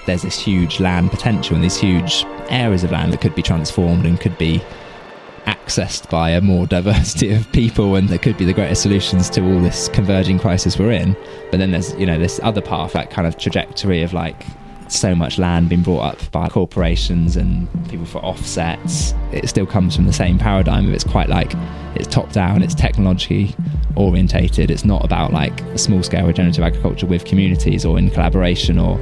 there's this huge land potential and these huge areas of land that could be transformed and could be accessed by a more diversity of people, and there could be the greatest solutions to all this converging crisis we're in. But then there's, this other path, that kind of trajectory of like so much land being brought up by corporations and people for offsets. It still comes from the same paradigm of it's quite like it's top down, it's technology orientated. It's not about like small scale regenerative agriculture with communities or in collaboration or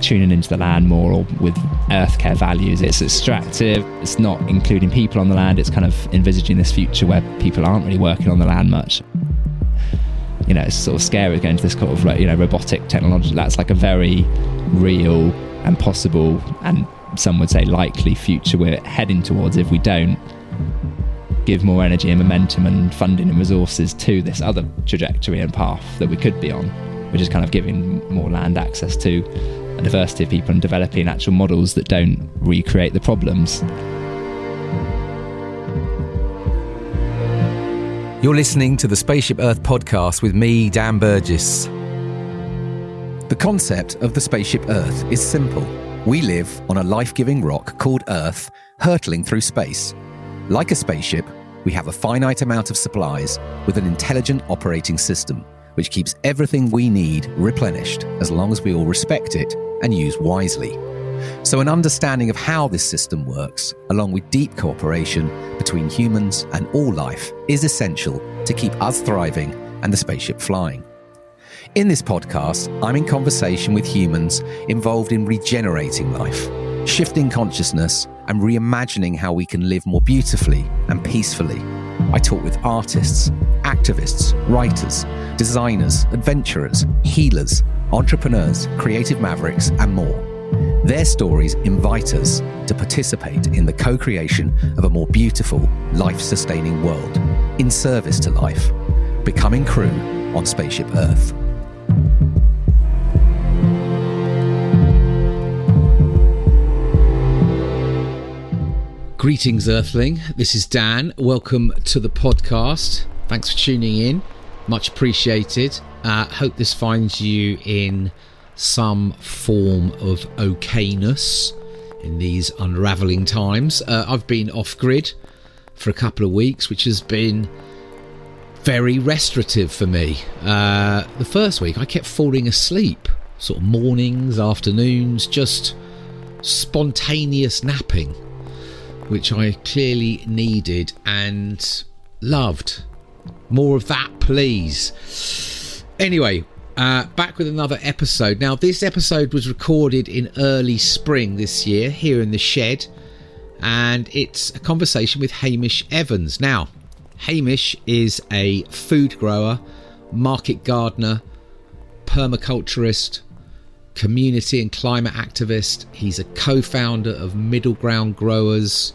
tuning into the land more or with earth care values. It's extractive, it's not including people on the land, it's kind of envisaging this future where people aren't really working on the land much. It's sort of scary going to this kind of like, robotic technology. That's like a very real and possible, and some would say likely, future we're heading towards if we don't give more energy and momentum and funding and resources to this other trajectory and path that we could be on, which is kind of giving more land access to a diversity of people and developing actual models that don't recreate the problems. You're listening to the Spaceship Earth podcast with me, Dan Burgess. The concept of the Spaceship Earth is simple. We live on a life-giving rock called Earth, hurtling through space. Like a spaceship, we have a finite amount of supplies with an intelligent operating system, which keeps everything we need replenished as long as we all respect it and use wisely. So an understanding of how this system works, along with deep cooperation between humans and all life, is essential to keep us thriving and the spaceship flying. In this podcast, I'm in conversation with humans involved in regenerating life, shifting consciousness, and reimagining how we can live more beautifully and peacefully. I talk with artists, activists, writers, designers, adventurers, healers, entrepreneurs, creative mavericks, and more. Their stories invite us to participate in the co-creation of a more beautiful, life-sustaining world, in service to life, becoming crew on Spaceship Earth. Greetings, Earthling. This is Dan. Welcome to the podcast. Thanks for tuning in. Much appreciated. Hope this finds you in some form of okayness in these unravelling times. I've been off-grid for a couple of weeks, which has been very restorative for me. The first week I kept falling asleep, sort of mornings, afternoons, just spontaneous napping, which I clearly needed and loved. More of that, please. Anyway, back with another episode. Now, this episode was recorded in early spring this year here in the shed, and it's a conversation with Hamish Evans. Now, Hamish is a food grower, market gardener, permaculturist, community and climate activist. He's a co-founder of MiddleGround Growers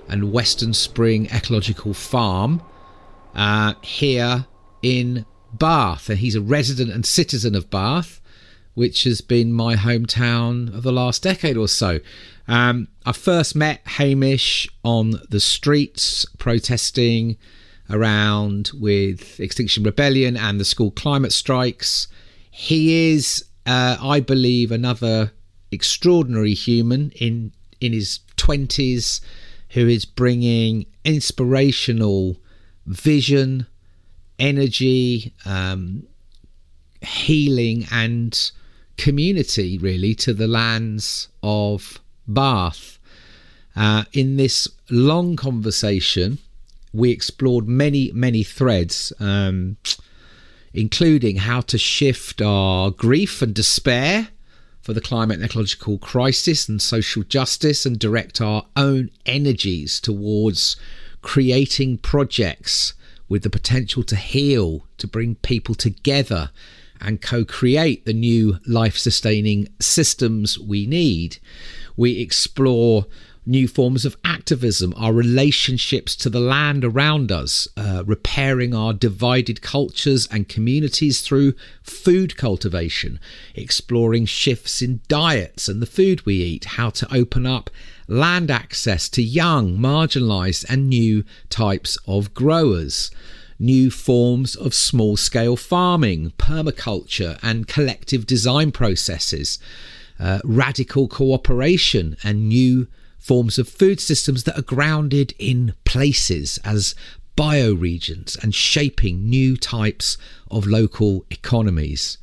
and Weston Spring Ecological Farm here in Bath, and he's a resident and citizen of Bath, which has been my hometown of the last decade or so. I first met Hamish on the streets protesting around with Extinction Rebellion and the school climate strikes. He is, I believe, another extraordinary human in his 20s who is bringing inspirational vision, energy, healing and community really to the lands of Bath. In this long conversation we explored many threads, including how to shift our grief and despair for the climate and ecological crisis and social justice and direct our own energies towards creating projects with the potential to heal, to bring people together and co-create the new life-sustaining systems we need. We explore new forms of activism, our relationships to the land around us, repairing our divided cultures and communities through food cultivation, exploring shifts in diets and the food we eat, how to open up land access to young, marginalised and new types of growers, new forms of small-scale farming, permaculture and collective design processes, radical cooperation and new forms of food systems that are grounded in places as bioregions and shaping new types of local economies.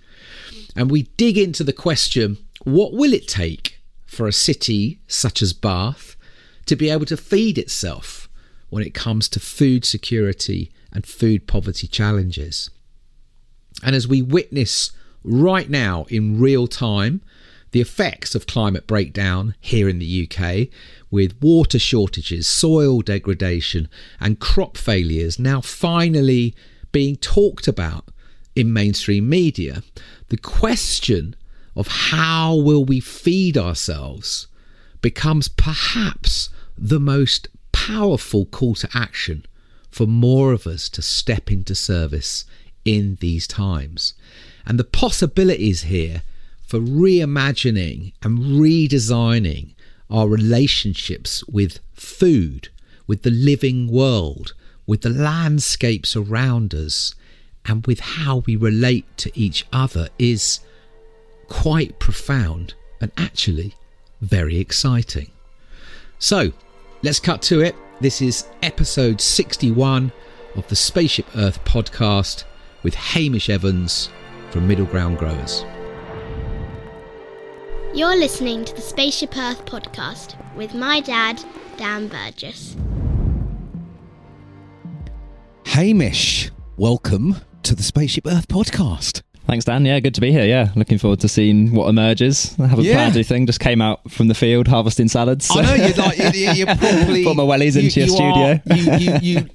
And we dig into the question, what will it take for a city such as Bath to be able to feed itself when it comes to food security and food poverty challenges? And as we witness right now in real time the effects of climate breakdown here in the UK, with water shortages, soil degradation and crop failures now finally being talked about in mainstream media, the question of how will we feed ourselves becomes perhaps the most powerful call to action for more of us to step into service in these times. And the possibilities here for reimagining and redesigning our relationships with food, with the living world, with the landscapes around us, and with how we relate to each other is quite profound and actually very exciting. So let's cut to it. This is episode 61 of the Spaceship Earth podcast with Hamish Evans from MiddleGround Growers. You're listening to the Spaceship Earth podcast with my dad, Dan Burgess. Hamish, welcome to the Spaceship Earth podcast. Thanks, Dan. Yeah, good to be here. Yeah, looking forward to seeing what emerges. I haven't planned anything, just came out from the field harvesting salads. So. I know, you're probably... Put my wellies into your studio.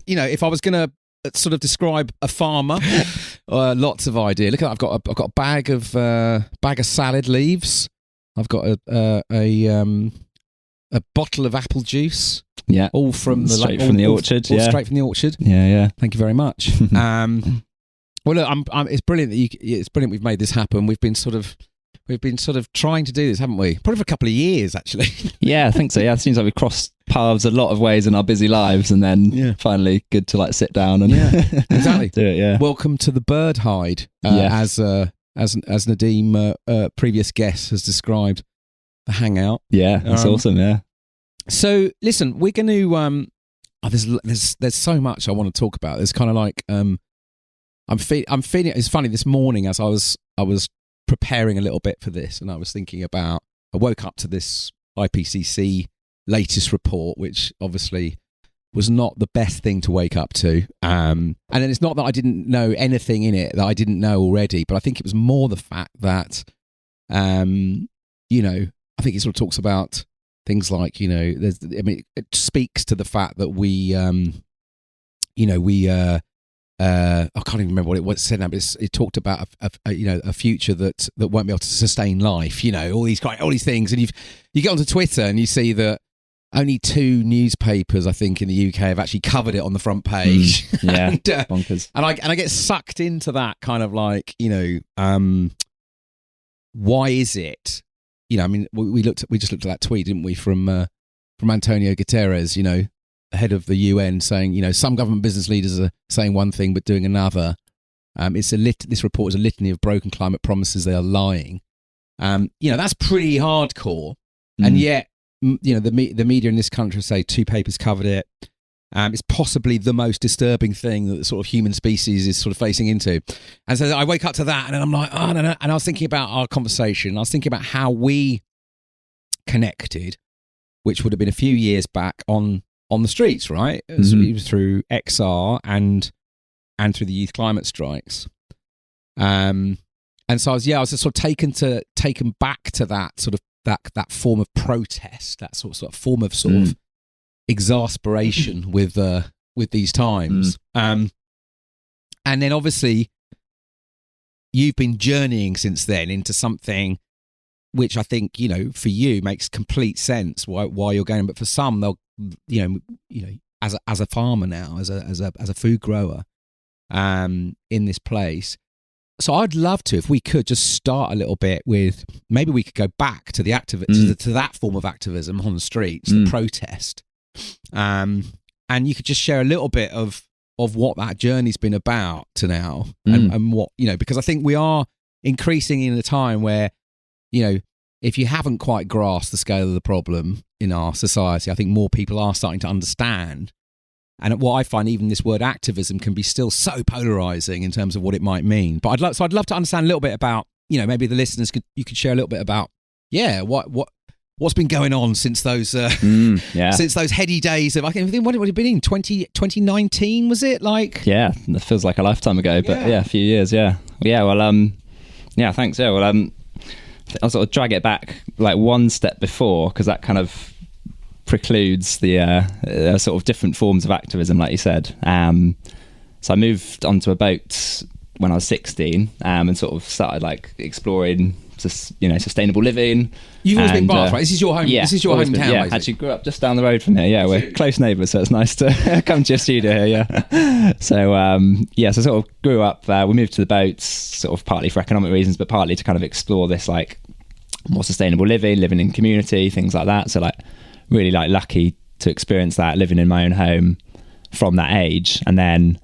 You know, if I was going to sort of describe a farmer, lots of idea. Look, I've got a bag of salad leaves. I've got a bottle of apple juice. Yeah, all from straight from the orchard. Straight from the orchard. Yeah. Thank you very much. Well, look, it's brilliant it's brilliant we've made this happen. We've been sort of trying to do this, haven't we? Probably for a couple of years, actually. Yeah, I think so. Yeah, it seems like we've crossed paths a lot of ways in our busy lives, and then finally good to sit down and exactly do it. Yeah. Welcome to the bird hide, as Nadeem, previous guest, has described the hangout. Yeah, that's awesome. Yeah. So listen, we're going to there's so much I want to talk about. There's kind of like I'm feeling. It's funny, this morning as I was preparing a little bit for this, and I was thinking about. I woke up to this IPCC latest report, which obviously was not the best thing to wake up to. And then it's not that I didn't know anything in it that I didn't know already, but I think it was more the fact that, I think it sort of talks about things like, it speaks to the fact that we I can't even remember what it said now, but it talked about a future that won't be able to sustain life. All these things, and you get onto Twitter and you see that only 2 newspapers, I think, in the UK have actually covered it on the front page. Yeah, bonkers. And I get sucked into that kind of like, why is it? We just looked at that tweet, didn't we, from Antonio Guterres, head of the UN, saying, some government business leaders are saying one thing but doing another. This report is a litany of broken climate promises. They are lying. That's pretty hardcore. And yet, the media in this country say 2 papers covered it. It's possibly the most disturbing thing that the sort of human species is sort of facing into. And so I wake up to that, and then I'm like, oh, no. And I was thinking about our conversation. I was thinking about how we connected, which would have been a few years back on the streets, right? It was through XR and through the youth climate strikes. And so I was just sort of taken back to that sort of that form of protest, that sort of form of sort of exasperation with these times. And then obviously you've been journeying since then into something which I think, for you makes complete sense why you're going, but for some they'll as a farmer now, as a food grower in this place. So I'd love to, if we could just start a little bit with, maybe we could go back to the to that form of activism on the streets, the protest. And you could just share a little bit of what that journey's been about to now, and what, because I think we are increasing in a time where, if you haven't quite grasped the scale of the problem in our society, I think more people are starting to understand. And what I find, even this word activism can be still so polarizing in terms of what it might mean. But I'd love to understand a little bit about, maybe the listeners could share a little bit about, what's been going on since those since those heady days of, I think, what had it been in 2019, was it? Like, yeah, it feels like a lifetime ago, but a few years. Thanks. I'll sort of drag it back like one step before, because that kind of precludes the sort of different forms of activism, like you said. So I moved onto a boat when I was 16, and sort of started like exploring sustainable living. You've always been Bath, right? This is your home. This is your hometown. Yeah, actually grew up just down the road from here. Yeah, we're close neighbours, so it's nice to come to your studio here. Yeah. So so sort of grew up. We moved to the boats, sort of partly for economic reasons, but partly to kind of explore this like more sustainable living in community, things like that. So like really like lucky to experience that living in my own home from that age, and then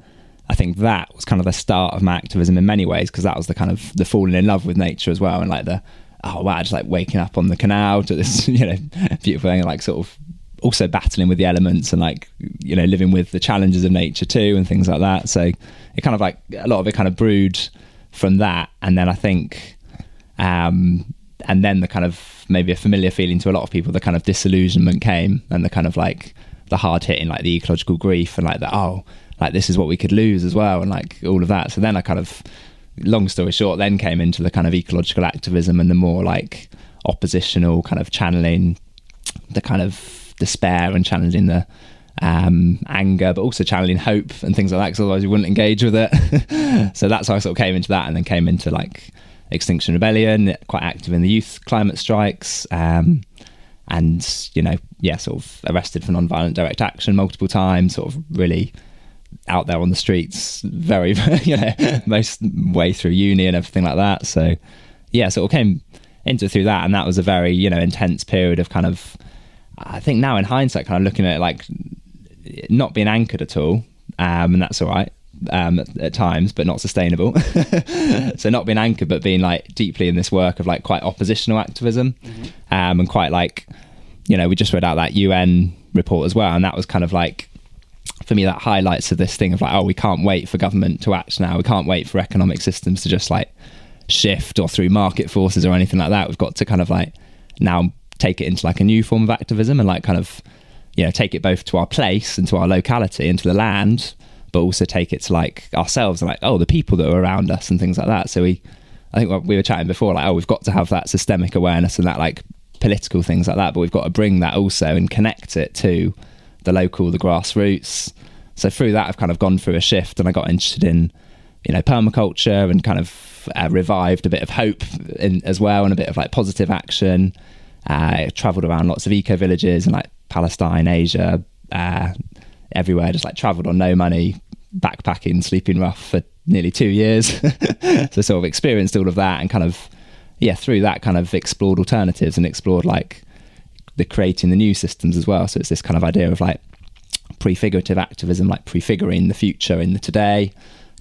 I think that was kind of the start of my activism in many ways, because that was the kind of the falling in love with nature as well, and like just like waking up on the canal to this beautiful thing, like sort of also battling with the elements and like living with the challenges of nature too and things like that. So it kind of like a lot of it kind of brewed from that, and then I think and then the kind of maybe a familiar feeling to a lot of people, the kind of disillusionment came, and the kind of like the hard hitting, like the ecological grief, and like like this is what we could lose as well, and like all of that. So then I kind of, long story short, then came into the kind of ecological activism and the more like oppositional kind of channeling the kind of despair and challenging the anger, but also channeling hope and things like that, because otherwise you wouldn't engage with it. So that's how I sort of came into that, and then came into like Extinction Rebellion, quite active in the youth climate strikes, and sort of arrested for non-violent direct action multiple times, sort of really out there on the streets very most way through uni and everything like that. So sort of came into it through that, and that was a very intense period of kind of, I think now in hindsight, kind of looking at it like not being anchored at all, and that's all right at times, but not sustainable. So not being anchored, but being like deeply in this work of like quite oppositional activism, and quite like we just read out that UN report as well, and that was kind of like, for me, that highlights of this thing of like, we can't wait for government to act now, we can't wait for economic systems to just like shift or through market forces or anything like that. We've got to kind of like now take it into like a new form of activism, and like kind of take it both to our place and to our locality and to the land, but also take it to like ourselves and like the people that are around us and things like that. So I think we were chatting before, like we've got to have that systemic awareness and that like political things like that, but we've got to bring that also and connect it to the local, the grassroots. So through that I've kind of gone through a shift, and I got interested in permaculture, and kind of revived a bit of hope as well, and a bit of like positive action. I travelled around lots of eco villages in like Palestine, Asia, everywhere, just like travelled on no money, backpacking, sleeping rough for nearly 2 years. So sort of experienced all of that, and kind of through that kind of explored alternatives and explored like the creating the new systems as well. So it's this kind of idea of like prefigurative activism, like prefiguring the future in the today,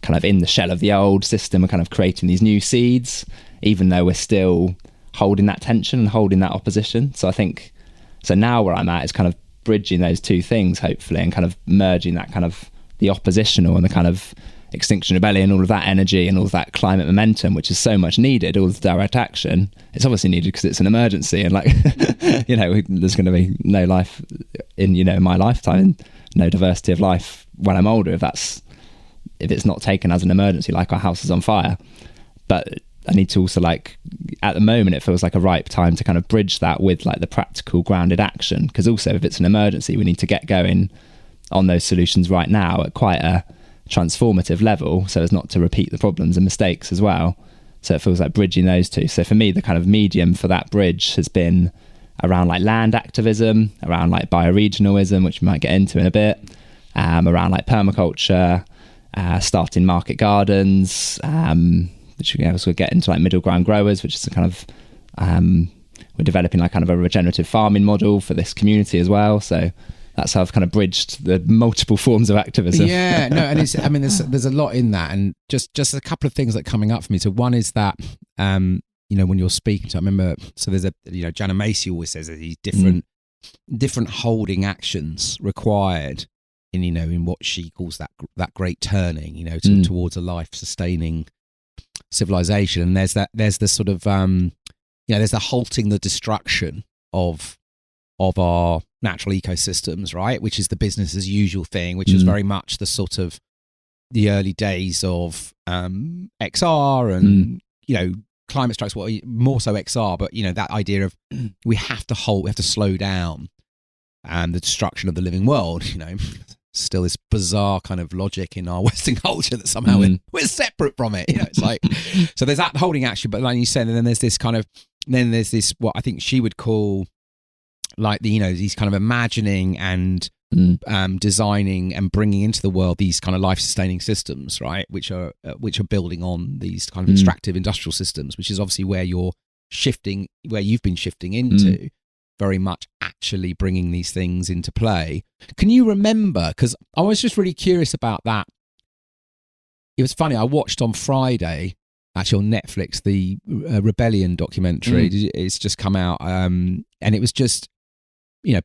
kind of in the shell of the old system, and kind of creating these new seeds, even though we're still holding that tension and holding that opposition. So I think, so now where I'm at is kind of bridging those two things, hopefully, and kind of merging that kind of the oppositional and the kind of Extinction Rebellion, all of that energy and all of that climate momentum, which is so much needed, all of the direct action. It's obviously needed because it's an emergency, and like there's going to be no life in my lifetime, and no diversity of life when I'm older if it's not taken as an emergency, like our house is on fire. But I need to also, like, at the moment it feels like a ripe time to kind of bridge that with like the practical grounded action, because also if it's an emergency we need to get going on those solutions right now at quite a transformative level, so as not to repeat the problems and mistakes as well. So it feels like bridging those two. So for me, the kind of medium for that bridge has been around like land activism, around like bioregionalism, which we might get into in a bit, around like permaculture, starting market gardens, which we also get into like MiddleGround growers, which is a kind of we're developing like kind of a regenerative farming model for this community as well. So that's how I've kind of bridged the multiple forms of activism. Yeah, no, and it's, I mean, there's a lot in that, and just a couple of things that are coming up for me. So one is that when you're speaking to, I remember, so there's Jana Macy always says there's these different holding actions required in what she calls that great turning, towards a life-sustaining civilization. And there's the sort of, there's the halting the destruction of our natural ecosystems, right? Which is the business as usual thing, which is very much the sort of the early days of XR and, climate strikes, more so XR, but, that idea of we have to slow down the destruction of the living world, still this bizarre kind of logic in our Western culture that somehow we're separate from it. It's like, so there's that holding action, but like you said, and then there's this, what I think she would call like these kind of imagining and designing and bringing into the world these kind of life-sustaining systems, right? Which are building on these kind of extractive industrial systems, which is obviously where you've been shifting into. Very much actually bringing these things into play. Can you remember, because I was just really curious about that. It was funny, I watched on Friday, actually on Netflix, the Rebellion documentary. It's just come out, and it was just,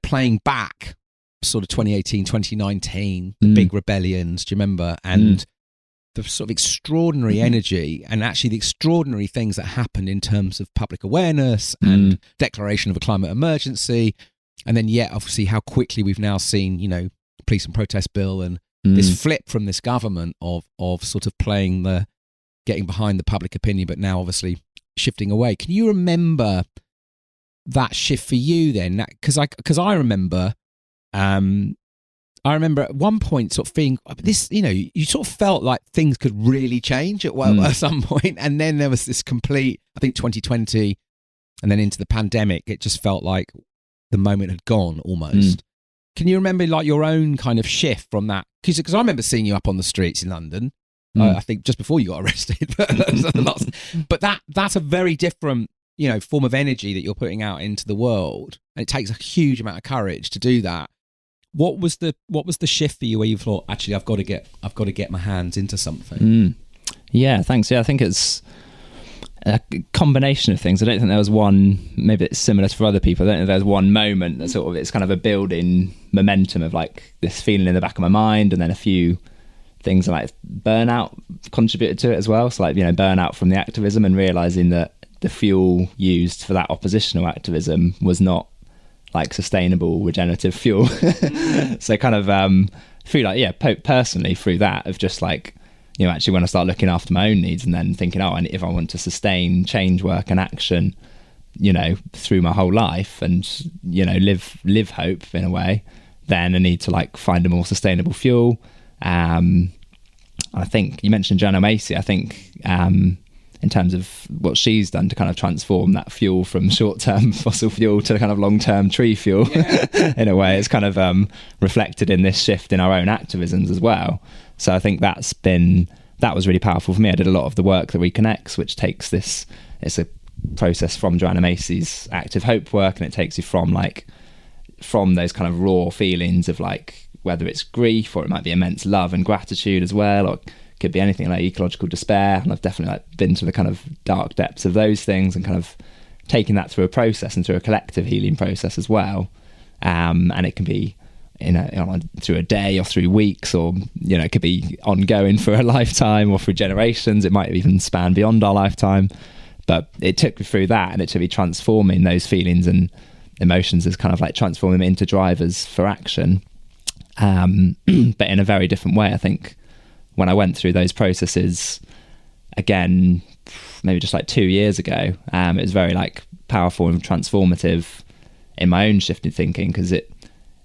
playing back sort of 2018, 2019, the big rebellions, do you remember? And the sort of extraordinary energy and actually the extraordinary things that happened in terms of public awareness and declaration of a climate emergency. And then, obviously how quickly we've now seen, police and protest bill and this flip from this government of sort of getting behind the public opinion, but now obviously shifting away. Can you remember that shift for you then? Because I remember, at one point sort of feeling this, you sort of felt like things could really change at some point. And then there was this complete, I think 2020 and then into the pandemic, it just felt like the moment had gone almost. Can you remember like your own kind of shift from that? Because I remember seeing you up on the streets in London, I think just before you got arrested. But that's a very different, form of energy that you're putting out into the world. And it takes a huge amount of courage to do that. What was the shift for you where you thought, actually, I've got to get my hands into something? Yeah, thanks. Yeah, I think it's a combination of things. I don't think there was one. Maybe it's similar for other people. I don't think there's one moment that sort of it's kind of a building momentum of like this feeling in the back of my mind, and then a few things like burnout contributed to it as well. So like burnout from the activism and realizing that the fuel used for that oppositional activism was not like sustainable regenerative fuel. So kind of through like personally through that of just like actually when I start looking after my own needs and then thinking and if I want to sustain change work and action through my whole life and live hope in a way, then I need to like find a more sustainable fuel. I think you mentioned Jana Macy. I think in terms of what she's done to kind of transform that fuel from short-term fossil fuel to kind of long-term tree fuel, in a way, it's kind of reflected in this shift in our own activisms as well. So I think that was really powerful for me. I did a lot of the work that reconnects, which takes it's a process from Joanna Macy's active hope work, and it takes you from those kind of raw feelings of like, whether it's grief or it might be immense love and gratitude as well, or could be anything like ecological despair. And I've definitely been to the kind of dark depths of those things and kind of taking that through a process and through a collective healing process as well. And it can be through a day or through weeks, or it could be ongoing for a lifetime or through generations. It might even span beyond our lifetime. But it took me through that, and it took me transforming those feelings and emotions as kind of like transforming them into drivers for action. But in a very different way. I think when I went through those processes again, maybe just like 2 years ago, it was very like powerful and transformative in my own shifted thinking, because it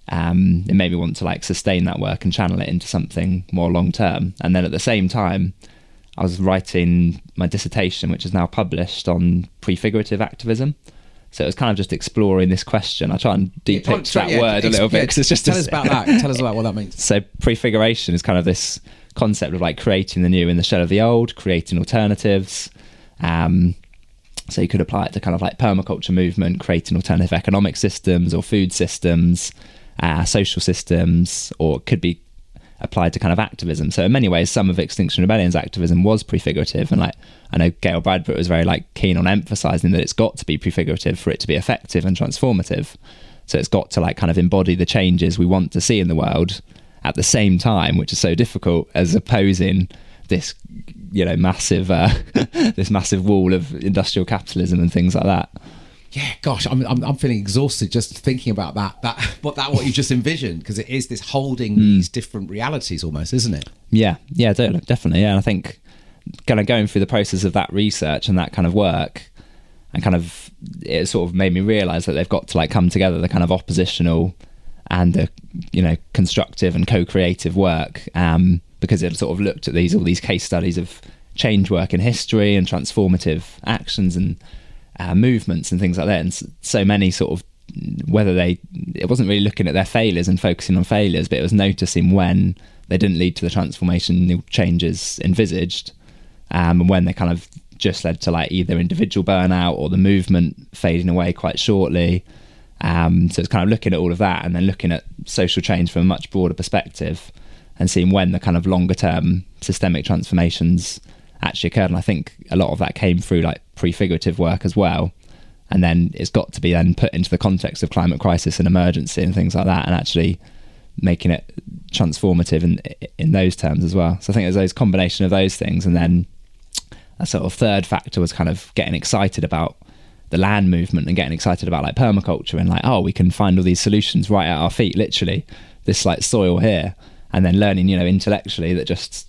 made me want to like sustain that work and channel it into something more long term. And then at the same time, I was writing my dissertation, which is now published, on prefigurative activism. So it was kind of just exploring this question. I try and depict that word a little bit, because it's just tell us about that. Tell us about what that means. So prefiguration is kind of this concept of like creating the new in the shell of the old, creating alternatives. So you could apply it to kind of like permaculture movement, creating alternative economic systems or food systems, social systems, or it could be applied to kind of activism. So in many ways, some of Extinction Rebellion's activism was prefigurative, and like I know Gail Bradford was very like keen on emphasising that it's got to be prefigurative for it to be effective and transformative. So it's got to like kind of embody the changes we want to see in the world at the same time, which is so difficult, as opposing this, you know, massive this massive wall of industrial capitalism and things like that. Yeah, gosh, I'm feeling exhausted just thinking about what you just envisioned, because it is this holding these different realities almost, isn't it? Yeah, definitely. Yeah, and I think kind of going through the process of that research and that kind of work, and kind of it sort of made me realise that they've got to like come together, the kind of oppositional and the, you know, constructive and co-creative work, because it sort of looked at all these case studies of change work in history and transformative actions and movements and things like that, and so many sort of, it wasn't really looking at their failures and focusing on failures, but it was noticing when they didn't lead to the transformational changes envisaged, and when they kind of just led to like either individual burnout or the movement fading away quite shortly. So it's kind of looking at all of that, and then looking at social change from a much broader perspective, and seeing when the kind of longer term systemic transformations actually occurred. And I think a lot of that came through like prefigurative work as well, and then it's got to be then put into the context of climate crisis and emergency and things like that, and actually making it transformative in those terms as well. So I think there's those combination of those things, and then a sort of third factor was kind of getting excited about the land movement and getting excited about like permaculture, and like, oh, we can find all these solutions right at our feet, literally this like soil here, and then learning, you know, intellectually that just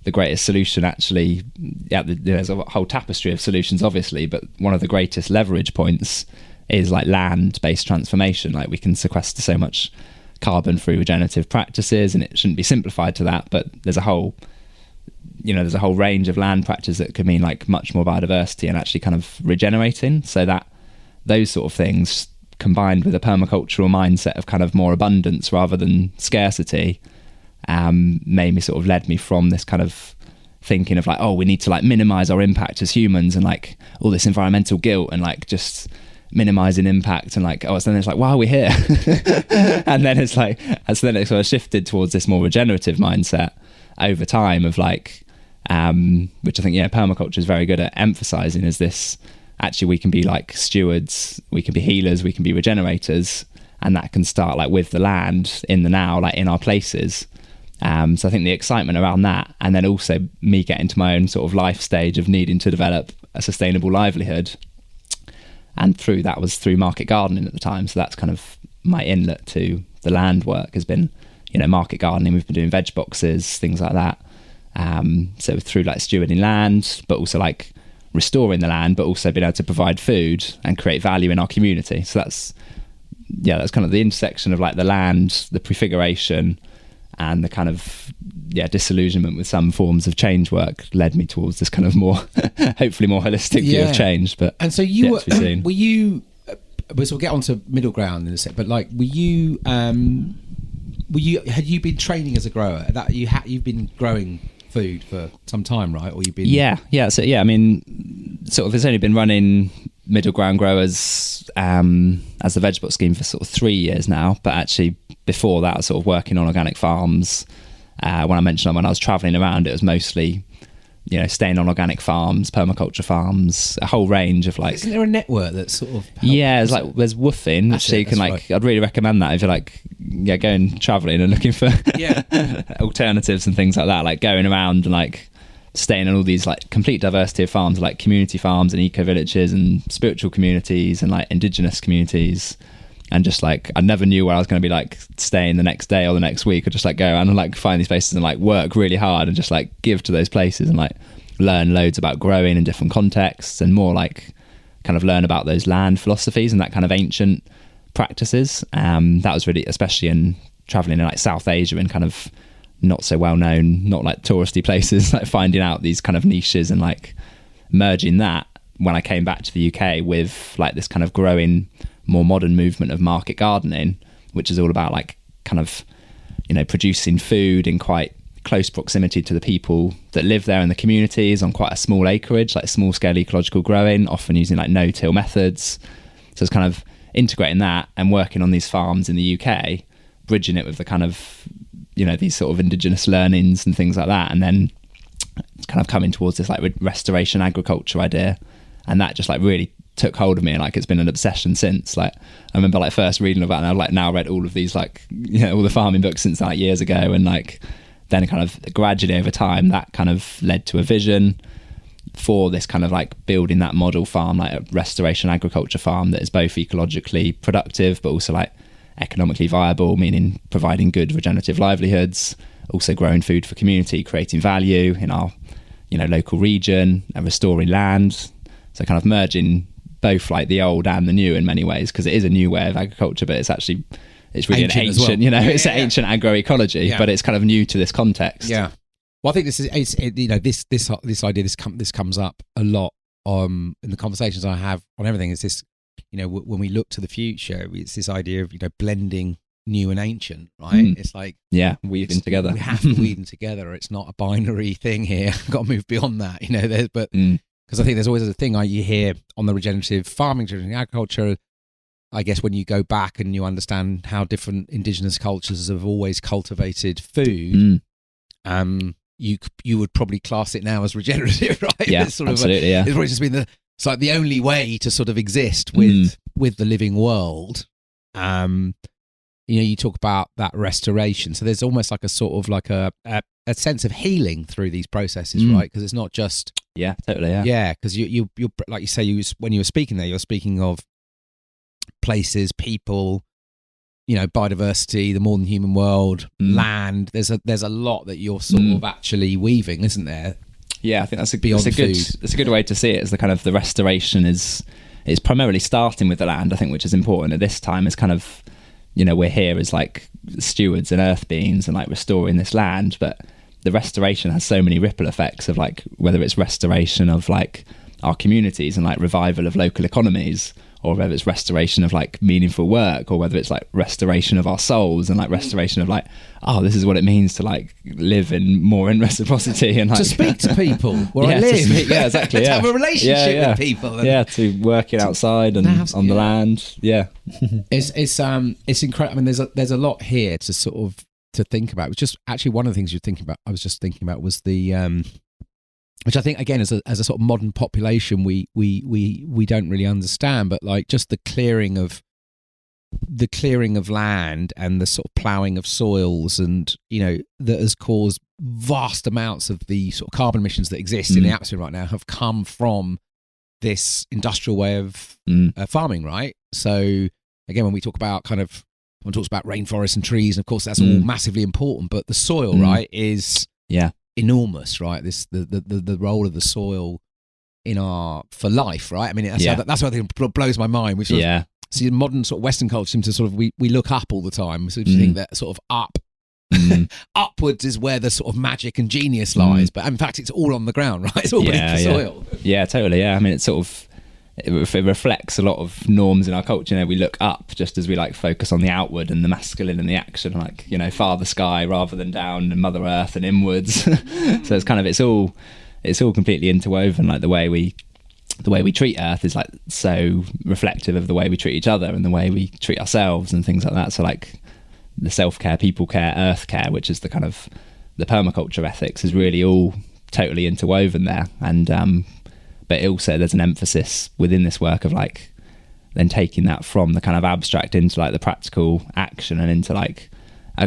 the greatest solution actually, there's a whole tapestry of solutions obviously, but one of the greatest leverage points is like land-based transformation. Like we can sequester so much carbon through regenerative practices, and it shouldn't be simplified to that, but there's a whole range of land practices that could mean like much more biodiversity and actually kind of regenerating. So that those sort of things combined with a permacultural mindset of kind of more abundance rather than scarcity, led me from this kind of thinking of like, oh, we need to like minimize our impact as humans, and like all this environmental guilt and like just minimizing impact, and like, oh, so then it's like, wow, we're here. And then it's like, so then it sort of shifted towards this more regenerative mindset over time of like, which I think, yeah, permaculture is very good at emphasizing, is this actually we can be like stewards, we can be healers, we can be regenerators, and that can start like with the land in the now, like in our places. So I think the excitement around that, and then also me getting to my own sort of life stage of needing to develop a sustainable livelihood, and through that was through market gardening at the time. So that's kind of my inlet to the land work, has been, you know, market gardening. We've been doing veg boxes, things like that. So through like stewarding land, but also like restoring the land, but also being able to provide food and create value in our community. So that's kind of the intersection of like the land, the prefiguration, and the kind of disillusionment with some forms of change work led me towards this kind of more hopefully more holistic view of change. But and so you were you we'll get onto MiddleGround in a sec, but like had you been training as a grower? That you've been growing food for some time, right? Or you've been so I mean, sort of, it's only been running MiddleGround growers as the vegetable scheme for sort of 3 years now, but actually before that I was sort of working on organic farms. When I mentioned when I was traveling around, it was mostly, you know, staying on organic farms, permaculture farms, a whole range of like. Isn't there a network that sort of helps? Yeah, it's like there's woofing, so you can like right. I'd really recommend that if you're like going traveling and looking for alternatives and things like that, like going around and like staying in all these like complete diversity of farms, like community farms and eco villages and spiritual communities and like indigenous communities. And just like, I never knew where I was going to be like staying the next day or the next week, or just like go around and like find these places and like work really hard and just like give to those places and like learn loads about growing in different contexts, and more like kind of learn about those land philosophies and that kind of ancient practices. That was really, especially in traveling in like South Asia and kind of not so well known, not like touristy places, like finding out these kind of niches and like merging that when I came back to the UK with like this kind of growing more modern movement of market gardening, which is all about like kind of, you know, producing food in quite close proximity to the people that live there in the communities on quite a small acreage, like small scale ecological growing, often using like no-till methods. So it's kind of integrating that and working on these farms in the UK, bridging it with the kind of, these sort of indigenous learnings and things like that, and then kind of coming towards this like restoration agriculture idea, and that just like really took hold of me, and like it's been an obsession since. Like I remember like first reading about it, and I've like now read all of these like all the farming books since like years ago, and like then kind of gradually over time that kind of led to a vision for this kind of like building that model farm, like a restoration agriculture farm that is both ecologically productive but also like economically viable, meaning providing good regenerative livelihoods, also growing food for community, creating value in our local region, and restoring land. So kind of merging both like the old and the new in many ways, because it is a new way of agriculture, but it's really ancient an ancient, well. It's an ancient agroecology, but it's kind of new to this context. Yeah. Well, I think this idea comes up a lot in the conversations I have on everything. Is this, when we look to the future, it's this idea of blending new and ancient, right? It's like weaving together. We have to weave them together. It's not a binary thing here. Got to move beyond that, because I think there's always a thing you hear on the regenerative farming, regenerative agriculture. I guess when you go back and you understand how different indigenous cultures have always cultivated food, you would probably class it now as regenerative, right? Yeah, it's absolutely. It's probably just been it's like the only way to sort of exist with the living world. You talk about that restoration, so there's almost like a sort of like a sense of healing through these processes, right? Because it's not just because you like you say, when you were speaking there, you're speaking of places, people, biodiversity, the more than human world, land. There's a lot that you're sort of actually weaving, isn't there? Yeah, I think that's a good way to see it. As the kind of the restoration is primarily starting with the land, I think, which is important at this time. Is kind of we're here as like stewards and earth beings and like restoring this land, but the restoration has so many ripple effects of like whether it's restoration of like our communities and like revival of local economies, or whether it's restoration of like meaningful work, or whether it's like restoration of our souls and like restoration of like, this is what it means to like live in reciprocity and like to speak to people where I live. Exactly. To have a relationship with people. To working outside and on the land. Yeah. It's incredible. I mean, there's a lot here to sort of to think about. It was just actually one of the things I was just thinking about was the which I think, again, as a sort of modern population, we don't really understand, but like just the clearing of land and the sort of ploughing of soils, and that has caused vast amounts of the sort of carbon emissions that exist in the atmosphere right now have come from this industrial way of farming, right? So again, when we talk about one talks about rainforests and trees, and of course that's all massively important, but the soil, right, is enormous, right? The role of the soil for life, right? I mean, that's what I think blows my mind. Which see, modern sort of Western culture seems to sort of we look up all the time. So we think that sort of upwards is where the sort of magic and genius lies, but in fact, it's all on the ground, right? It's all beneath the soil. Yeah, totally. Yeah, I mean, it's sort of it reflects a lot of norms in our culture. We look up just as we like focus on the outward and the masculine and the action, like father sky rather than down, and mother earth and inwards. So it's kind of it's all completely interwoven. Like the way we treat earth is like so reflective of the way we treat each other and the way we treat ourselves and things like that. So like the self-care, people care, earth care, which is the kind of the permaculture ethics, is really all totally interwoven there. And but also there's an emphasis within this work of like then taking that from the kind of abstract into like the practical action, and into like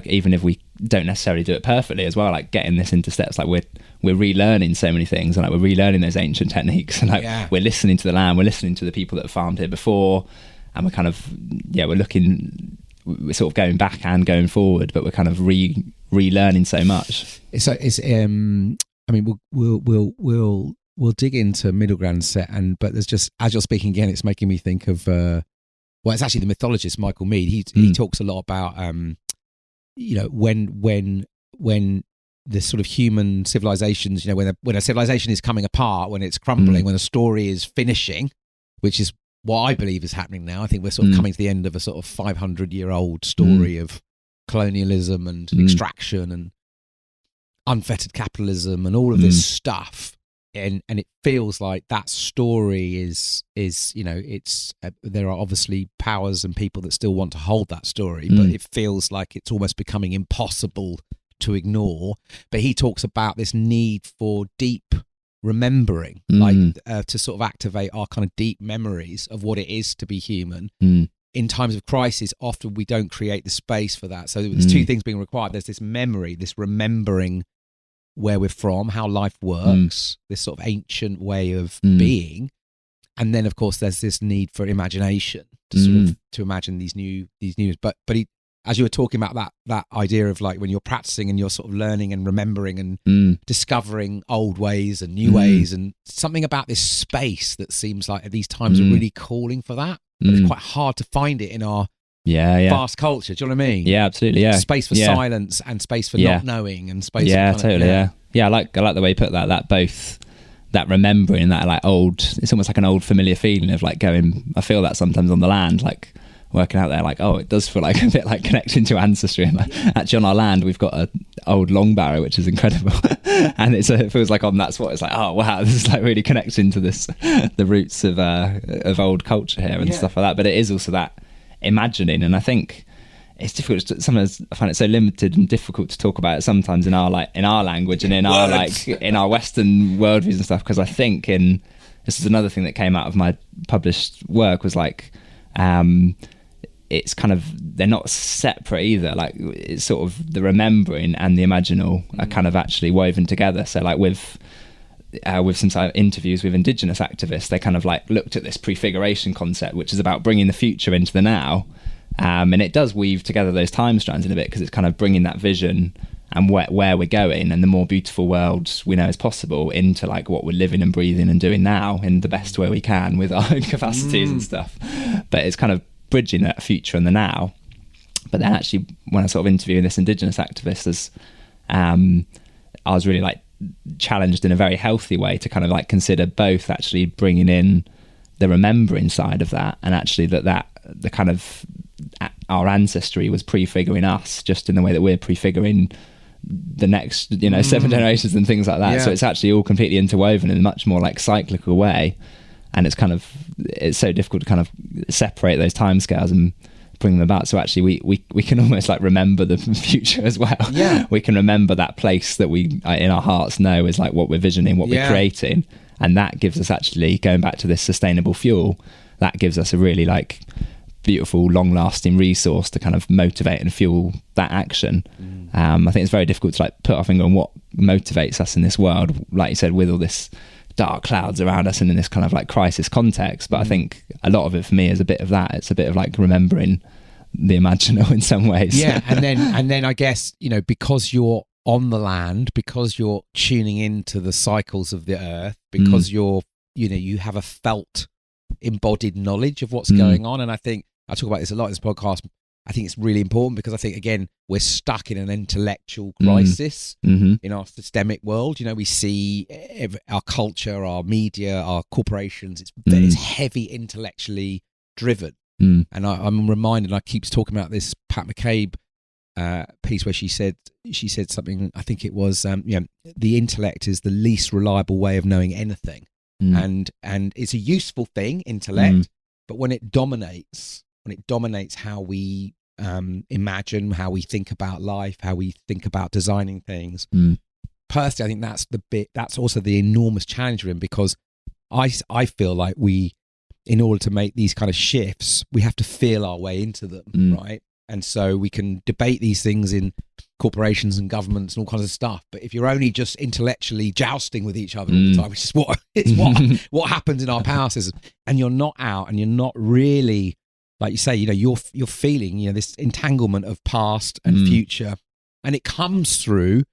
even if we don't necessarily do it perfectly as well, like getting this into steps, like we're relearning so many things, and like we're relearning those ancient techniques, and like we're listening to the land, we're listening to the people that have farmed here before, and we're kind of we're sort of going back and going forward, but we're kind of relearning so much. I mean, we'll dig into MiddleGround set, but there's just, as you're speaking again, it's making me think of it's actually the mythologist Michael Mead. He talks a lot about when the sort of human civilizations, when a civilization is coming apart, when it's crumbling, when a story is finishing, which is what I believe is happening now. I think we're sort of coming to the end of a sort of 500-year-old story of colonialism and extraction and unfettered capitalism and all of this stuff. And it feels like that story is there are obviously powers and people that still want to hold that story, but it feels like it's almost becoming impossible to ignore. But he talks about this need for deep remembering, like to sort of activate our kind of deep memories of what it is to be human. In times of crisis, often we don't create the space for that. So there's two things being required. There's this memory, this remembering where we're from, how life works, this sort of ancient way of being. And then, of course, there's this need for imagination to sort of to imagine these new. But he, as you were talking about that idea of like when you're practicing and you're sort of learning and remembering and discovering old ways and new ways, and something about this space that seems like at these times are really calling for that. But it's quite hard to find it in our fast culture. Do you know what I mean? Yeah, absolutely. Yeah, space for silence and space for not knowing and space. Yeah, for totally. Yeah. I like the way you put that. That both that remembering and that like old. It's almost like an old familiar feeling of like going. I feel that sometimes on the land, like working out there, like it does feel like a bit like connecting to ancestry. And like, actually, on our land, we've got an old long barrow, which is incredible, and it feels like on that spot, it's like, oh wow, this is like really connecting to the roots of old culture here and stuff like that. But it is also that imagining, and I think it's difficult. Sometimes I find it so limited and difficult to talk about it sometimes in our language and in our Western worldviews and stuff. Because I think this is another thing that came out of my published work was like. It's kind of, they're not separate either. Like it's sort of the remembering and the imaginal are kind of actually woven together. So like with some sort of interviews with Indigenous activists, they kind of like looked at this prefiguration concept, which is about bringing the future into the now. And it does weave together those time strands in a bit, because it's kind of bringing that vision and where we're going and the more beautiful world we know is possible into like what we're living and breathing and doing now in the best way we can with our own capacities and stuff. But it's kind of bridging that future and the now. But then actually when I sort of interviewed this Indigenous activist, I was really like challenged in a very healthy way to kind of like consider both actually bringing in the remembering side of that, and actually that the kind of our ancestry was prefiguring us just in the way that we're prefiguring the next 7 generations and things like that. So it's actually all completely interwoven in a much more like cyclical way. And it's so difficult to kind of separate those timescales and bring them about. So actually we can almost like remember the future as well. Yeah. We can remember that place that we in our hearts know is like what we're visioning, what we're creating. And that gives us, actually going back to this sustainable fuel, that gives us a really like beautiful, long-lasting resource to kind of motivate and fuel that action. I think it's very difficult to like put our finger on what motivates us in this world, like you said, with all this dark clouds around us and in this kind of like crisis context. But I think a lot of it for me is a bit of that. It's a bit of like remembering the imaginal in some ways. Yeah, and then I guess, because you're on the land, because you're tuning into the cycles of the earth, because you have a felt embodied knowledge of what's going on. And I think I talk about this a lot in this podcast. I think it's really important because I think, again, we're stuck in an intellectual crisis in our systemic world. We see our culture, our media, our corporations, it's heavy intellectually driven. And I'm reminded, I keep talking about this Pat McCabe piece where she said something, I think it was, the intellect is the least reliable way of knowing anything. And it's a useful thing, intellect, but when it dominates how we imagine, how we think about life, how we think about designing things. Personally, I think that's also the enormous challenge we're in, because I feel like in order to make these kind of shifts, we have to feel our way into them, right? And so we can debate these things in corporations and governments and all kinds of stuff. But if you're only just intellectually jousting with each other all the time, which is what happens in our power system, and you're not out and you're not really, like you say, you're feeling, this entanglement of past and future, and it comes through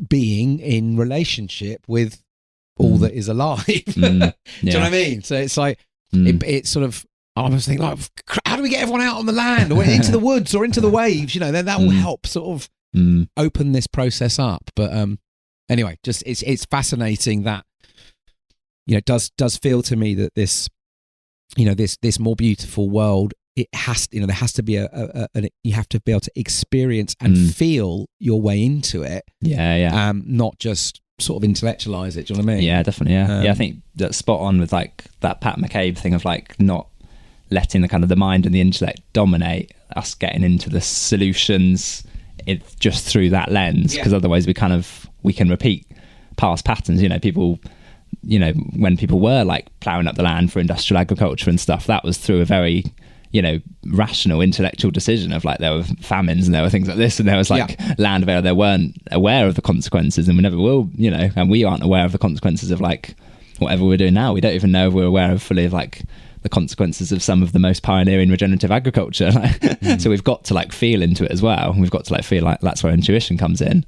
being in relationship with all that is alive. Do you know what I mean? So it's like it's sort of, I was thinking, like, how do we get everyone out on the land or into the woods or into the waves? Then that will help sort of open this process up. But anyway, just it's fascinating that it does feel to me that this this more beautiful world, it has there has to be you have to be able to experience and feel your way into it. Not just sort of intellectualize it. Do you know what I mean? Yeah, definitely. I think that's spot on with like that Pat McCabe thing of like not letting the kind of the mind and the intellect dominate us, getting into the solutions it just through that lens, because otherwise we can repeat past patterns. People, when people were like ploughing up the land for industrial agriculture and stuff, that was through a very rational intellectual decision of like, there were famines and there were things like this, and there was like land available. They weren't aware of the consequences, and we never will, and we aren't aware of the consequences of like whatever we're doing now. We don't even know if we're aware of fully of like the consequences of some of the most pioneering regenerative agriculture. So we've got to like feel into it as well. We've got to like feel like that's where intuition comes in.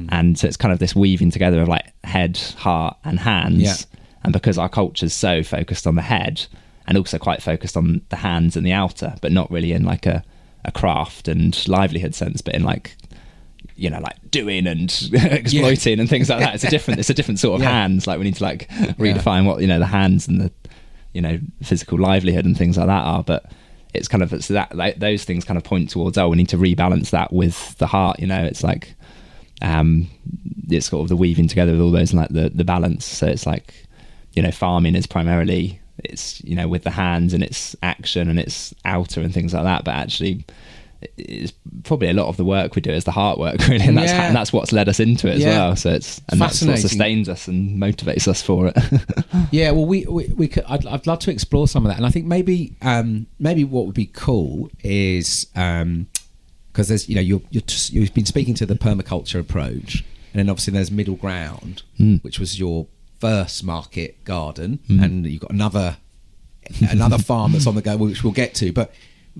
And so it's kind of this weaving together of like head, heart and hands. And because our culture's so focused on the head, and also quite focused on the hands and the outer, but not really in like a craft and livelihood sense, but in like, like doing and exploiting and things like that. It's a different sort of hands. Like we need to like redefine what, the hands and the, physical livelihood and things like that are. But it's kind of, that like, those things kind of point towards, we need to rebalance that with the heart. It's like, it's sort of the weaving together with all those, like the balance. So it's like, farming is primarily, it's with the hands and it's action and it's outer and things like that, but actually it's probably a lot of the work we do is the heart work, really, and that's what's led us into it as well. So it's that's what sustains us and motivates us for it. Well, we could, I'd love to explore some of that, and I think maybe what would be cool is because there's you've been speaking to the permaculture approach, and then obviously there's MiddleGround, which was your first market garden, and you've got another farm that's on the go, which we'll get to. But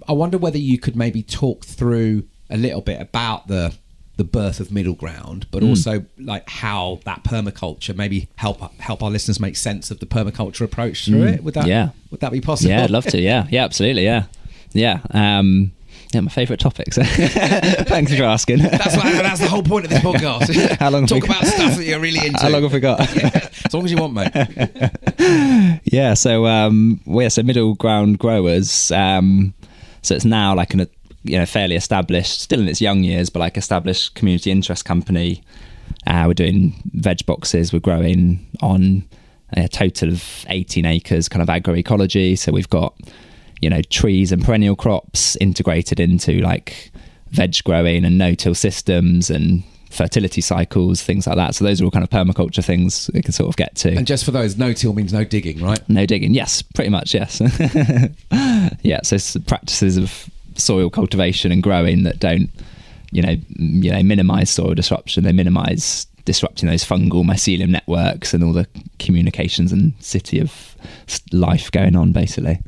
I wonder whether you could maybe talk through a little bit about the birth of MiddleGround, but also like how that permaculture maybe help our listeners make sense of the permaculture approach through it. Would that be possible? Yeah, I'd love to. Yeah, absolutely. Yeah, my favourite topics. Thanks for asking. That's the whole point of this podcast. How long talk about stuff that you're really into. How long have we got? As long as you want, mate. So MiddleGround Growers. So it's now like fairly established, still in its young years, but like established community interest company. We're doing veg boxes. We're growing on a total of 18 acres, kind of agroecology. So we've got trees and perennial crops integrated into like veg growing and no-till systems and fertility cycles, things like that. So those are all kind of permaculture things we can sort of get to. And just for those, no-till means no digging, right? No digging, yes, pretty much, yes. So it's practices of soil cultivation and growing that don't, minimise soil disruption. They minimise disrupting those fungal mycelium networks and all the communications and city of life going on, basically.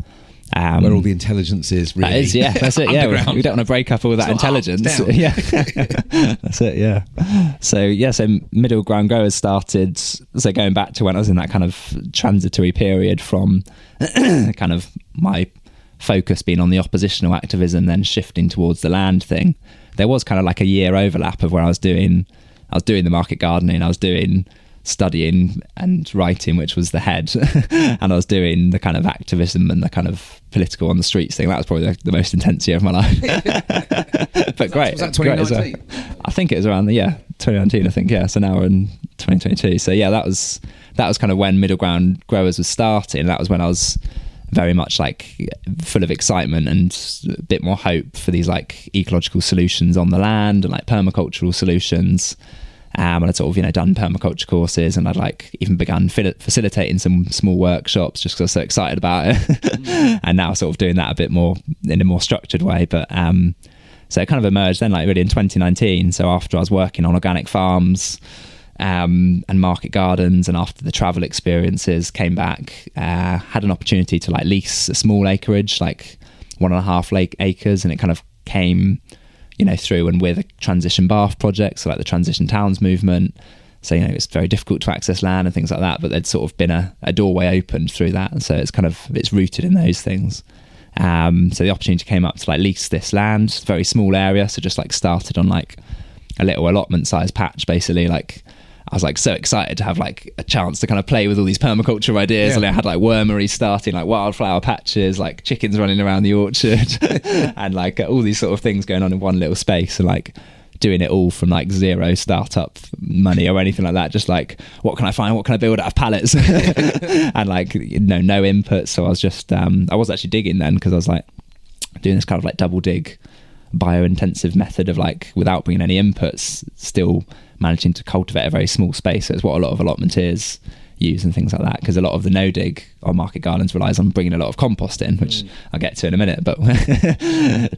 Where all the intelligence is, really. That is, that's it. We don't want to break up all that intelligence. That's it. So MiddleGround Growers started. So going back to when I was in that kind of transitory period from kind of my focus being on the oppositional activism, then shifting towards the land thing. There was kind of like a year overlap of where I was doing the market gardening. I was doing studying and writing, which was the head, and I was doing the kind of activism and the kind of political on the streets thing. That was probably the most intense year of my life. But great. Was that 2019? I think it was around 2019. I think, So now we're in 2022. So that was kind of when MiddleGround Growers was starting. That was when I was very much like full of excitement and a bit more hope for these like ecological solutions on the land and like permacultural solutions. And I'd sort of, done permaculture courses, and I'd like even begun facilitating some small workshops just because I was so excited about it. And now sort of doing that a bit more in a more structured way. But so it kind of emerged then like really in 2019. So after I was working on organic farms and market gardens, and after the travel experiences, came back, had an opportunity to like lease a small acreage, like 1.5 acres, and it kind of came through and with a transition bath project, so like the transition towns movement. So it's very difficult to access land and things like that, but there'd sort of been a doorway opened through that, and so it's rooted in those things. So the opportunity came up to like lease this land, very small area, so just like started on like a little allotment sized patch, basically. Like I was like so excited to have like a chance to kind of play with all these permaculture ideas. And I had like wormery starting, like wildflower patches, like chickens running around the orchard and like all these sort of things going on in one little space, and like doing it all from like zero startup money or anything like that. Just like, what can I find? What can I build out of pallets? And like, no input. So I was just, I was actually digging then, because I was like doing this kind of like double dig bio-intensive method of like, without bringing any inputs, still managing to cultivate a very small space. So it's what a lot of allotmenteers use and things like that, because a lot of the no-dig on market gardens relies on bringing a lot of compost in, which I'll get to in a minute. But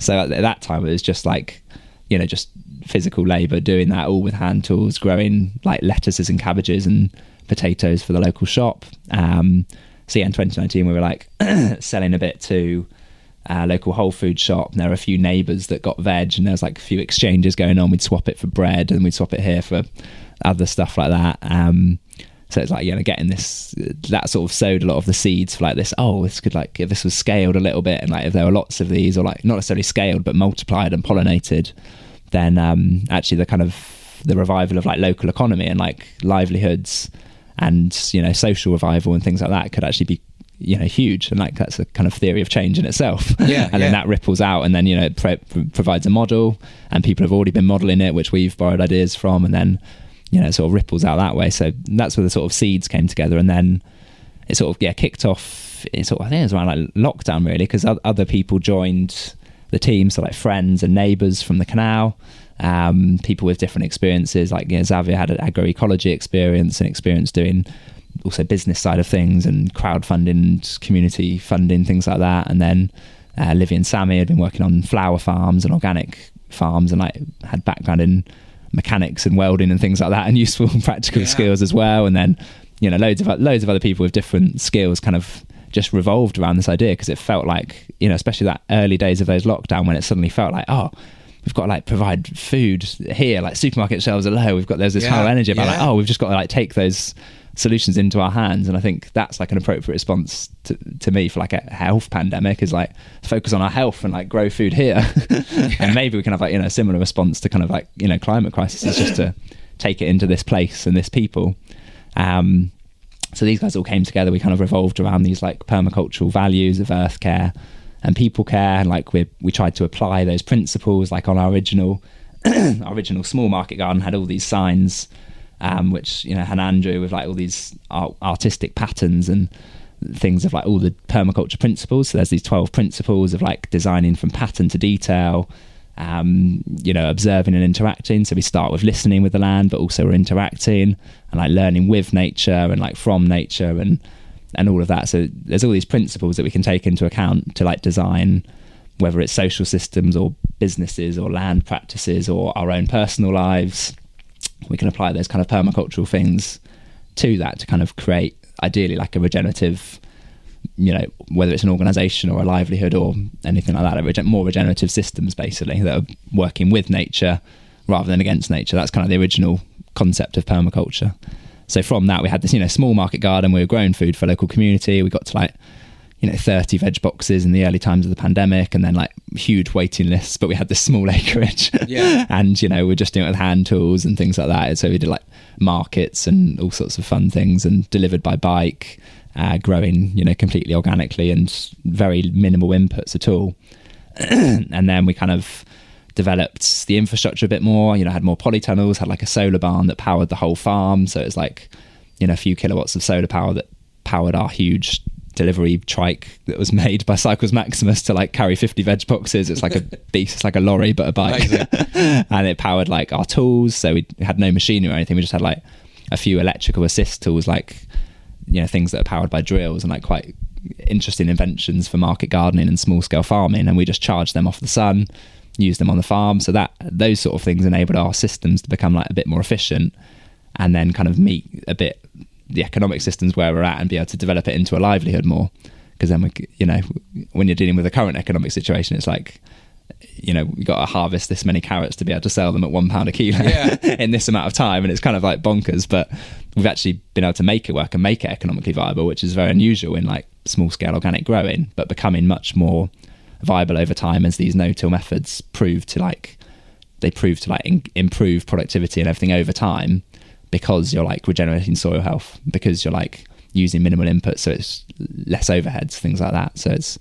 so at that time it was just like, you know, just physical labour, doing that all with hand tools, growing like lettuces and cabbages and potatoes for the local shop. So yeah, in 2019 we were like selling a bit to a local Whole Food shop, and there were a few neighbours that got veg, and there was like a few exchanges going on. We'd swap it for bread and we'd swap it here for other stuff like that. So it's like, you know, getting this, that sort of sowed a lot of the seeds for like this, this could, like, if this was scaled a little bit, and like if there were lots of these, or like not necessarily scaled but multiplied and pollinated, then actually the revival of like local economy and like livelihoods and, you know, social revival and things like that could actually be, you know, huge. And like that's a kind of theory of change in itself. Yeah. And then that ripples out, and then, you know, it provides a model, and people have already been modelling it, which we've borrowed ideas from, and then, you know, it sort of ripples out that way. So that's where the sort of seeds came together, and then it sort of kicked off. I think it was around like lockdown really, because other people joined the team, so like friends and neighbours from the canal, people with different experiences. Like, you know, Xavier had an agroecology experience and experience doing also business side of things and crowdfunding and community funding, things like that. And then Livy and Sammy had been working on flower farms and organic farms, and like had background in mechanics and welding and things like that, and useful and practical skills as well. And then, you know, loads of other people with different skills kind of just revolved around this idea, because it felt like, you know, especially that early days of those lockdown, when it suddenly felt like, we've got to like provide food here, like supermarket shelves are low, there's this whole energy about like, we've just got to like take those solutions into our hands. And I think that's like an appropriate response to me for like a health pandemic, is like focus on our health and like grow food here. And maybe we can have like, you know, a similar response to kind of like, you know, climate crisis, is just to take it into this place and this people. So these guys all came together. We kind of revolved around these like permacultural values of earth care and people care, and like we tried to apply those principles. Like on our original small market garden had all these signs, which, you know, had Andrew with like all these artistic patterns and things of like all the permaculture principles. So there's these 12 principles of like designing from pattern to detail, you know, observing and interacting. So we start with listening with the land, but also we're interacting and like learning with nature and like from nature and all of that. So there's all these principles that we can take into account to like design, whether it's social systems or businesses or land practices or our own personal lives. We can apply those kind of permacultural things to that to kind of create ideally like a regenerative, you know, whether it's an organisation or a livelihood or anything like that, more regenerative systems basically that are working with nature rather than against nature. That's kind of the original concept of permaculture. So from that we had this, you know, small market garden. We were growing food for a local community. We got to like, you know, 30 veg boxes in the early times of the pandemic, and then like huge waiting lists, but we had this small acreage. And, you know, we're just doing it with hand tools and things like that. So we did like markets and all sorts of fun things, and delivered by bike, growing, you know, completely organically and very minimal inputs at all. And then we kind of developed the infrastructure a bit more, you know, had more polytunnels, had like a solar barn that powered the whole farm. So it's like, you know, a few kilowatts of solar power that powered our huge delivery trike that was made by Cycles Maximus to like carry 50 veg boxes. It's like a beast, it's like a lorry but a bike. And it powered like our tools. So we had no machinery or anything. We just had like a few electrical assist tools, like, you know, things that are powered by drills, and like quite interesting inventions for market gardening and small scale farming. And we just charged them off the sun, used them on the farm. So that those sort of things enabled our systems to become like a bit more efficient, and then kind of meet a bit the economic systems where we're at, and be able to develop it into a livelihood more. Because then we, you know, when you're dealing with the current economic situation, it's like, you know, we got to harvest this many carrots to be able to sell them at £1 a kilo in this amount of time, and it's kind of like bonkers. But we've actually been able to make it work and make it economically viable, which is very unusual in like small scale organic growing, but becoming much more viable over time as these no-till methods prove to improve productivity and everything over time, because you're like regenerating soil health, because you're like using minimal input, so it's less overheads, things like that. So it's,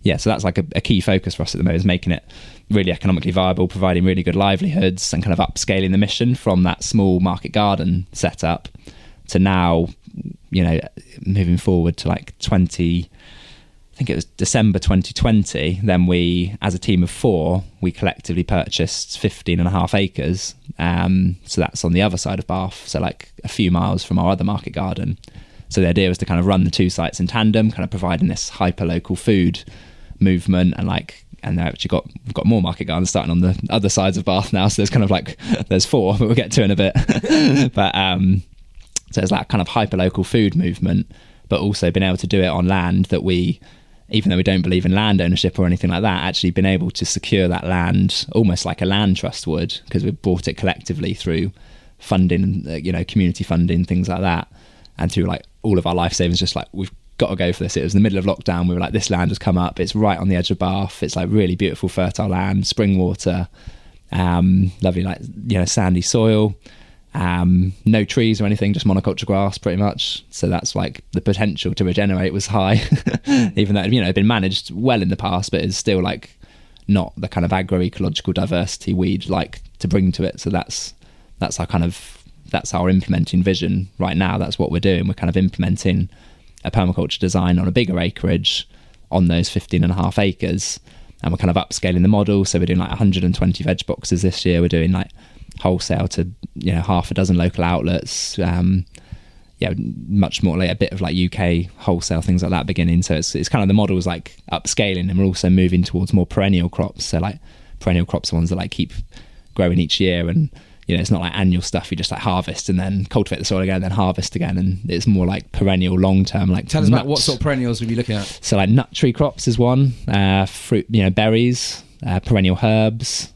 yeah, so that's like a key focus for us at the moment, is making it really economically viable, providing really good livelihoods, and kind of upscaling the mission from that small market garden setup to now, you know, moving forward to like 20 I think it was December 2020, then we, as a team of 4, we collectively purchased 15.5 acres. So that's on the other side of Bath, so like a few miles from our other market garden. So the idea was to kind of run the 2 sites in tandem, kind of providing this hyper-local food movement, and they've actually we've got more market gardens starting on the other sides of Bath now. So there's kind of there's 4, but we'll get to in a bit. But so it's that kind of hyper-local food movement, but also being able to do it on land that we, even though we don't believe in land ownership or anything like that, actually been able to secure that land almost like a land trust would, because we've bought it collectively through funding, community funding, things like that, and through like all of our life savings. Just like, we've got to go for this. It was in the middle of lockdown. We were like, this land has come up. It's right on the edge of Bath. It's like really beautiful, fertile land, spring water, lovely sandy soil. No trees or anything, just monoculture grass pretty much. So that's like the potential to regenerate was high, even though it had been managed well in the past, but it's still like not the kind of agroecological diversity we'd like to bring to it. So that's our implementing vision right now. That's what we're doing. We're kind of implementing a permaculture design on a bigger acreage on those 15.5 acres, and we're kind of upscaling the model. So we're doing like 120 veg boxes this year. We're doing like wholesale to half a dozen local outlets, much more like a bit of like UK wholesale, things like that beginning. So it's kind of, the model's like upscaling, and we're also moving towards more perennial crops. So like perennial crops are ones that like keep growing each year, and it's not like annual stuff you just like harvest and then cultivate the soil again and then harvest again, and it's more like perennial, long term. Like, tell us about what sort of perennials we'll be looking at. So like nut tree crops is one, fruit, berries, perennial herbs,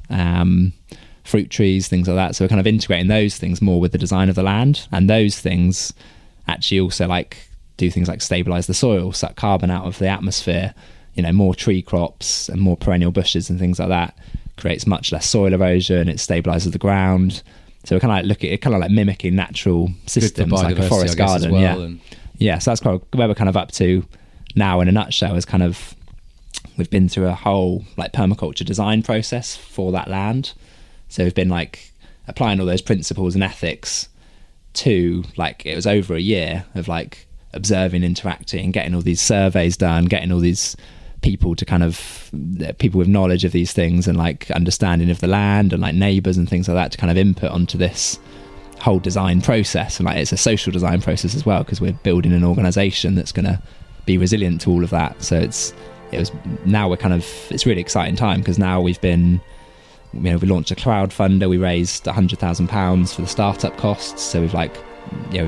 fruit trees, things like that. So we're kind of integrating those things more with the design of the land, and those things actually also like do things like stabilize the soil, suck carbon out of the atmosphere. More tree crops and more perennial bushes and things like that creates much less soil erosion. It stabilizes the ground. So we're kind of like mimicking natural systems, like a forest garden. So that's kind of where we're kind of up to now in a nutshell. Is kind of, we've been through a whole like permaculture design process for that land. So we've been like applying all those principles and ethics to, like, it was over a year of like observing, interacting, getting all these surveys done, getting all these people with knowledge of these things and like understanding of the land, and like neighbours and things like that, to kind of input onto this whole design process. And like, it's a social design process as well, because we're building an organisation that's going to be resilient to all of that. So it's really exciting time, because now we launched a crowdfunder. We raised £100,000 for the startup costs. So we've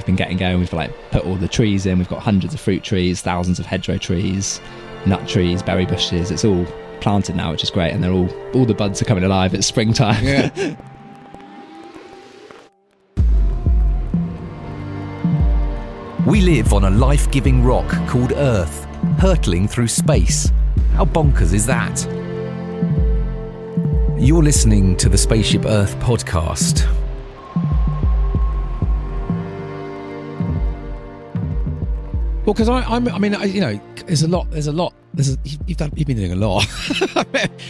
been getting going. We've like put all the trees in. We've got hundreds of fruit trees, thousands of hedgerow trees, nut trees, berry bushes. It's all planted now, which is great. And all the buds are coming alive. It's springtime. Yeah. We live on a life-giving rock called Earth, hurtling through space. How bonkers is that? You're listening to the Spaceship Earth podcast. Well, because there's a lot. You've been doing a lot.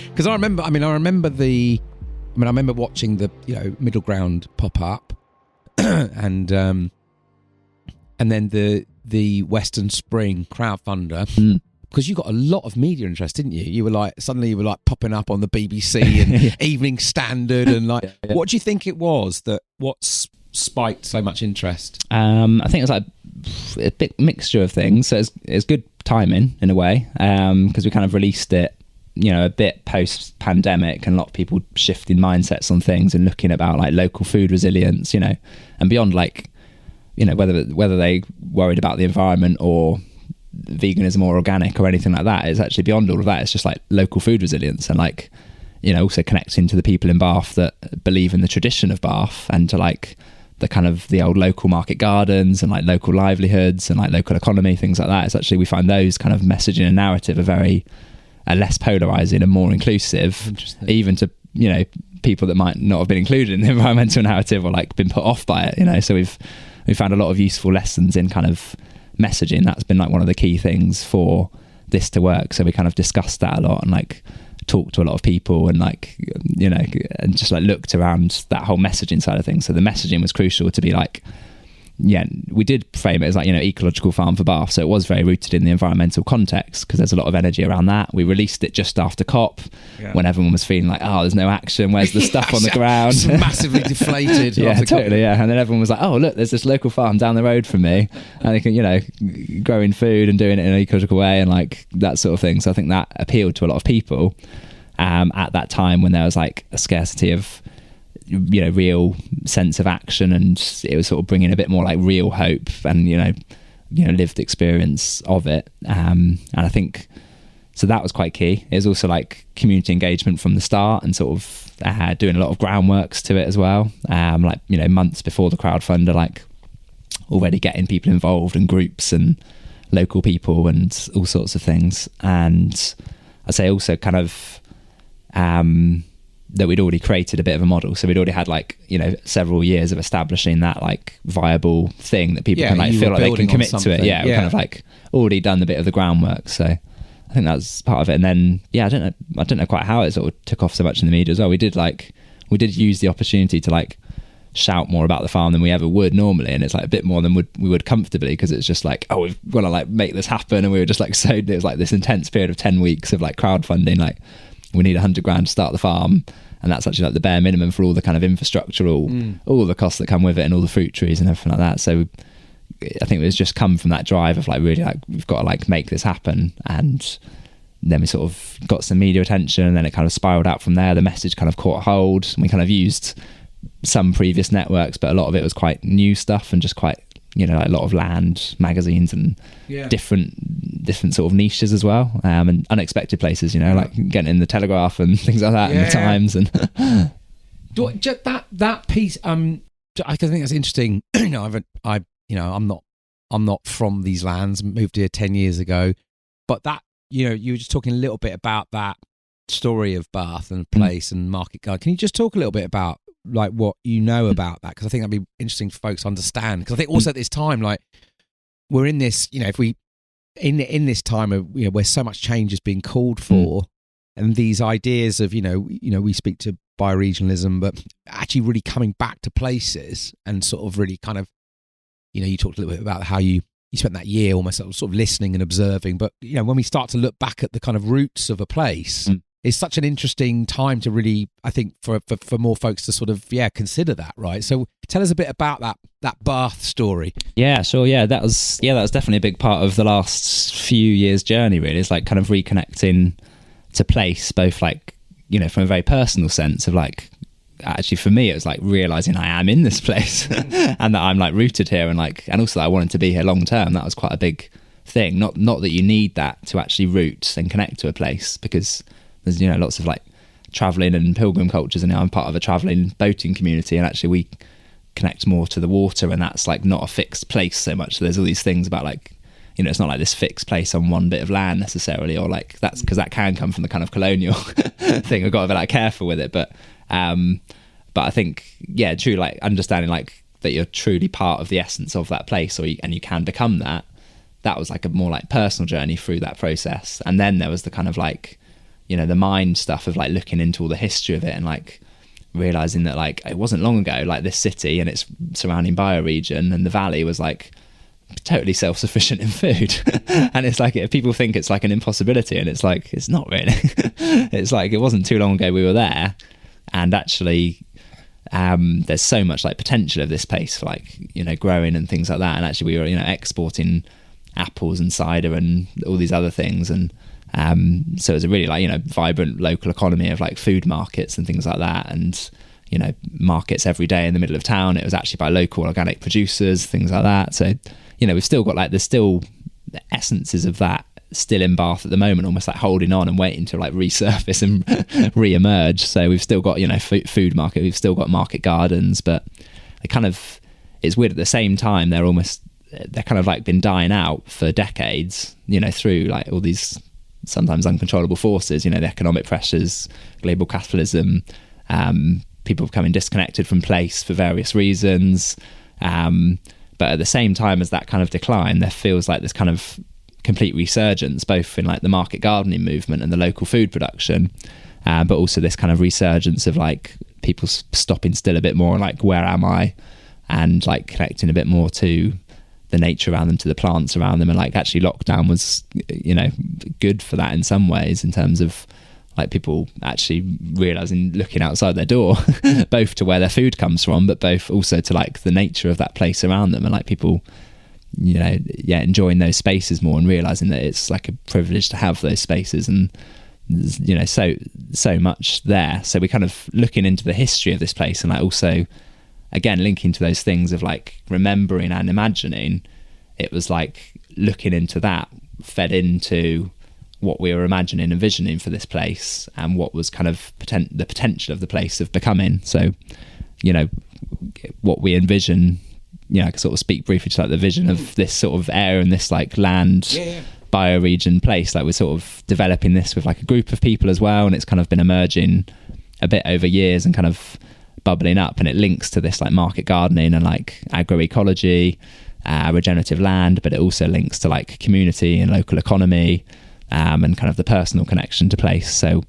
Because I remember watching the MiddleGround pop up, and then the Weston Spring crowdfunder. Because you got a lot of media interest, didn't you? You were like popping up on the BBC and Evening Standard, and like, what do you think it was what spiked so much interest? I think it was like a bit mixture of things. So it's good timing in a way, because we kind of released it, a bit post pandemic, and a lot of people shifting mindsets on things and looking about like local food resilience, and beyond, like, whether they worried about the environment or veganism or organic or anything like that. It's actually beyond all of that. It's just like local food resilience, and like, also connecting to the people in Bath that believe in the tradition of Bath, and to like the kind of the old local market gardens and like local livelihoods and like local economy, things like that. It's actually, we find those kind of messaging and narrative are less polarizing and more inclusive, even to people that might not have been included in the environmental narrative or like been put off by it. So we've found a lot of useful lessons in kind of messaging. That's been like one of the key things for this to work. So we kind of discussed that a lot, and like talked to a lot of people, and like, and just like looked around that whole messaging side of things. So the messaging was crucial to be like, we did frame it as like, ecological farm for Bath. So it was very rooted in the environmental context because there's a lot of energy around that. We released it just after COP when everyone was feeling like, oh, there's no action. Where's the stuff on the ground? Just massively deflated. Yeah, totally. Yeah. And then everyone was like, oh, look, there's this local farm down the road from me and they can, growing food and doing it in an ecological way and like that sort of thing. So I think that appealed to a lot of people at that time when there was like a scarcity of real sense of action, and it was sort of bringing a bit more like real hope and lived experience of it, and I think so that was quite key. It was also like community engagement from the start and sort of doing a lot of groundworks to it as well, months before the crowdfunder, like already getting people involved and groups and local people and all sorts of things. And I'd say also kind of that we'd already created a bit of a model, so we'd already had several years of establishing that like viable thing that people can feel like they can commit to it. We're kind of like already done a bit of the groundwork, so I think that's part of it. And then I don't know quite how it sort of took off so much in the media as well. We did use the opportunity to like shout more about the farm than we ever would normally, and it's like a bit more than we would comfortably, because it's just like, oh, we've got to like make this happen, and we were just like, so it was like this intense period of 10 weeks of like crowdfunding, like we need 100 grand to start the farm, and that's actually like the bare minimum for all the kind of infrastructural, all the costs that come with it and all the fruit trees and everything like that. So I think it was just come from that drive of like really like we've got to like make this happen. And then we sort of got some media attention, and then it kind of spiraled out from there. The message kind of caught hold, and we kind of used some previous networks, but a lot of it was quite new stuff and just quite like a lot of land magazines and different sort of niches as well, and unexpected places, like getting in the Telegraph and things like that, and the Times. And that piece, I think that's interesting. I'm not from these lands, moved here 10 years ago, but that you were just talking a little bit about that story of Bath and place and market garden. Can you just talk a little bit about like what you know about that, because I think that'd be interesting for folks to understand, because I think also at this time, like we're in this, if we in this time of where so much change is being called for, and these ideas of we speak to bioregionalism, but actually really coming back to places and sort of really kind of you talked a little bit about how you spent that year almost sort of listening and observing, but when we start to look back at the kind of roots of a place, it's such an interesting time to really, I think, for more folks to sort of consider that, right? So tell us a bit about that Bath story. Yeah, sure. Yeah, that was definitely a big part of the last few years' journey. Really, it's like kind of reconnecting to place, both like from a very personal sense of like, actually for me it was like realizing I am in this place and that I'm like rooted here, and also that I wanted to be here long term. That was quite a big thing. Not that you need that to actually root and connect to a place, because there's lots of like traveling and pilgrim cultures, and I'm part of a traveling boating community, and actually we connect more to the water, and that's like not a fixed place so much. So there's all these things about like it's not like this fixed place on one bit of land necessarily, or like that's because that can come from the kind of colonial thing. I've got to be like careful with it, but I think true, like understanding like that you're truly part of the essence of that place, and you can become that. That was like a more like personal journey through that process. And then there was the kind of like the mind stuff of like looking into all the history of it, and like realizing that like it wasn't long ago like this city and its surrounding bioregion and the valley was like totally self-sufficient in food. And it's like people think it's like an impossibility, and it's like it's not really. It's like it wasn't too long ago we were there, and actually there's so much like potential of this place for like growing and things like that. And actually we were exporting apples and cider and all these other things, and so it's a really like vibrant local economy of like food markets and things like that, and markets every day in the middle of town. It was actually by local organic producers, things like that. So we've still got like there's still essences of that still in Bath at the moment, almost like holding on and waiting to like resurface and re-emerge. So we've still got food market, we've still got market gardens, but it's weird at the same time they're kind of like been dying out for decades, through like all these sometimes uncontrollable forces, the economic pressures, global capitalism, people becoming disconnected from place for various reasons, but at the same time as that kind of decline, there feels like this kind of complete resurgence, both in like the market gardening movement and the local food production, but also this kind of resurgence of like people stopping still a bit more, like where am I, and like connecting a bit more to the nature around them, to the plants around them. And like actually lockdown was, you know, good for that in some ways, in terms of like people actually realizing, looking outside their door, both to where their food comes from, but both also to like the nature of that place around them, and like people, you know, enjoying those spaces more and realizing that it's like a privilege to have those spaces. And there's, you know, so much there. So we're kind of looking into the history of this place, and like also again linking to those things of like remembering and imagining. It was like looking into that fed into what we were imagining and envisioning for this place, and what was kind of the potential of the place of becoming. So, you know, what we envision, you know, I can sort of speak briefly to like the vision of this sort of area and this like land bioregion place. Like we're sort of developing this with like a group of people as well, and it's kind of been emerging a bit over years and kind of bubbling up, and it links to this like market gardening and like agroecology, regenerative land, but it also links to like community and local economy, and kind of the personal connection to place. So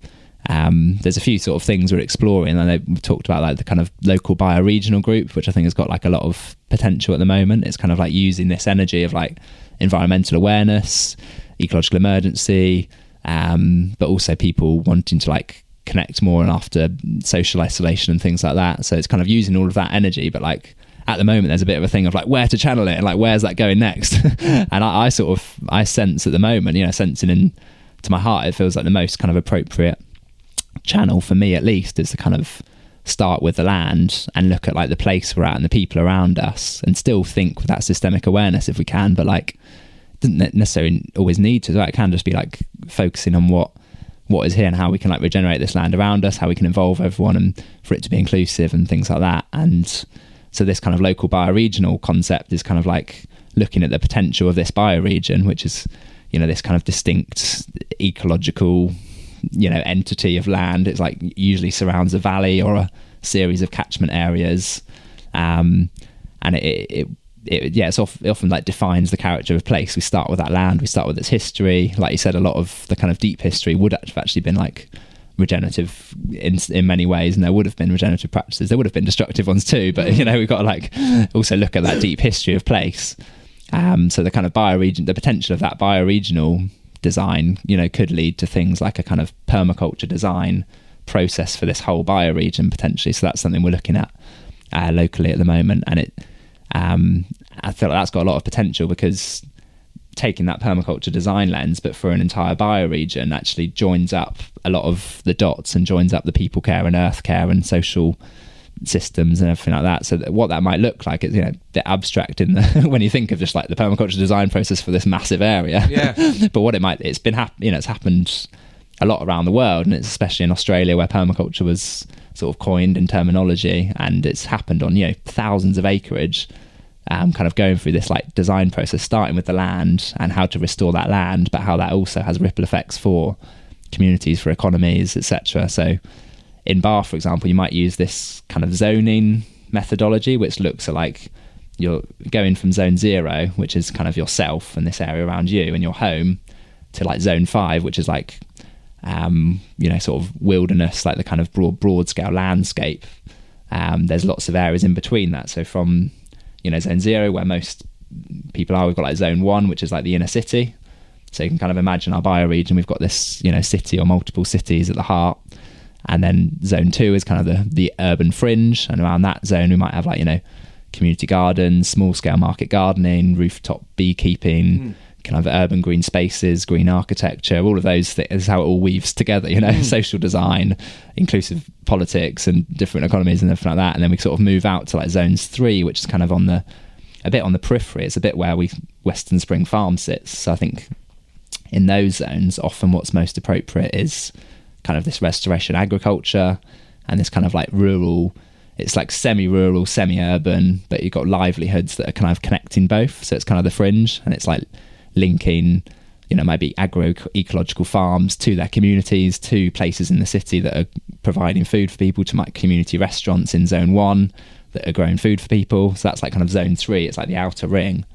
there's a few sort of things we're exploring, and we've talked about like the kind of local bioregional group, which I think has got like a lot of potential at the moment. It's kind of like using this energy of like environmental awareness, ecological emergency, but also people wanting to like connect more and after social isolation and things like that. So it's kind of using all of that energy, but like at the moment there's a bit of a thing of like where to channel it and like where's that going next. And I sense at the moment, you know, sensing in to my heart, it feels like the most kind of appropriate channel for me at least is to kind of start with the land and look at like the place we're at and the people around us, and still think with that systemic awareness if we can, but like doesn't necessarily always need to. It can just be like focusing on what is here and how we can like regenerate this land around us, how we can involve everyone and for it to be inclusive and things like that. And so this kind of local bioregional concept is kind of like looking at the potential of this bioregion, which is, you know, this kind of distinct ecological, you know, entity of land. It's like usually surrounds a valley or a series of catchment areas, and it often like defines the character of a place. We start with that land, we start with its history. Like you said, a lot of the kind of deep history would have actually been like regenerative in many ways, and there would have been regenerative practices. There would have been destructive ones too, but you know, we've got to like also look at that deep history of place. So the kind of bioregion, the potential of that bioregional design, you know, could lead to things like a kind of permaculture design process for this whole bioregion potentially. So that's something we're looking at locally at the moment, and it I feel like that's got a lot of potential, because taking that permaculture design lens but for an entire bioregion actually joins up a lot of the dots and joins up the people care and earth care and social systems and everything like that. So what that might look like is, you know, a bit abstract in the when you think of just like the permaculture design process for this massive area. But what it's happened a lot around the world, and it's especially in Australia where permaculture was sort of coined in terminology, and it's happened on, you know, thousands of acreage, kind of going through this like design process, starting with the land and how to restore that land, but how that also has ripple effects for communities, for economies, etc. So in Bath, for example, you might use this kind of zoning methodology, which looks at like you're going from zone 0, which is kind of yourself and this area around you and your home, to like zone 5, which is like you know, sort of wilderness, like the kind of broad scale landscape. There's lots of areas in between that. So from, you know, zone 0, where most people are, we've got like zone 1, which is like the inner city. So you can kind of imagine our bioregion, we've got this, you know, city or multiple cities at the heart. And then zone 2 is kind of the urban fringe, and around that zone we might have like, you know, community gardens, small scale market gardening, rooftop beekeeping, kind of urban green spaces, green architecture, all of those things. Is how it all weaves together, you know, social design, inclusive politics and different economies and everything like that. And then we sort of move out to like zones 3, which is kind of a bit on the periphery. It's a bit where Weston Spring Farm sits. So I think in those zones, often what's most appropriate is kind of this restoration agriculture and this kind of like rural, it's like semi-rural, semi-urban, but you've got livelihoods that are kind of connecting both. So it's kind of the fringe, and it's like linking, you know, maybe agroecological farms to their communities, to places in the city that are providing food for people, to like community restaurants in zone 1 that are growing food for people. So that's like kind of zone 3, it's like the outer ring.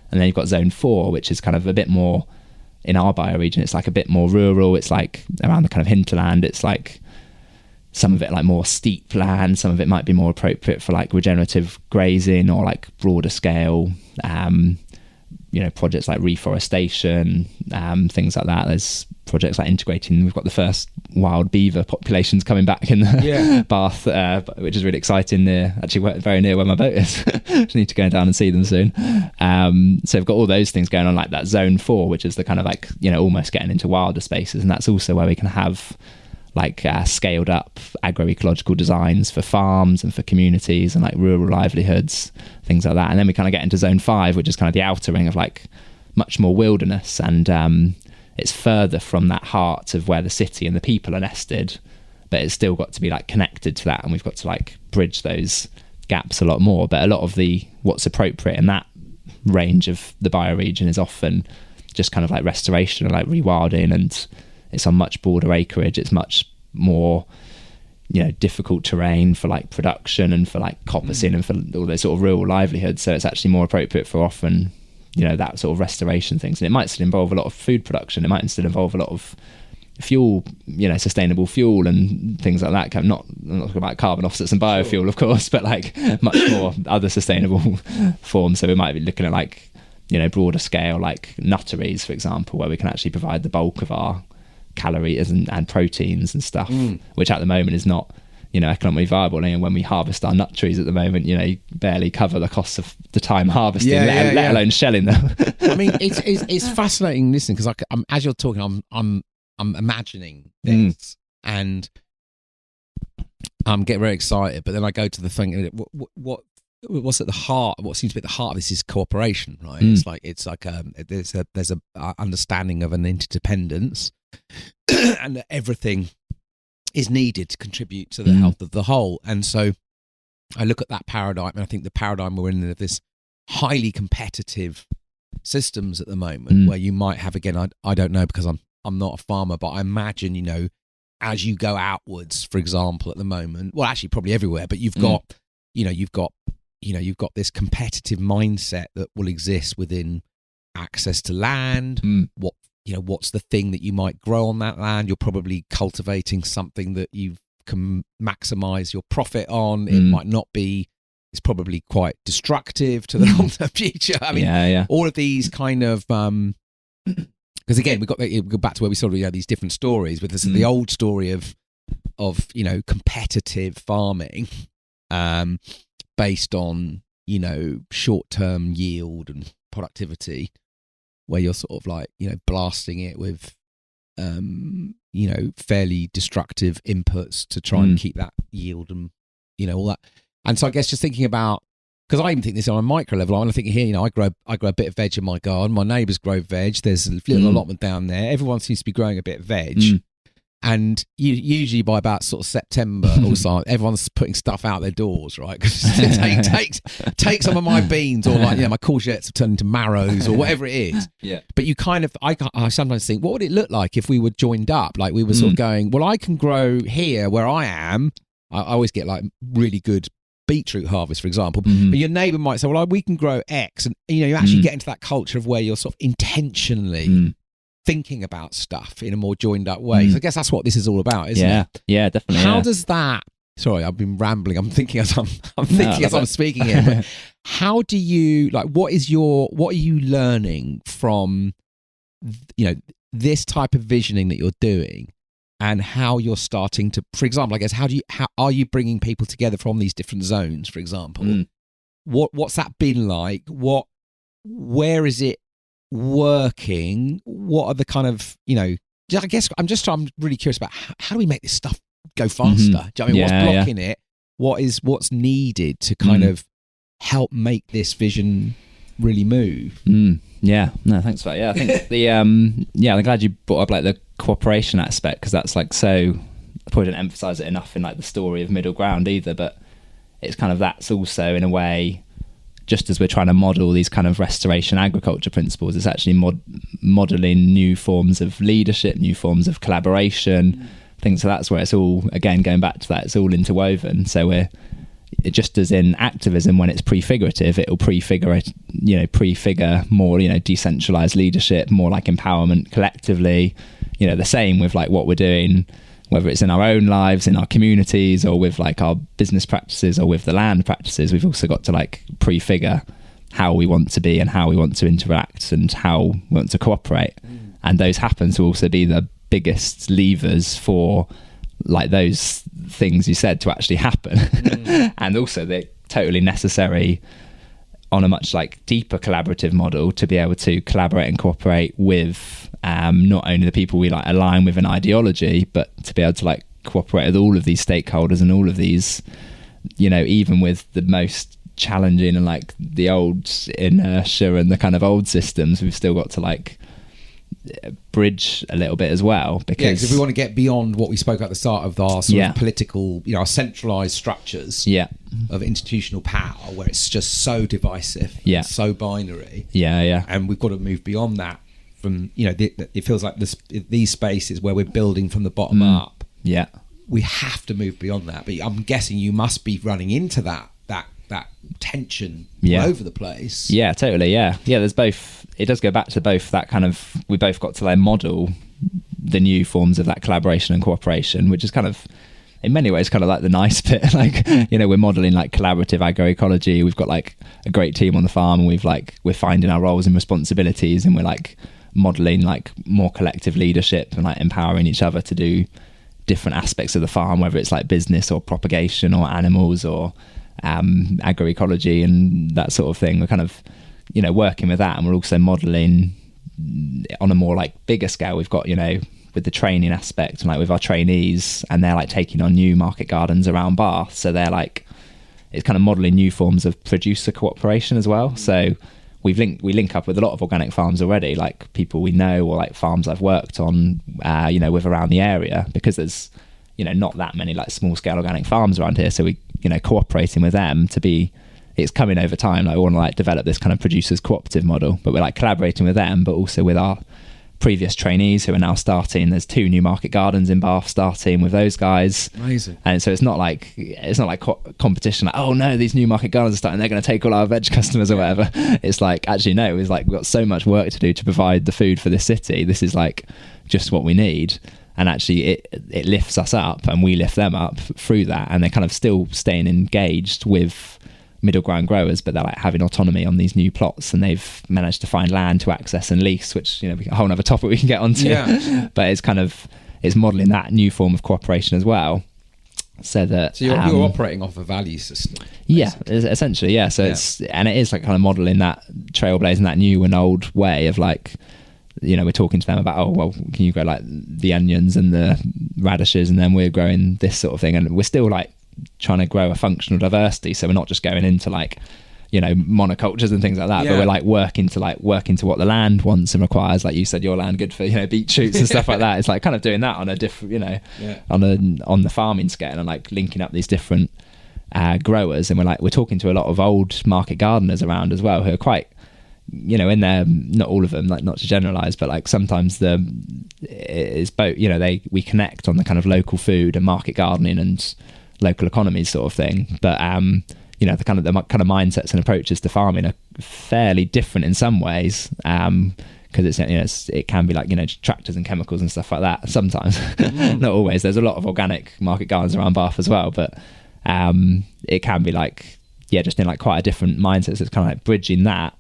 And then you've got zone 4, which is kind of a bit more, in our bioregion, it's like a bit more rural. It's like around the kind of hinterland. It's like some of it like more steep land, some of it might be more appropriate for like regenerative grazing or like broader scale, projects like reforestation, things like that. There's projects like integrating. We've got the first wild beaver populations coming back in the Bath, which is really exciting. Very near where my boat is. Just need to go down and see them soon. So we've got all those things going on, like that zone 4, which is the kind of like, almost getting into wilder spaces, and that's also where we can have like scaled up agroecological designs for farms and for communities and like rural livelihoods, things like that. And then we kind of get into zone 5, which is kind of the outer ring of like much more wilderness, and it's further from that heart of where the city and the people are nested, but it's still got to be like connected to that, and we've got to like bridge those gaps a lot more. But a lot of what's appropriate in that range of the bioregion is often just kind of like restoration or like rewilding, and it's on much broader acreage. It's much more, difficult terrain for like production and for like coppicing and for all those sort of rural livelihoods. So it's actually more appropriate for often, that sort of restoration things. And it might still involve a lot of food production. It might still involve a lot of fuel, sustainable fuel and things like that. I'm not talking about carbon offsets and biofuel, of course, but like much more other sustainable forms. So we might be looking at like, broader scale, like nutteries, for example, where we can actually provide the bulk of our calories and proteins and stuff, which at the moment is not economically viable. And when we harvest our nut trees at the moment, barely cover the costs of the time harvesting, let alone shelling them. I mean, it's fascinating listening, because as you're talking, I'm imagining this, and I'm getting very excited. But then I go to the thing, what's at the heart? What seems to be at the heart of this is cooperation, right? It's like there's a understanding of an interdependence, and that everything is needed to contribute to the health of the whole. And so I look at that paradigm, and I think the paradigm we're in of this highly competitive systems at the moment, where you might have, again, I don't know, because I'm not a farmer, but I imagine, as you go outwards, for example, at the moment, well, actually probably everywhere, but you've got this competitive mindset that will exist within access to land. What's the thing that you might grow on that land? You're probably cultivating something that you can maximize your profit on. It might not be. It's probably quite destructive to the long-term future. I mean, all of these kind of, because again, we go back to where we sort of these different stories with this, the old story of competitive farming, based on short-term yield and productivity, where you're sort of like blasting it with fairly destructive inputs to try and keep that yield and all that. And so I guess just thinking about, because I even think this on a micro level, I'm thinking here, I grow a bit of veg in my garden. My neighbours grow veg. There's a little allotment down there. Everyone seems to be growing a bit of veg. And usually by about sort of September or so, everyone's putting stuff out their doors, right? Because take some of my beans, or like my courgettes have turned into marrows or whatever it is. Yeah. But you kind of, I sometimes think, what would it look like if we were joined up? Like we were sort of going, well, I can grow here where I am. I always get like really good beetroot harvest, for example. But your neighbour might say, well, we can grow X, and you actually get into that culture of where you're sort of intentionally thinking about stuff in a more joined up way. So I guess that's what this is all about, isn't it? Yeah, definitely. How does that? Sorry, I've been rambling. I'm thinking as I'm speaking here. But how do you what are you learning from this type of visioning that you're doing, and how you're starting to, for example, I guess how are you bringing people together from these different zones, for example? What's that been like? Where is it working? What are the kind of I guess I'm really curious about how do we make this stuff go faster? Do you know what I mean? What's blocking it? What's needed to kind of help make this vision really move? Thanks for that. I think I'm glad you brought up like the cooperation aspect, because that's like so, I probably didn't emphasize it enough in like the story of MiddleGround either, but it's kind of, that's also in a way, just as we're trying to model these kind of restoration agriculture principles, it's actually modeling new forms of leadership, new forms of collaboration, things. So that's where it's all, again, going back to that, it's all interwoven. So just as in activism, when it's prefigurative, it'll prefigure more, decentralized leadership, more like empowerment collectively. The same with like what we're doing whether it's in our own lives, in our communities, or with like our business practices or with the land practices. We've also got to like prefigure how we want to be and how we want to interact and how we want to cooperate. And those happen to also be the biggest levers for like those things you said to actually happen. And also they're totally necessary on a much like deeper collaborative model to be able to collaborate and cooperate with not only the people we like align with an ideology, but to be able to like cooperate with all of these stakeholders and all of these, you know, even with the most challenging and like the old inertia and the kind of old systems, we've still got to like bridge a little bit as well, because if we want to get beyond what we spoke at the start of our sort of political, you know, our centralized structures of institutional power, where it's just so divisive, so binary, and we've got to move beyond that. From, you know, it feels like these spaces where we're building from the bottom up, we have to move beyond that. But I'm guessing you must be running into that tension all over the place. Totally. There's both. It does go back to both that kind of, we both got to like model the new forms of that collaboration and cooperation, which is kind of in many ways kind of like the nice bit. Like, you know, we're modeling like collaborative agroecology. We've got like a great team on the farm, and we're finding our roles and responsibilities, and we're like modeling like more collective leadership and like empowering each other to do different aspects of the farm, whether it's like business or propagation or animals or agroecology and that sort of thing. We're kind of, you know, working with that, and we're also modeling on a more like bigger scale. We've got, you know, with the training aspect and like with our trainees, and they're like taking on new market gardens around Bath, so they're like, it's kind of modeling new forms of producer cooperation as well. So we link up with a lot of organic farms already, like people we know or like farms I've worked on, you know, with around the area, because there's, you know, not that many like small scale organic farms around here. So we, you know, cooperating with them to be, it's coming over time. Like we want to like develop this kind of producers cooperative model, but we're like collaborating with them, but also with our previous trainees who are now starting. There's 2 new market gardens in Bath starting with those guys. Amazing. And so it's not like competition, like, oh no, these new market gardens are starting, they're going to take all our veg customers or whatever. It's like, actually no, it's like we've got so much work to do to provide the food for this city. This is like just what we need. And actually it lifts us up and we lift them up through that, and they're kind of still staying engaged with MiddleGround growers, but they're like having autonomy on these new plots, and they've managed to find land to access and lease, which, you know, a whole other topic we can get onto. But it's modeling that new form of cooperation as well, so that you're operating off a value system basically. Essentially so it is like kind of modeling that, trailblazing that new and old way of like, you know, we're talking to them about, oh well, can you grow like the onions and the radishes, and then we're growing this sort of thing, and we're still like trying to grow a functional diversity. So we're not just going into like, you know, monocultures and things like that, but we're like working to what the land wants and requires. Like you said, your land good for, you know, beet shoots and stuff like that. It's like kind of doing that on a different, you know, on the farming scale, and like linking up these different growers. And we're talking to a lot of old market gardeners around as well, who are quite, you know, in there, not all of them, like not to generalize, but like sometimes it's both, you know, we connect on the kind of local food and market gardening and local economies sort of thing, but you know, the kind of mindsets and approaches to farming are fairly different in some ways, because it's, you know, it can be like, you know, tractors and chemicals and stuff like that sometimes. Not always. There's a lot of organic market gardens around Bath as well, but it can be like, just in like quite a different mindset. So it's kind of like bridging that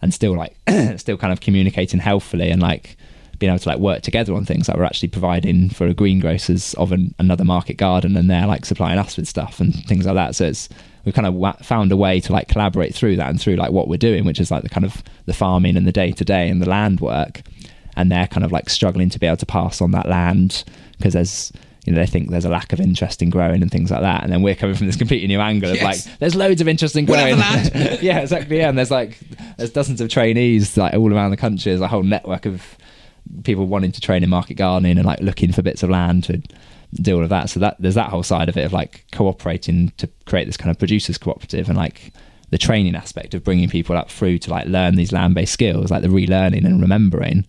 and still like still kind of communicating healthfully, and like being able to like work together on things. Like we're actually providing for a greengrocers of another market garden, and they're like supplying us with stuff and things like that. So we've kind of found a way to like collaborate through that and through like what we're doing, which is like the kind of the farming and the day-to-day and the land work, and they're kind of like struggling to be able to pass on that land because there's, you know, they think there's a lack of interest in growing and things like that, and then we're coming from this completely new angle of like, there's loads of interest in growing. Yeah, exactly. Yeah, and there's dozens of trainees like all around the country. There's a whole network of people wanting to train in market gardening and like looking for bits of land to do all of that. So that there's that whole side of it of like cooperating to create this kind of producers cooperative, and like the training aspect of bringing people up through to like learn these land-based skills, like the relearning and remembering,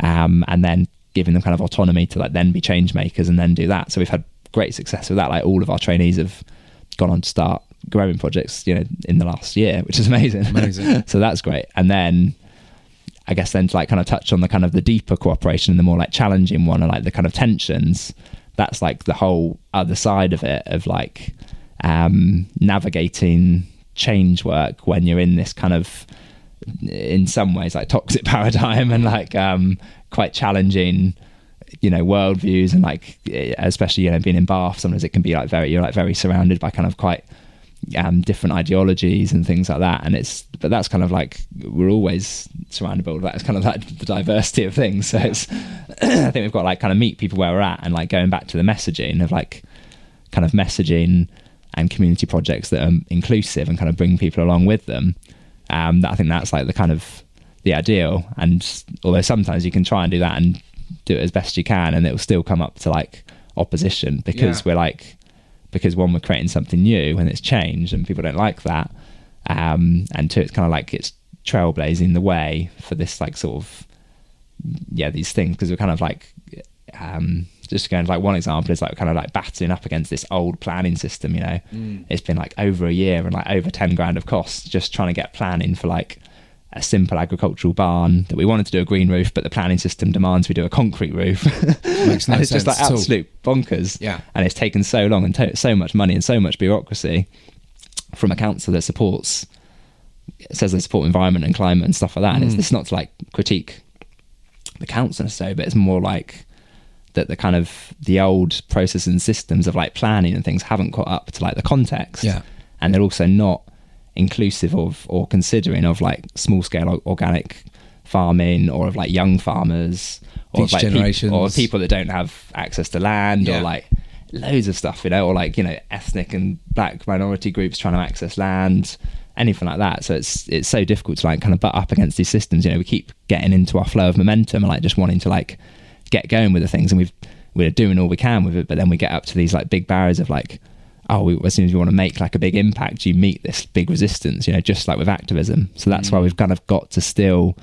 and then giving them kind of autonomy to like then be change makers and then do that. So we've had great success with that. Like all of our trainees have gone on to start growing projects, you know, in the last year, which is amazing. So that's great. And then I guess then to like kind of touch on the kind of the deeper cooperation and the more like challenging one, and like the kind of tensions, that's like the whole other side of it, of like navigating change work when you're in this kind of, in some ways, like toxic paradigm, and like quite challenging, you know, worldviews, and like especially, you know, being in Bath, sometimes it can be like you're like very surrounded by kind of quite different ideologies and things like that. And but that's kind of like, we're always surrounded by all that. It's kind of like the diversity of things. So it's I think we've got to like kind of meet people where we're at, and like going back to the messaging of like kind of messaging and community projects that are inclusive and kind of bring people along with them. I think that's like the kind of the ideal. And although sometimes you can try and do that and do it as best you can, and it will still come up to like opposition, because one, we're creating something new and it's changed and people don't like that, and two, it's kind of like it's trailblazing the way for this like sort of these things, because we're kind of like just going to like one example is like kind of like battling up against this old planning system, you know. It's been like over a year and like over 10 grand of costs just trying to get planning for like a simple agricultural barn that we wanted to do a green roof, but the planning system demands we do a concrete roof. Makes no and it's sense just like absolute bonkers. Yeah. And it's taken so long and so much money and so much bureaucracy from a council that says they support environment and climate and stuff like that. And it's not to like critique the council necessarily, but it's more like that the kind of the old processes and systems of like planning and things haven't caught up to like the context. Yeah. And they're also not inclusive of or considering of like small scale organic farming, or of like young farmers, or of, like generations, or people that don't have access to land, or like loads of stuff, you know, or like, you know, ethnic and black minority groups trying to access land, anything like that. So it's so difficult to like kind of butt up against these systems. You know, we keep getting into our flow of momentum and like just wanting to like get going with the things, and we're doing all we can with it, but then we get up to these like big barriers of like, as soon as you want to make like a big impact, you meet this big resistance, you know, just like with activism. So that's why we've kind of got to still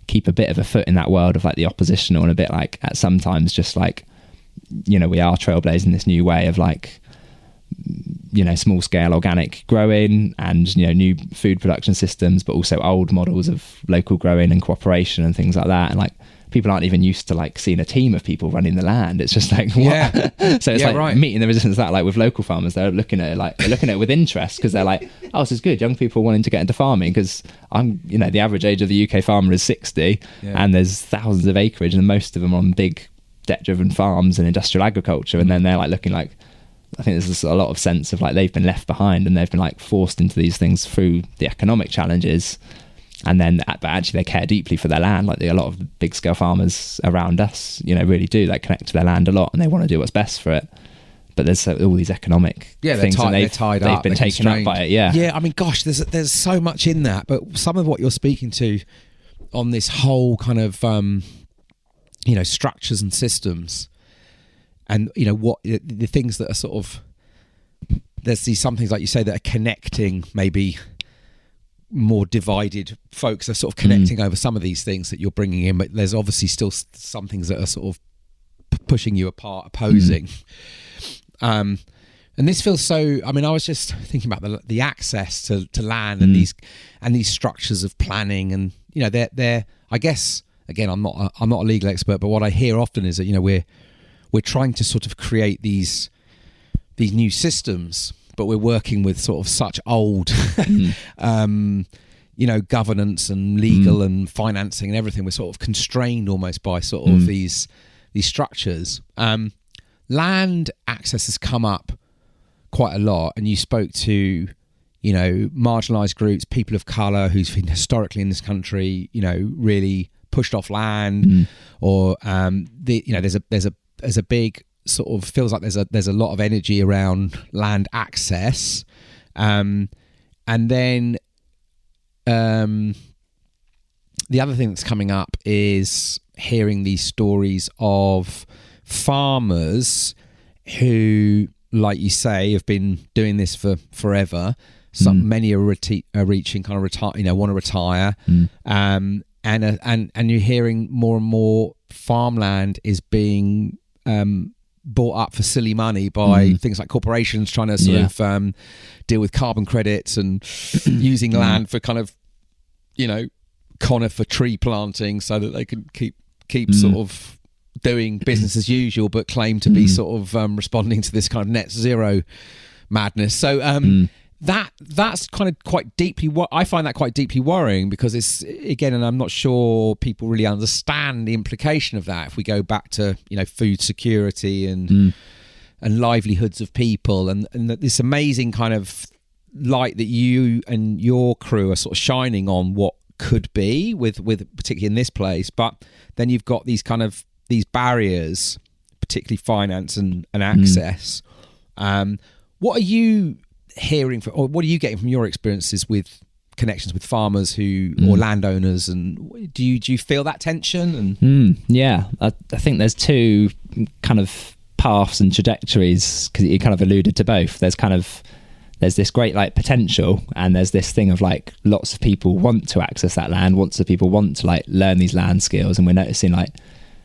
keep a bit of a foot in that world of like the oppositional, and a bit like at sometimes just like, you know, we are trailblazing this new way of like, you know, small scale organic growing and, you know, new food production systems, but also old models of local growing and cooperation and things like that. And like, people aren't even used to like seeing a team of people running the land. It's just like, what? So it's like meeting the resistance to that, like with local farmers, they're looking at it with interest, because they're like, oh, this is good, young people wanting to get into farming, because I'm, you know, the average age of the UK farmer is 60 and there's thousands of acreage, and most of them on big debt driven farms and industrial agriculture. And then they're like looking like, I think there's a lot of sense of like they've been left behind and they've been like forced into these things through the economic challenges. And then, but actually they care deeply for their land. Like a lot of the big scale farmers around us, you know, really do. They connect to their land a lot, and they want to do what's best for it. But there's all these economic things, and they're tied up. They've been taken up by it. Yeah. I mean, gosh, there's so much in that. But some of what you're speaking to on this whole kind of, you know, structures and systems, and you know what the things that are sort of, there's some things like you say that are connecting maybe more divided folks, are sort of connecting over some of these things that you're bringing in, but there's obviously still some things that are sort of pushing you apart, opposing. And this feels so, I mean, I was just thinking about the access to land and these structures of planning, and you know, they're I guess, again, I'm not a legal expert, but what I hear often is that, you know, we're trying to sort of create these new systems, but we're working with sort of such old, you know, governance and legal and financing and everything. We're sort of constrained almost by sort of these structures. Land access has come up quite a lot, and you spoke to, you know, marginalised groups, people of colour who's been historically in this country, you know, really pushed off land, or you know, there's a big sort of, feels like there's a lot of energy around land access, and then the other thing that's coming up is hearing these stories of farmers who, like you say, have been doing this for forever. Many are reaching kind of retire, you know, want to retire, and you're hearing more and more farmland is being bought up for silly money by things like corporations trying to sort of deal with carbon credits and using land for kind of, you know, conifer tree planting so that they can keep sort of doing business as usual, but claim to be sort of responding to this kind of net zero madness. So that's kind of quite deeply what I find that quite deeply worrying, because it's, again, and I'm not sure people really understand the implication of that. If we go back to, you know, food security and livelihoods of people, and this amazing kind of light that you and your crew are sort of shining on what could be with particularly in this place, but then you've got these barriers, particularly finance and access. What are you hearing or what are you getting from your experiences with connections with farmers or landowners, and do you feel that tension? And yeah, I think there's two kind of paths and trajectories, because you kind of alluded to both. There's this great like potential, and there's this thing of like lots of people want to access that land, lots of people want to like learn these land skills, and we're noticing, like,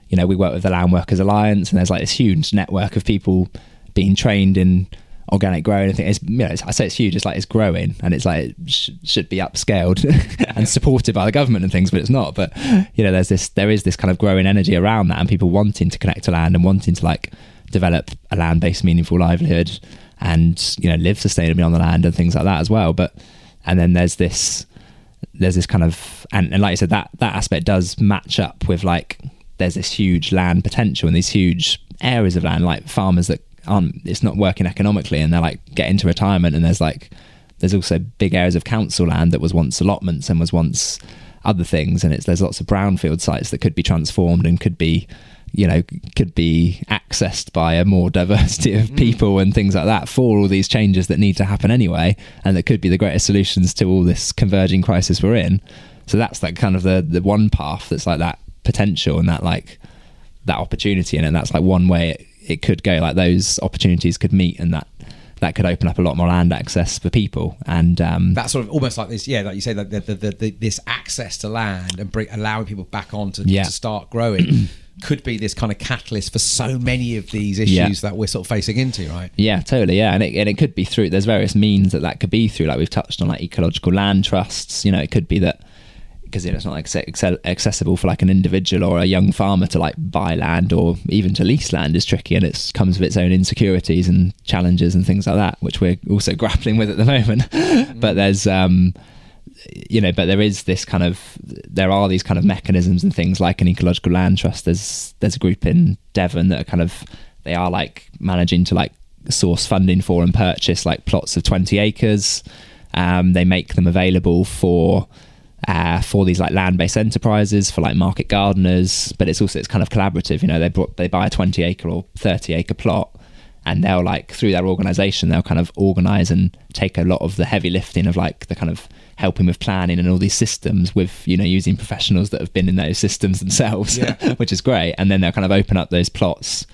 you know, we work with the Land Workers Alliance, and there's like this huge network of people being trained in organic growing. I think it's, you know, I say it's huge, it's like it's growing, and it's like it should be upscaled and supported by the government and things, but it's not. But, you know, there is this kind of growing energy around that, and people wanting to connect to land and wanting to like develop a land-based meaningful livelihood and, you know, live sustainably on the land and things like that as well. But, and then there's this kind of, and like you said, that aspect does match up with, like, there's this huge land potential and these huge areas of land, like farmers that it's not working economically, and they're like get into retirement, and there's also big areas of council land that was once allotments and was once other things, and there's lots of brownfield sites that could be transformed and could be accessed by a more diversity of people and things like that for all these changes that need to happen anyway, and that could be the greatest solutions to all this converging crisis we're in. So that's like kind of the one path that's like that potential and that like that opportunity in it, and that's like one way it could go, like those opportunities could meet, and that could open up a lot more land access for people. And that's sort of almost like this, like you say, like this access to land and allowing people back on to start growing could be this kind of catalyst for so many of these issues that we're sort of facing into, right? Yeah, totally. Yeah, and it could be through, there's various means that could be through, like we've touched on, like ecological land trusts. You know, it could be that, because, you know, it's not like accessible for like an individual or a young farmer to like buy land, or even to lease land is tricky, and it comes with its own insecurities and challenges and things like that, which we're also grappling with at the moment. But there's there are these kind of mechanisms and things like an ecological land trust. There's a group in Devon that they are like managing to like source funding for and purchase like plots of 20 acres. They make them available for these like land-based enterprises, for like market gardeners, but it's kind of collaborative. You know, they buy a 20 acre or 30 acre plot, and they'll like, through their organization, they'll kind of organize and take a lot of the heavy lifting of like the kind of helping with planning and all these systems, with, you know, using professionals that have been in those systems themselves, which is great. And then they'll kind of open up those plots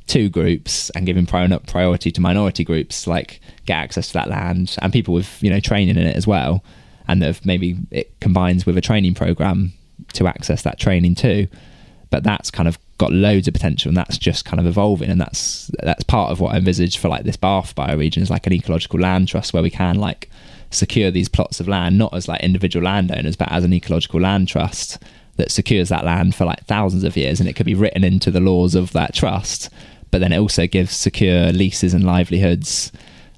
to groups and giving priority to minority groups, like get access to that land, and people with, you know, training in it as well. And that maybe it combines with a training program to access that training too. But that's kind of got loads of potential, and that's just kind of evolving. And that's part of what I envisage for like this Bath bioregion, is like an ecological land trust where we can like secure these plots of land, not as like individual landowners, but as an ecological land trust that secures that land for like thousands of years. And it could be written into the laws of that trust, but then it also gives secure leases and livelihoods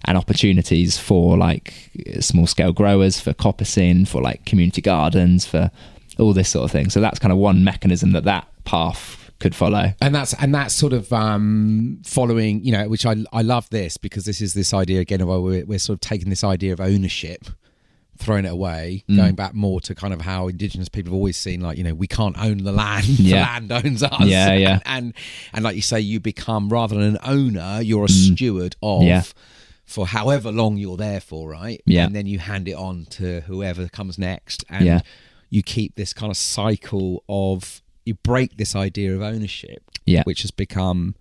and opportunities for like small scale growers, for coppicing, for like community gardens, for all this sort of thing. So that's kind of one mechanism that path could follow. And that's sort of following, you know, which I love this, because this is this idea again of we're sort of taking this idea of ownership, throwing it away, going back more to kind of how Indigenous people have always seen, like, you know, we can't own the land, the land owns us. And like you say, you become, rather than an owner, you're a steward of for however long you're there for, right? And then you hand it on to whoever comes next, and you keep this kind of cycle of, you break this idea of ownership, which has become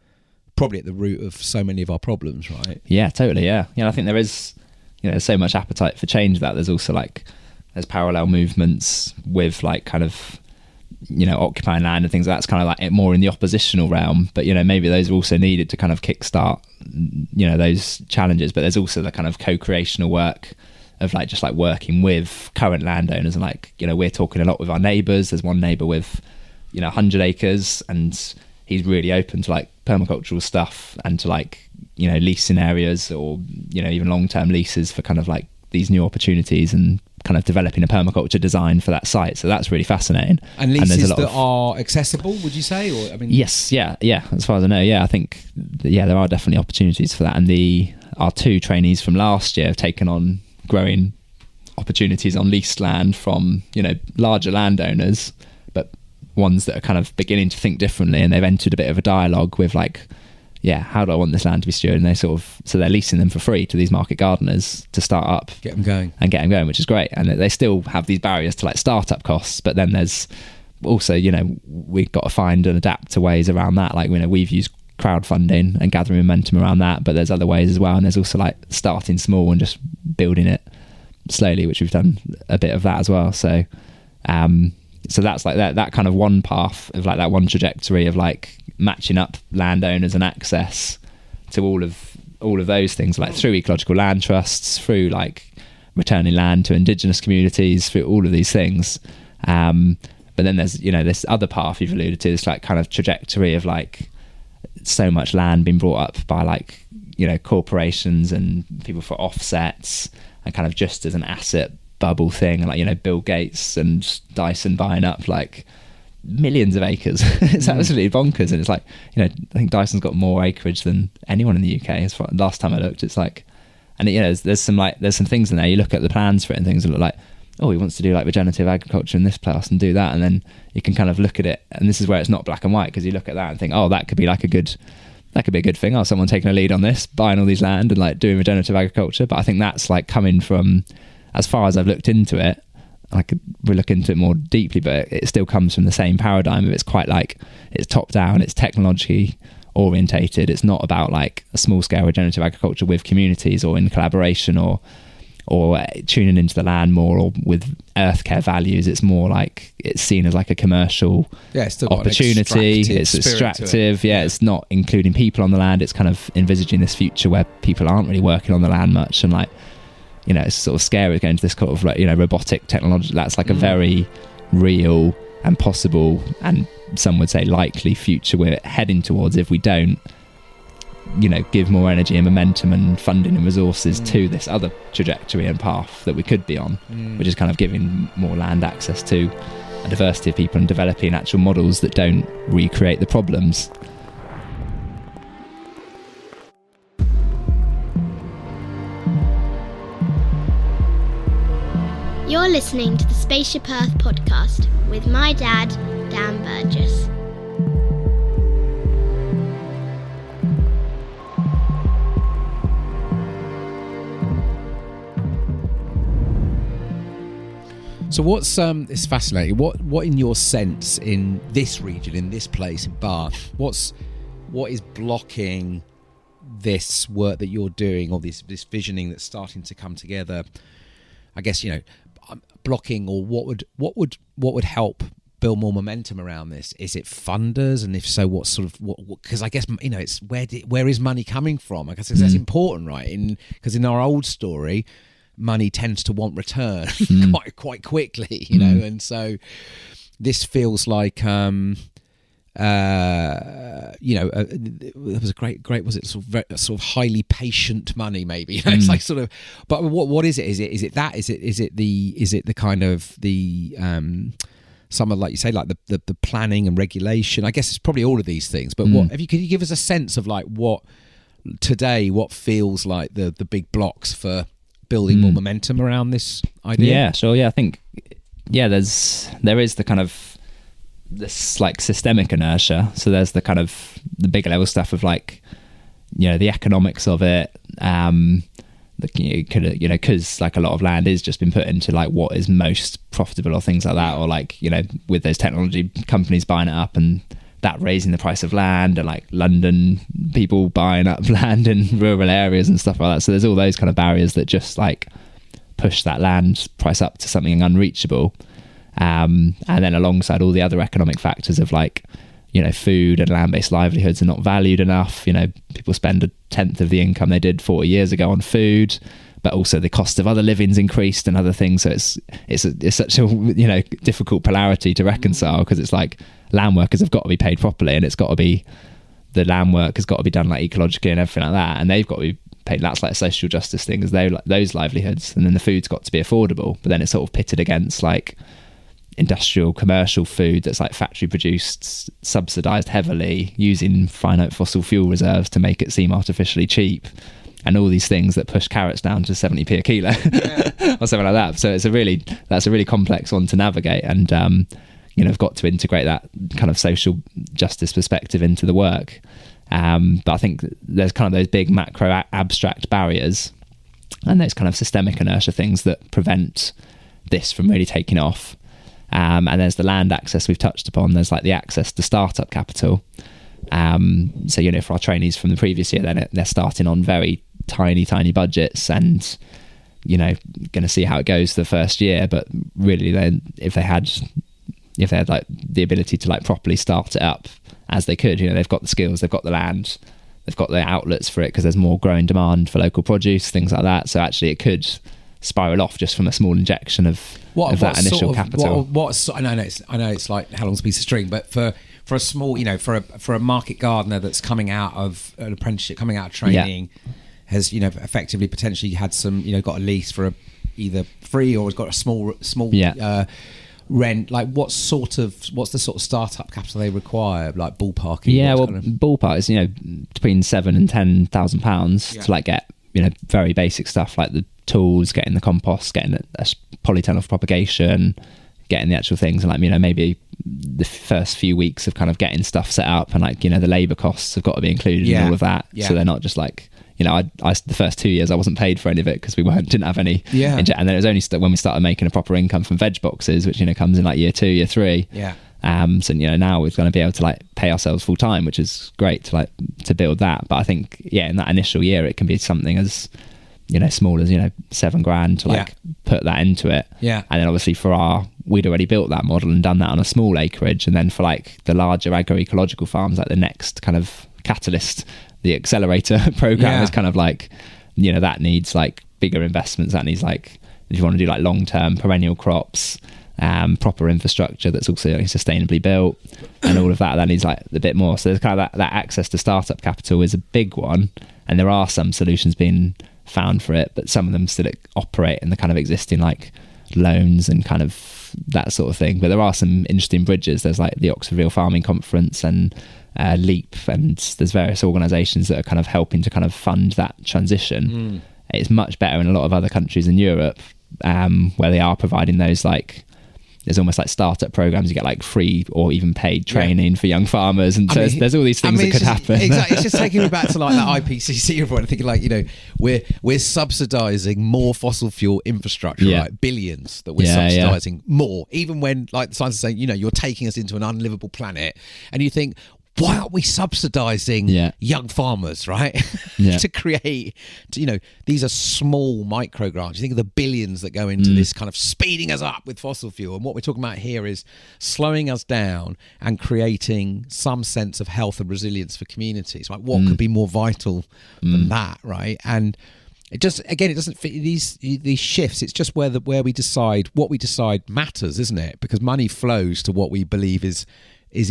probably at the root of so many of our problems, right? Yeah, totally. Yeah, I think there is, you know, there's so much appetite for change that there's also like, there's parallel movements with like kind of, you know, occupying land and things. That's kind of like more in the oppositional realm, but, you know, maybe those are also needed to kind of kickstart, you know, those challenges. But there's also the kind of co-creational work of like just like working with current landowners, and like, you know, we're talking a lot with our neighbours. There's one neighbour with, you know, 100 acres, and he's really open to like permacultural stuff and to like, you know, leasing areas or, you know, even long-term leases for kind of like these new opportunities and kind of developing a permaculture design for that site. So that's really fascinating. And leases that are accessible, would you say? Or I mean, yes, yeah. As far as I know, I think there are definitely opportunities for that. And our 2 trainees from last year have taken on growing opportunities on leased land from, you know, larger landowners, but ones that are kind of beginning to think differently, and they've entered a bit of a dialogue with like, how do I want this land to be stewarded? And so they're leasing them for free to these market gardeners to start up, get them going, which is great. And they still have these barriers to like startup costs, but then there's also, you know, we've got to find and adapt to ways around that. Like, you know, we've used crowdfunding and gathering momentum around that, but there's other ways as well. And there's also like starting small and just building it slowly, which we've done a bit of that as well. So that's like that kind of one path of like that one trajectory of like matching up landowners and access to all of those things, like through ecological land trusts, through like returning land to indigenous communities, through all of these things. But then there's, you know, this other path you've alluded to, this like kind of trajectory of like so much land being brought up by like, you know, corporations and people for offsets and kind of just as an asset bubble thing, and like, you know, Bill Gates and Dyson buying up like millions of acres. It's absolutely bonkers. And it's like, you know, I think Dyson's got more acreage than anyone in the UK as far, last time I looked. It's like, and you know, there's some things in there, you look at the plans for it and things that look like, oh, he wants to do like regenerative agriculture in this place and do that, and then you can kind of look at it, and this is where it's not black and white, because you look at that and think, oh, that could be a good thing. Oh, someone taking a lead on this, buying all these land and like doing regenerative agriculture. But I think that's like coming from, as far as I've looked into it, we'll look into it more deeply, but it still comes from the same paradigm of it's quite like, it's top down, it's technology orientated. It's not about like a small scale regenerative agriculture with communities or in collaboration or tuning into the land more or with earth care values. It's more like it's seen as like a commercial opportunity. It's extractive. It's not including people on the land. It's kind of envisaging this future where people aren't really working on the land much, and like, you know, it's sort of scary going to this kind of like, you know, robotic technology. That's like a very real and possible, and some would say likely future we're heading towards if we don't, you know, give more energy and momentum and funding and resources to this other trajectory and path that we could be on, which is kind of giving more land access to a diversity of people and developing actual models that don't recreate the problems. You're listening to the Spaceship Earth podcast with my dad, Dan Burgess. So what's it's fascinating. What in your sense in this region, in this place in Bath, what is blocking this work that you're doing, or this visioning that's starting to come together? I guess, you know, blocking, or what would help build more momentum around this? Is it funders, and if so, what sort of because I guess, you know, it's where is money coming from? I guess that's important, right? Because in our old story, money tends to want return quite quickly, you know, and so this feels like you know, there was a great was it sort of highly patient money, maybe, you know? It's like sort of, but what is it? Is it the kind of the some of, like you say, like the planning and regulation? I guess it's probably all of these things, but could you give us a sense of like what feels like the big blocks for building more momentum around this idea? Yeah, sure. Yeah, I think there is the kind of this like systemic inertia. So there's the kind of the bigger level stuff of like, you know, the economics of it. Because like a lot of land is just been put into like what is most profitable or things like that, or like, you know, with those technology companies buying it up and that raising the price of land, and like London people buying up land in rural areas and stuff like that. So there's all those kind of barriers that just like push that land price up to something unreachable. And then alongside all the other economic factors of like, you know, food and land-based livelihoods are not valued enough. You know, people spend 1/10 of the income they did 40 years ago on food, but also the cost of other living's increased and other things. So it's such a difficult polarity to reconcile, because it's like land workers have got to be paid properly, and it's got to be, the land work has got to be done like ecologically and everything like that, and they've got to be paid. That's like a social justice thing, is they like those livelihoods, and then the food's got to be affordable, but then it's sort of pitted against like industrial commercial food that's like factory produced, subsidized heavily, using finite fossil fuel reserves to make it seem artificially cheap, and all these things that push carrots down to 70p a kilo or something like that. So that's a really complex one to navigate, and I've got to integrate that kind of social justice perspective into the work. But I think there's kind of those big macro abstract barriers and those kind of systemic inertia things that prevent this from really taking off. And there's the land access we've touched upon. There's like the access to startup capital. So, for our trainees from the previous year, then they're starting on very tiny budgets, and, going to see how it goes the first year. But really, then if they had like the ability to like properly start it up as they could, they've got the skills, they've got the land, they've got the outlets for it, because there's more growing demand for local produce, things like that. So actually it could spiral off just from a small injection of that initial capital. I know it's like how long's a piece of string, but for a small, for a market gardener that's coming out of an apprenticeship, coming out of training, has effectively potentially had some, got a lease for either free or has got a small rent. Like what's the sort of startup capital they require, like ballparking? Ballpark is between £7,000 and £10,000 to like get very basic stuff like the tools, getting the compost, getting a polytunnel for propagation, getting the actual things, and like maybe the first few weeks of kind of getting stuff set up, and like the labour costs have got to be included in all of that. So they're not just like I the first 2 years I wasn't paid for any of it because we didn't have any. And then it was only when we started making a proper income from veg boxes, which comes in like year 2, year 3. So now we're going to be able to like pay ourselves full time, which is great to build that. But I think in that initial year it can be something as small as £7,000 to like put that into it. And then obviously we'd already built that model and done that on a small acreage, and then for like the larger agroecological farms, like the next kind of catalyst, the accelerator program is kind of like that needs like bigger investments. That needs like, if you want to do like long-term perennial crops, proper infrastructure that's also like sustainably built, and all of that needs like a bit more. So there's kind of that access to startup capital is a big one, and there are some solutions being found for it, but some of them still operate in the kind of existing like loans and kind of that sort of thing. But there are some interesting bridges. There's like the Oxford Real Farming Conference and LEAP, and there's various organisations that are kind of helping to kind of fund that transition. It's much better in a lot of other countries in Europe, where they are providing those like, there's almost like startup programs. You get like free or even paid training for young farmers, and so there's all these things that could happen. Exactly, it's just taking me back to like that IPCC report and thinking like, we're subsidising more fossil fuel infrastructure, right? Billions that we're subsidising more, even when like the scientists are saying, you're taking us into an unlivable planet, and you think, why aren't we subsidising young farmers, right? To create, these are small micro grants. You think of the billions that go into this kind of speeding us up with fossil fuel. And what we're talking about here is slowing us down and creating some sense of health and resilience for communities. Like what could be more vital than that, right? And it just, again, it doesn't fit these shifts. It's just what we decide matters, isn't it? Because money flows to what we believe is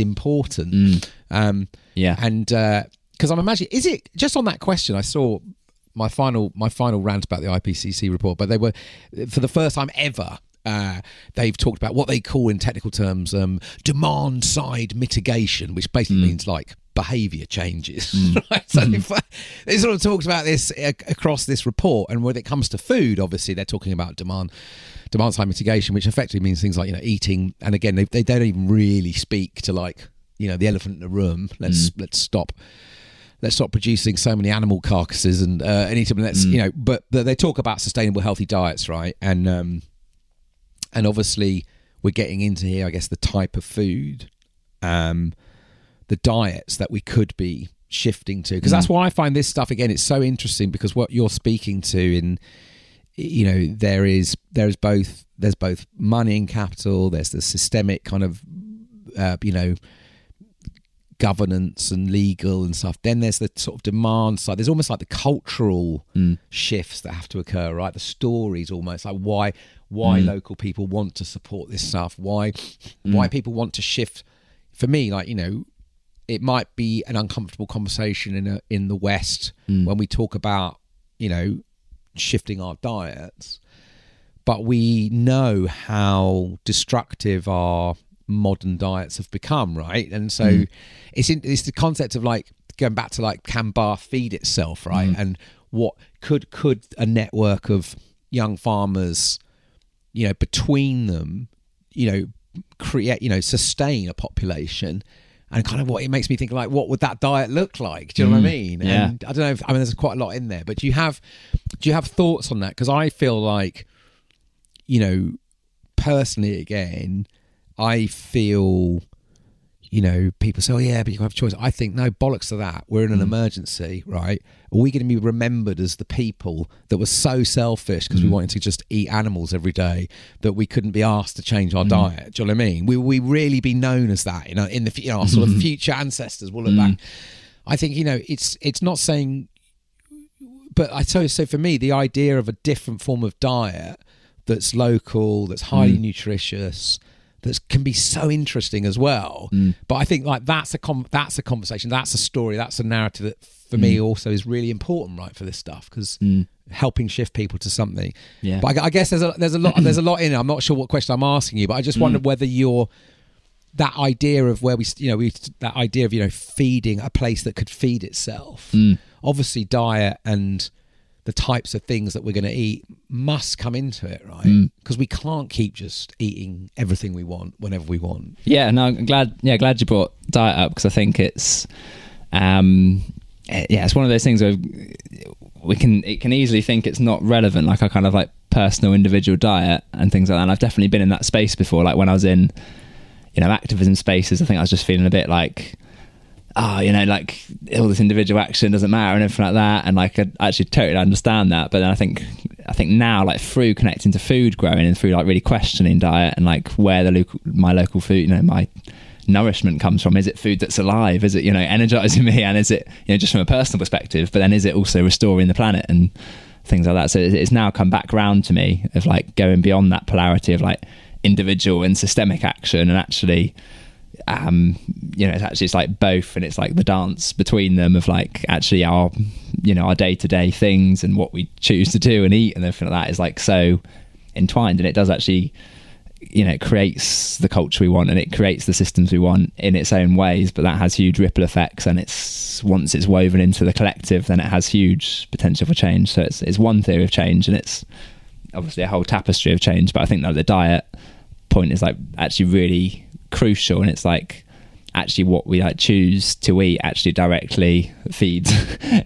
important. And because I'm imagining, is it just on that question? I saw my final rant about the IPCC report, but they were, for the first time ever, they've talked about what they call in technical terms demand side mitigation, which basically means like behaviour changes. Right? So they sort of talked about this across this report, and when it comes to food, obviously they're talking about demand side mitigation, which effectively means things like eating, and again they don't even really speak to like the elephant in the room. Let's stop producing so many animal carcasses and anything. But they talk about sustainable healthy diets, right? And obviously we're getting into here, I guess, the type of food, the diets that we could be shifting to, because that's why I find this stuff, again, it's so interesting, because what you're speaking to in there's both money and capital, there's the systemic kind of governance and legal and stuff. Then there's the sort of demand side. There's almost like the cultural shifts that have to occur, right? The stories, almost like why local people want to support this stuff, why people want to shift. For me, like, you know, it might be an uncomfortable conversation in the West when we talk about, you know, shifting our diets, but we know how destructive our modern diets have become, right? And so it's the concept of, like, going back to, like, can Bath feed itself, right? And what could a network of young farmers, you know, between them, you know, create, you know, sustain a population. And kind of what it makes me think, like, what would that diet look like? Do you know what I mean? Yeah. And I don't know if, I mean, there's quite a lot in there, but do you have thoughts on that? Because I feel like, you know, personally, again, I feel, you know, people say, oh yeah, but you have a choice. I think, no, bollocks to that. We're in an emergency, right? Are we going to be remembered as the people that were so selfish because we wanted to just eat animals every day that we couldn't be asked to change our diet? Do you know what I mean? Will we really be known as that? You know, in the, you know, our sort of future ancestors will look back. I think, you know, it's not saying, but so for me, the idea of a different form of diet that's local, that's highly nutritious, that can be so interesting as well. But I think, like, that's a conversation, that's a story, that's a narrative that for me also is really important, right, for this stuff, because helping shift people to something. Yeah. But I guess there's a lot in it. I'm not sure what question I'm asking you, but I just wonder whether that idea of where that idea of, you know, feeding a place that could feed itself. Obviously, diet and the types of things that we're going to eat must come into it, right? Because we can't keep just eating everything we want whenever we want. Yeah, no, I'm glad you brought diet up, because I think it's it's one of those things where it can easily think it's not relevant, like our kind of like personal individual diet and things like that. And I've definitely been in that space before, like when I was in, you know, activism spaces. I think I was just feeling a bit like, you know, like all this individual action doesn't matter and everything like that. And like, I actually totally understand that. But then I think now, like, through connecting to food growing and through like really questioning diet and like where my local food, you know, my nourishment comes from. Is it food that's alive? Is it, you know, energizing me? And is it, you know, just from a personal perspective, but then is it also restoring the planet and things like that? So it's now come back round to me of like going beyond that polarity of like individual and systemic action, and actually, you know, it's like both, and it's like the dance between them of like actually our, you know, our day-to-day things and what we choose to do and eat and everything like that is like so entwined, and it does actually, you know, it creates the culture we want and it creates the systems we want in its own ways, but that has huge ripple effects, and once it's woven into the collective, then it has huge potential for change. So it's one theory of change, and it's obviously a whole tapestry of change. But I think that the diet point is like actually really crucial, and it's like actually what we like choose to eat actually directly feeds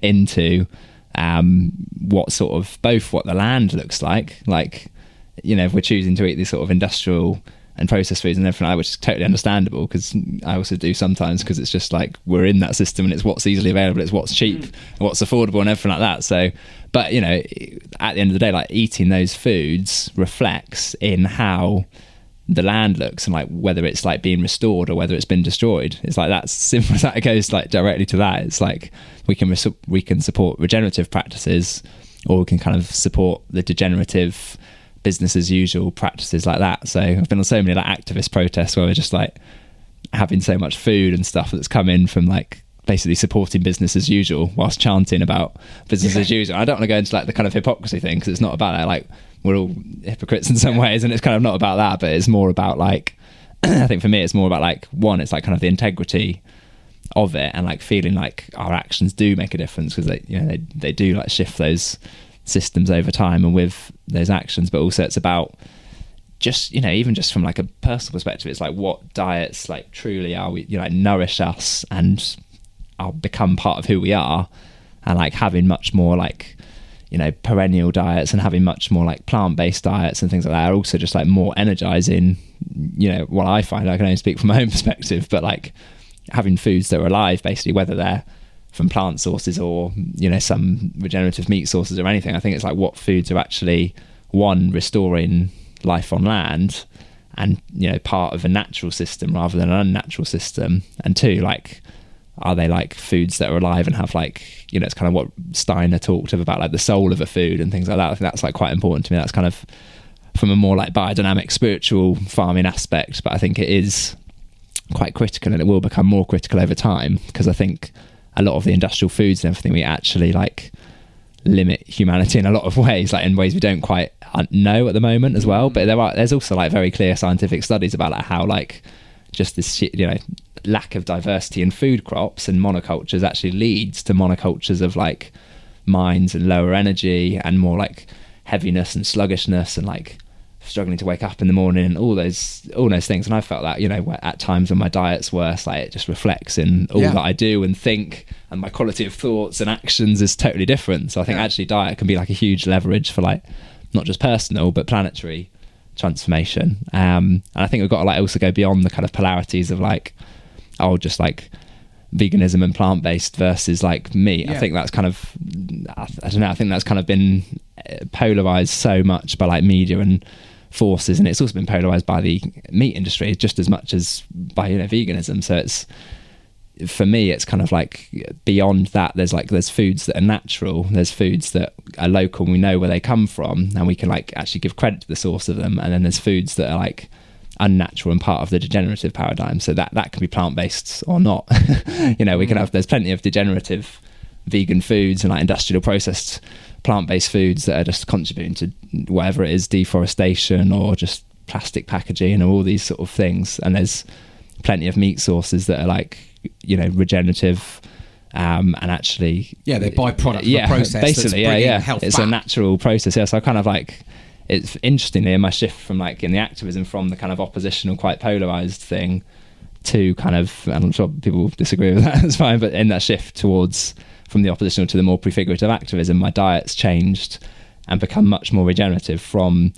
into what sort of both what the land looks like, you know, if we're choosing to eat these sort of industrial and processed foods and everything like that, which is totally understandable, because I also do sometimes, because it's just like we're in that system and it's what's easily available, it's what's cheap, what's affordable and everything like that. So, but you know, at the end of the day, like eating those foods reflects in how the land looks and like whether it's like being restored or whether it's been destroyed. It's like that's simple as that. It goes like directly to that. It's like we can support regenerative practices, or we can kind of support the degenerative business as usual practices like that. So I've been on so many like activist protests where we're just like having so much food and stuff that's come in from like basically supporting business as usual whilst chanting about business as usual. I don't want to go into like the kind of hypocrisy thing, because it's not about that. Like we're all hypocrites in some ways, and it's kind of not about that, but it's more about like I think for me it's more about like, one, it's like kind of the integrity of it and like feeling like our actions do make a difference, because they, you know, they do like shift those systems over time and with those actions. But also it's about just, you know, even just from like a personal perspective, it's like what diets like truly are we, you know, like nourish us and I'll become part of who we are, and like having much more like, you know, perennial diets and having much more like plant-based diets and things like that are also just like more energizing. You know, what I find, I can only speak from my own perspective, but like having foods that are alive, basically, whether they're from plant sources or, you know, some regenerative meat sources or anything. I think it's like what foods are actually, one, restoring life on land and, you know, part of a natural system rather than an unnatural system, and two, like are they like foods that are alive and have like, you know, it's kind of what Steiner talked about, like the soul of a food and things like that. I think that's like quite important to me. That's kind of from a more like biodynamic spiritual farming aspect, but I think it is quite critical, and it will become more critical over time, because I think a lot of the industrial foods and everything, we actually like limit humanity in a lot of ways, like in ways we don't quite know at the moment as well. But there's also like very clear scientific studies about like how like just this, you know, lack of diversity in food crops and monocultures actually leads to monocultures of like mines and lower energy and more like heaviness and sluggishness and like struggling to wake up in the morning and all those things. And I felt that, you know, at times when my diet's worse, like it just reflects in all that I do and think, and my quality of thoughts and actions is totally different. So I think actually diet can be like a huge leverage for like not just personal but planetary transformation. And I think we've got to like also go beyond the kind of polarities of like, oh, just like veganism and plant-based versus like meat. I think that's kind of, I don't know, I think that's kind of been polarized so much by like media and forces, and it's also been polarized by the meat industry just as much as by, you know, veganism. So it's, for me, it's kind of like beyond that. There's foods that are natural, there's foods that are local and we know where they come from and we can like actually give credit to the source of them, and then there's foods that are like unnatural and part of the degenerative paradigm. So that can be plant-based or not. You know, we can have, there's plenty of degenerative vegan foods and like industrial processed plant-based foods that are just contributing to whatever it is, deforestation or just plastic packaging and all these sort of things. And there's plenty of meat sources that are like, you know, regenerative, and actually they're byproduct of the process basically. Health it's back. a natural process. So I kind of like, it's interestingly in my shift from like in the activism from the kind of oppositional, quite polarized thing to kind of, and I'm sure people disagree with that, that's fine, but in that shift towards from the oppositional to the more prefigurative activism, my diet's changed and become much more regenerative, from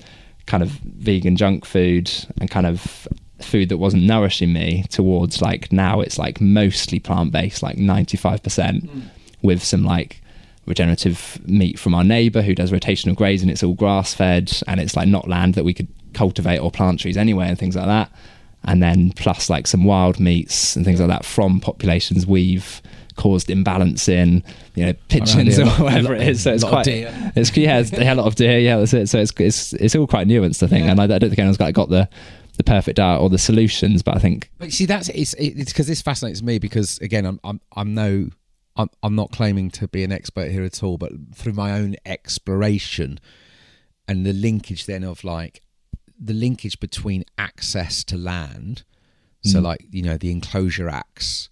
kind of vegan junk food and kind of food that wasn't nourishing me towards like now it's like mostly plant-based, like 95%, with some like regenerative meat from our neighbour who does rotational grazing. It's all grass-fed and it's like not land that we could cultivate or plant trees anyway and things like that. And then plus like some wild meats and things like that from populations we've caused imbalance in, you know, pigeons or whatever it is. So it's quite, it's a lot of deer. That's it. So it's all quite nuanced, I think. And I don't think anyone's got the perfect diet or the solutions, but I think. But see, it's because this fascinates me, because again, I'm not claiming to be an expert here at all, but through my own exploration and the linkage then of like the linkage between access to land. So like, you know, the Enclosure Acts,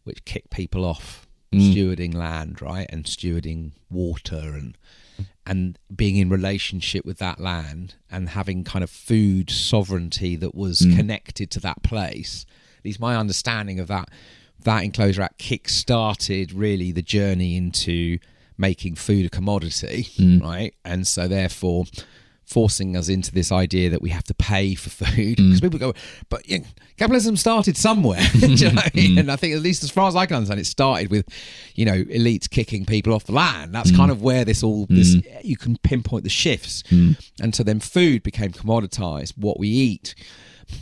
which kick people off stewarding land, right, and stewarding water and being in relationship with that land and having kind of food sovereignty that was connected to that place. At least my understanding of that Enclosure Act kick-started really the journey into making food a commodity, right? And so therefore forcing us into this idea that we have to pay for food, because people go, but you know, capitalism started somewhere. Do you know what I mean? And I think, at least as far as I can understand, it started with, you know, elites kicking people off the land. That's kind of where this you can pinpoint the shifts. And so then food became commoditized, what we eat.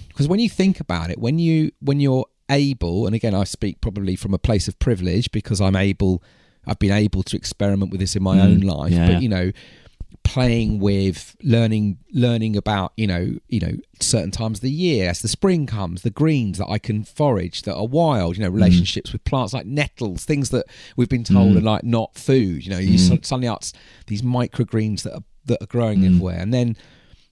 Because when you think about it, when you're able, and again I speak probably from a place of privilege because I've been able to experiment with this in my own life, but you know, playing with learning about, you know, certain times of the year as the spring comes, the greens that I can forage that are wild, you know, relationships with plants like nettles, things that we've been told are like not food, you know, you suddenly are these microgreens that are growing everywhere. And then,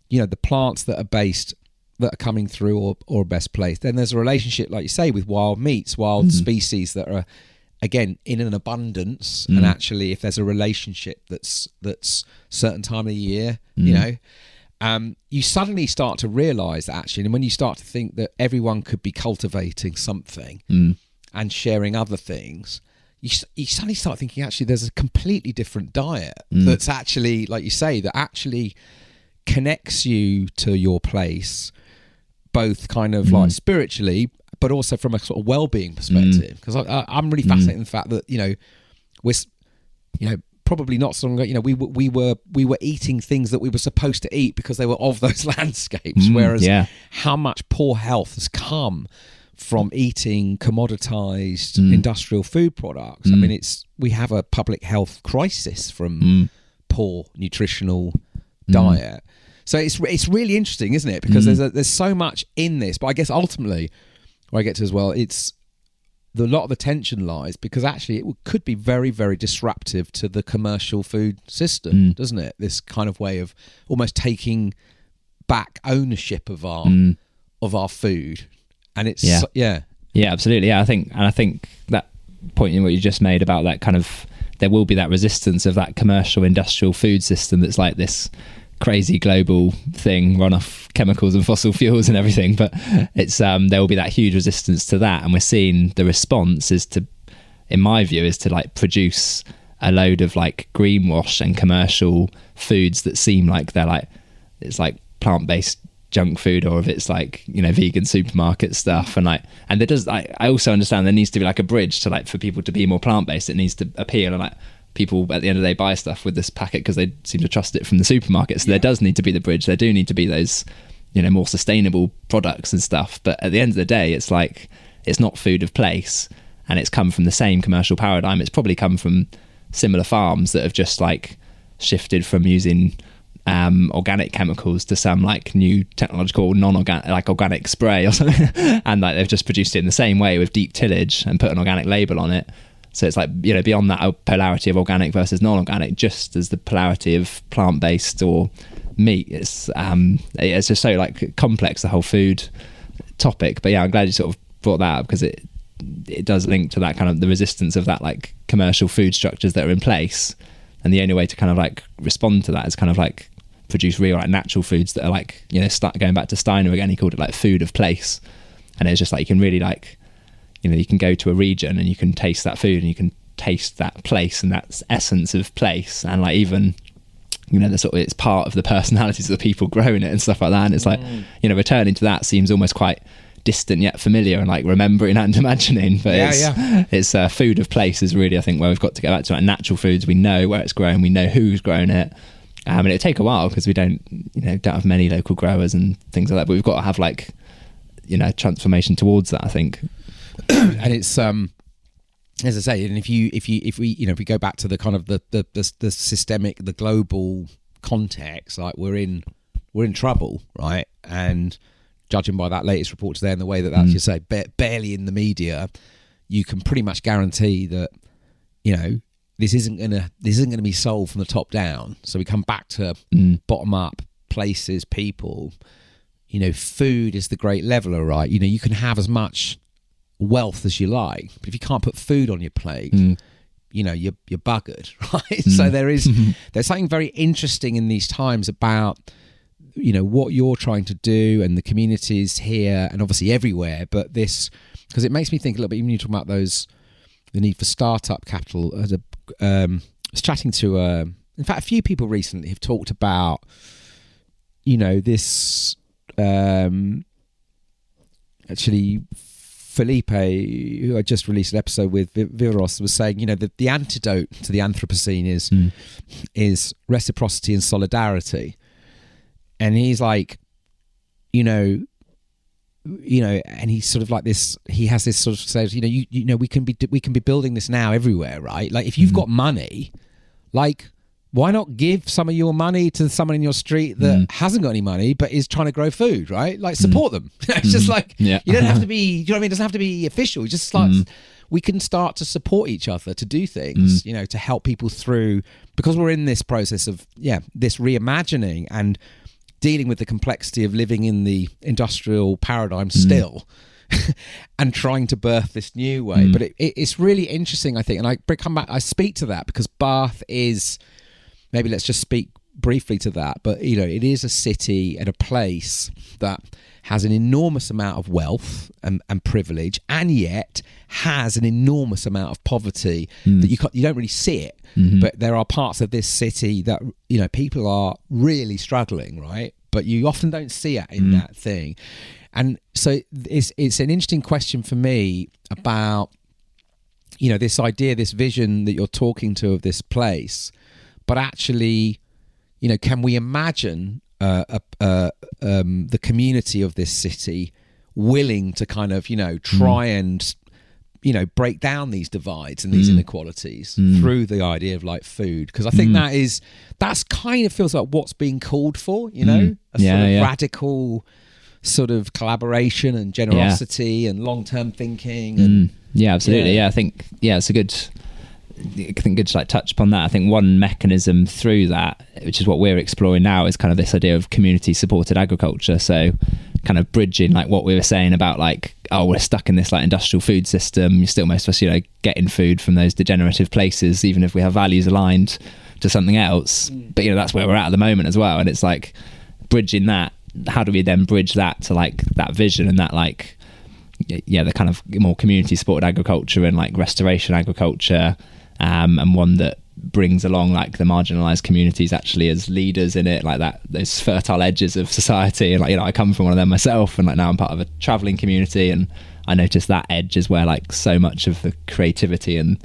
you know, the plants that are coming through or best placed. Then there's a relationship, like you say, with wild meats, wild species that are, again, in an abundance. And actually, if there's a relationship that's certain time of the year, you know, you suddenly start to realise that actually, and when you start to think that everyone could be cultivating something and sharing other things, you suddenly start thinking actually there's a completely different diet that's actually, like you say, that actually connects you to your place, both kind of like spiritually, but also from a sort of well-being perspective. Because I'm really fascinated in the fact that, you know, we're, you know, probably not so long ago, you know, we were eating things that we were supposed to eat because they were of those landscapes. Whereas how much poor health has come from eating commoditized industrial food products. I mean, we have a public health crisis from poor nutritional diet. So it's really interesting, isn't it? Because there's so much in this, but I guess ultimately where I get to as well, it's a lot of the tension lies because actually it could be very, very disruptive to the commercial food system, doesn't it? This kind of way of almost taking back ownership of our food. And it's yeah, absolutely. Yeah, I think that point in what you just made about that kind of, there will be that resistance of that commercial industrial food system that's like this crazy global thing run off chemicals and fossil fuels and everything, but it's there will be that huge resistance to that, and we're seeing the response is to, in my view, is to like produce a load of like greenwash and commercial foods that seem like they're like, it's like plant-based junk food, or if it's like, you know, vegan supermarket stuff, and there does, I also understand there needs to be like a bridge to like for people to be more plant-based. It needs to appeal, and like people at the end of the day buy stuff with this packet because they seem to trust it from the supermarket. So there does need to be the bridge. There do need to be those, you know, more sustainable products and stuff. But at the end of the day, it's like, it's not food of place, and it's come from the same commercial paradigm. It's probably come from similar farms that have just like shifted from using organic chemicals to some like new technological non-organic, like organic spray or something, and like they've just produced it in the same way with deep tillage and put an organic label on it. So it's like, you know, beyond that polarity of organic versus non-organic, just as the polarity of plant-based or meat, it's just so like complex, the whole food topic. But yeah, I'm glad you sort of brought that up, because it does link to that kind of the resistance of that like commercial food structures that are in place, and the only way to kind of like respond to that is kind of like produce real like natural foods that are like, you know, start going back to Steiner again, he called it like food of place. And it's just like, you can really like, you know, you can go to a region and you can taste that food and you can taste that place and that essence of place, and like even, you know, the sort of, it's part of the personalities of the people growing it and stuff like that. And it's like, you know, returning to that seems almost quite distant yet familiar, and like remembering and imagining, but it's food of place is really, I think, where we've got to go back to. Like natural foods, we know where it's grown, we know who's grown it, and it'll take a while because we don't have many local growers and things like that, but we've got to have like, you know, transformation towards that, I think. And it's as I say, and if we go back to the kind of the systemic, the global context, like we're in trouble, right? And judging by that latest report today and the way that you say barely in the media, you can pretty much guarantee that, you know, this isn't gonna be solved from the top down. So we come back to bottom up, places, people. You know, food is the great leveler, right? You know, you can have as much wealth as you like, but if you can't put food on your plate, you know, you're buggered, right? So there's something very interesting in these times about, you know, what you're trying to do and the communities here and obviously everywhere, but this, because it makes me think a little bit, even you talking about the need for startup capital. I was chatting to in fact a few people recently have talked about, you know, this actually Felipe, who I just released an episode with, Viveros, was saying, you know, the antidote to the Anthropocene is reciprocity and solidarity. And he's like, you know, and he's sort of like this. He has this sort of says, you know, we can be building this now everywhere, right? Like if you've got money, like why not give some of your money to someone in your street that hasn't got any money but is trying to grow food, right? Like support them. It's just like you don't have to be. You know what I mean? It doesn't have to be official. It's just like we can start to support each other to do things, you know, to help people through, because we're in this process of this reimagining and dealing with the complexity of living in the industrial paradigm still and trying to birth this new way. But it's really interesting, I think. And I speak to that because Bath is, maybe let's just speak briefly to that. But, you know, it is a city and a place that has an enormous amount of wealth and privilege, and yet has an enormous amount of poverty that you don't really see it. But there are parts of this city that, you know, people are really struggling, right? But you often don't see it in that thing. And so it's an interesting question for me about, you know, this idea, this vision that you're talking to of this place, but actually, you know, can we imagine the community of this city willing to kind of, try and, break down these divides and these inequalities through the idea of like food. Because I think that's kind of feels like what's being called for, a sort of radical sort of collaboration and generosity and long-term thinking. And, absolutely. I think, it's good to like touch upon that. I think one mechanism through that, which is what we're exploring now, is kind of this idea of community supported agriculture. So kind of bridging like what we were saying about like, we're stuck in this like industrial food system. You're still, most of us, getting food from those degenerative places, even if we have values aligned to something else. But that's where we're at the moment as well. And it's like bridging that. How do we then bridge that to like that vision and that like, the kind of more community supported agriculture and like restoration agriculture, and one that brings along like the marginalized communities actually as leaders in it, like that, those fertile edges of society. And like, I come from one of them myself, and like now I'm part of a traveling community, and I notice that edge is where like so much of the creativity and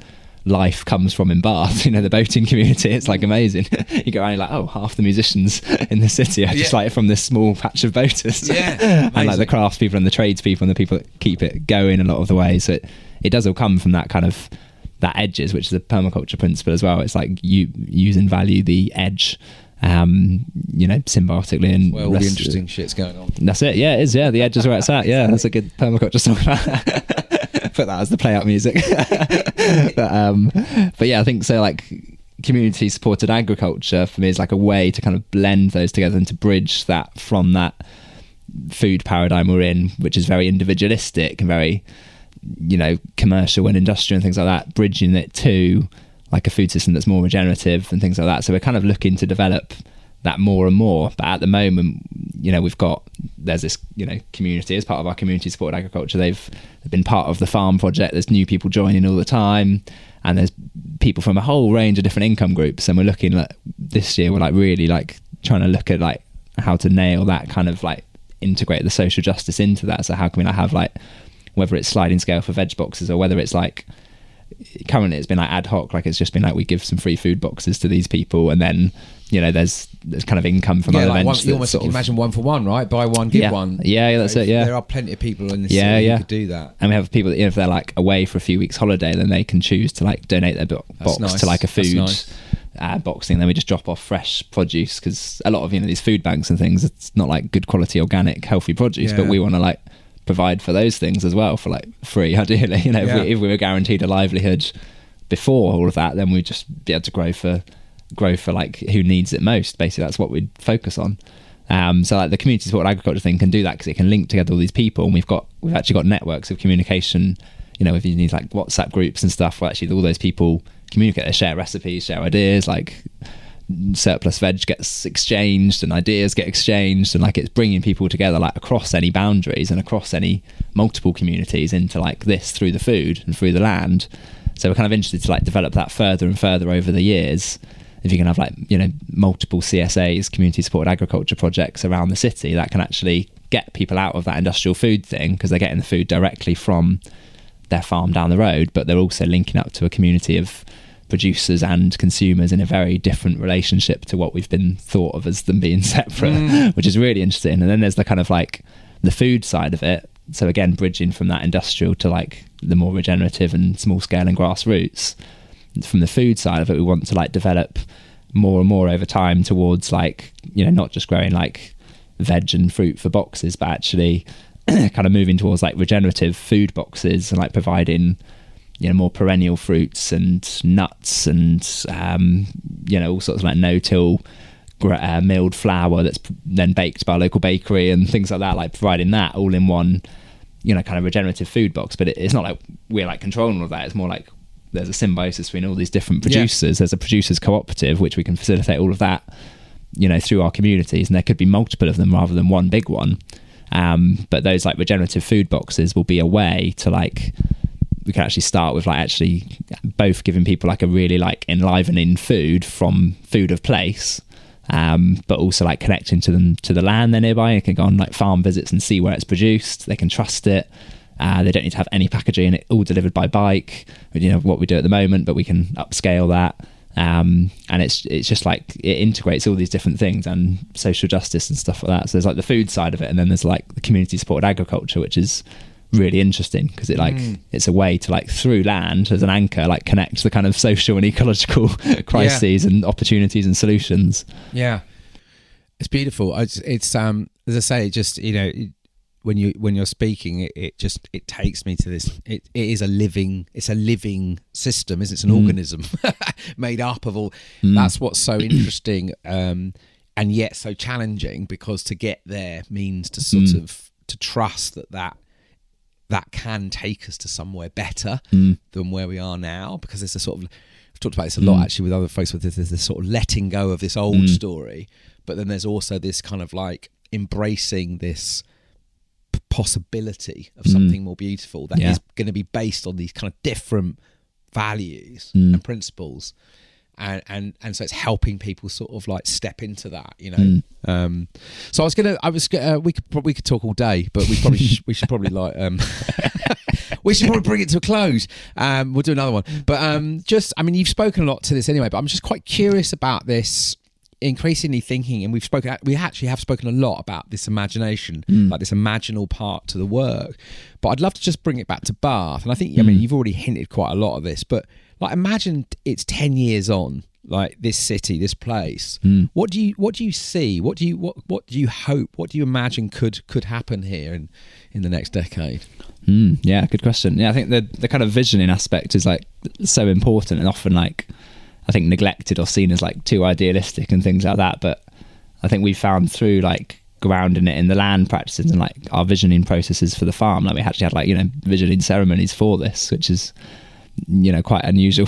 life comes from in Bath, the boating community. It's like amazing. You go around, you're like, half the musicians in the city are just like from this small patch of boaters. And like the craftspeople and the tradespeople and the people that keep it going a lot of the way. So it does all come from that kind of that edges, which is a permaculture principle as well. It's like you use and value the edge, symbiotically, and where all the interesting shit's going on. That's it. Yeah, it is. Yeah, the edge is where it's at. Yeah, that's a good permaculture song. Put that as the play out music. but I think so. Like community supported agriculture for me is like a way to kind of blend those together and to bridge that from that food paradigm we're in, which is very individualistic and very commercial and industrial and things like that, bridging it to like a food system that's more regenerative and things like that. So we're kind of looking to develop that more and more. But at the moment, there's this community as part of our community supported agriculture. They've been part of the farm project. There's new people joining all the time, and there's people from a whole range of different income groups. And we're looking at this year, we're like really like trying to look at like how to nail that kind of like integrate the social justice into that. So how can we like have like, whether it's sliding scale for veg boxes or whether it's like currently it's been like ad hoc, like it's just been like we give some free food boxes to these people, and then there's kind of income from other events. You almost imagine 1 for 1, right? Buy one, give one. That's it. Yeah, there are plenty of people in the city who could do that. And we have people that if they're like away for a few weeks holiday, then they can choose to like donate their box to like a food boxing. Then we just drop off fresh produce, because a lot of these food banks and things, it's not like good quality organic healthy produce, but we want to like provide for those things as well for like free, ideally. If we were guaranteed a livelihood before all of that, then we'd just be able to grow for like who needs it most. Basically, that's what we'd focus on. So like the community supported agriculture thing can do that, because it can link together all these people, and we've actually got networks of communication. If you need like WhatsApp groups and stuff, where actually all those people communicate, they share recipes, share ideas, like surplus veg gets exchanged and ideas get exchanged, and like it's bringing people together like across any boundaries and across any multiple communities into like this through the food and through the land. So we're kind of interested to like develop that further and further over the years. If you can have like multiple CSAs, community supported agriculture projects around the city, that can actually get people out of that industrial food thing, because they're getting the food directly from their farm down the road, but they're also linking up to a community of producers and consumers in a very different relationship to what we've been thought of as them being separate, which is really interesting. And then there's the kind of like the food side of it. So again, bridging from that industrial to like the more regenerative and small scale and grassroots. From the food side of it, we want to like develop more and more over time towards like, not just growing like veg and fruit for boxes, but actually kind of moving towards like regenerative food boxes and like providing more perennial fruits and nuts and all sorts of like no-till milled flour that's then baked by a local bakery and things like that, like providing that all in one kind of regenerative food box. But it's not like we're like controlling all of that. It's more like there's a symbiosis between all these different producers. There's a producers cooperative which we can facilitate all of that through our communities, and there could be multiple of them rather than one big one. But those like regenerative food boxes will be a way to like, we can actually start with like actually both giving people like a really like enlivening food from food of place, but also like connecting to them to the land they're nearby. They can go on like farm visits and see where it's produced. They can trust it. They don't need to have any packaging, it all delivered by bike, what we do at the moment, but we can upscale that. And it's just like it integrates all these different things and social justice and stuff like that. So there's like the food side of it, and then there's like the community supported agriculture, which is really interesting because it like it's a way to like through land as an anchor like connect the kind of social and ecological crises and opportunities and solutions. Yeah, it's beautiful. It's as I say, it just, you know, when you're speaking, it takes me to this. It is a living system, isn't it? It's an organism made up of all. That's what's so interesting, and yet so challenging, because to get there means to sort of to trust that can take us to somewhere better than where we are now. Because there's a sort of, I've talked about this a lot actually with other folks, with there's this sort of letting go of this old story, but then there's also this kind of like embracing this possibility of something more beautiful that is going to be based on these kind of different values and principles, and so it's helping people sort of like step into that, you know. So we could talk all day, but we should probably like we should probably bring it to a close. We'll do another one, but just, I mean, you've spoken a lot to this anyway, but I'm just quite curious about this increasingly thinking, and we actually have spoken a lot about this imagination, like this imaginal part to the work, but I'd love to just bring it back to Bath. And I think, I mean, you've already hinted quite a lot of this, but like, imagine it's 10 years on, like this city, this place. What do you see? What do you hope? What do you imagine could happen here in the next decade? Yeah, good question. Yeah, I think the kind of visioning aspect is like so important, and often like I think neglected or seen as like too idealistic and things like that. But I think we found through like grounding it in the land practices and like our visioning processes for the farm, like we actually had like, you know, visioning ceremonies for this, which is, you know, quite unusual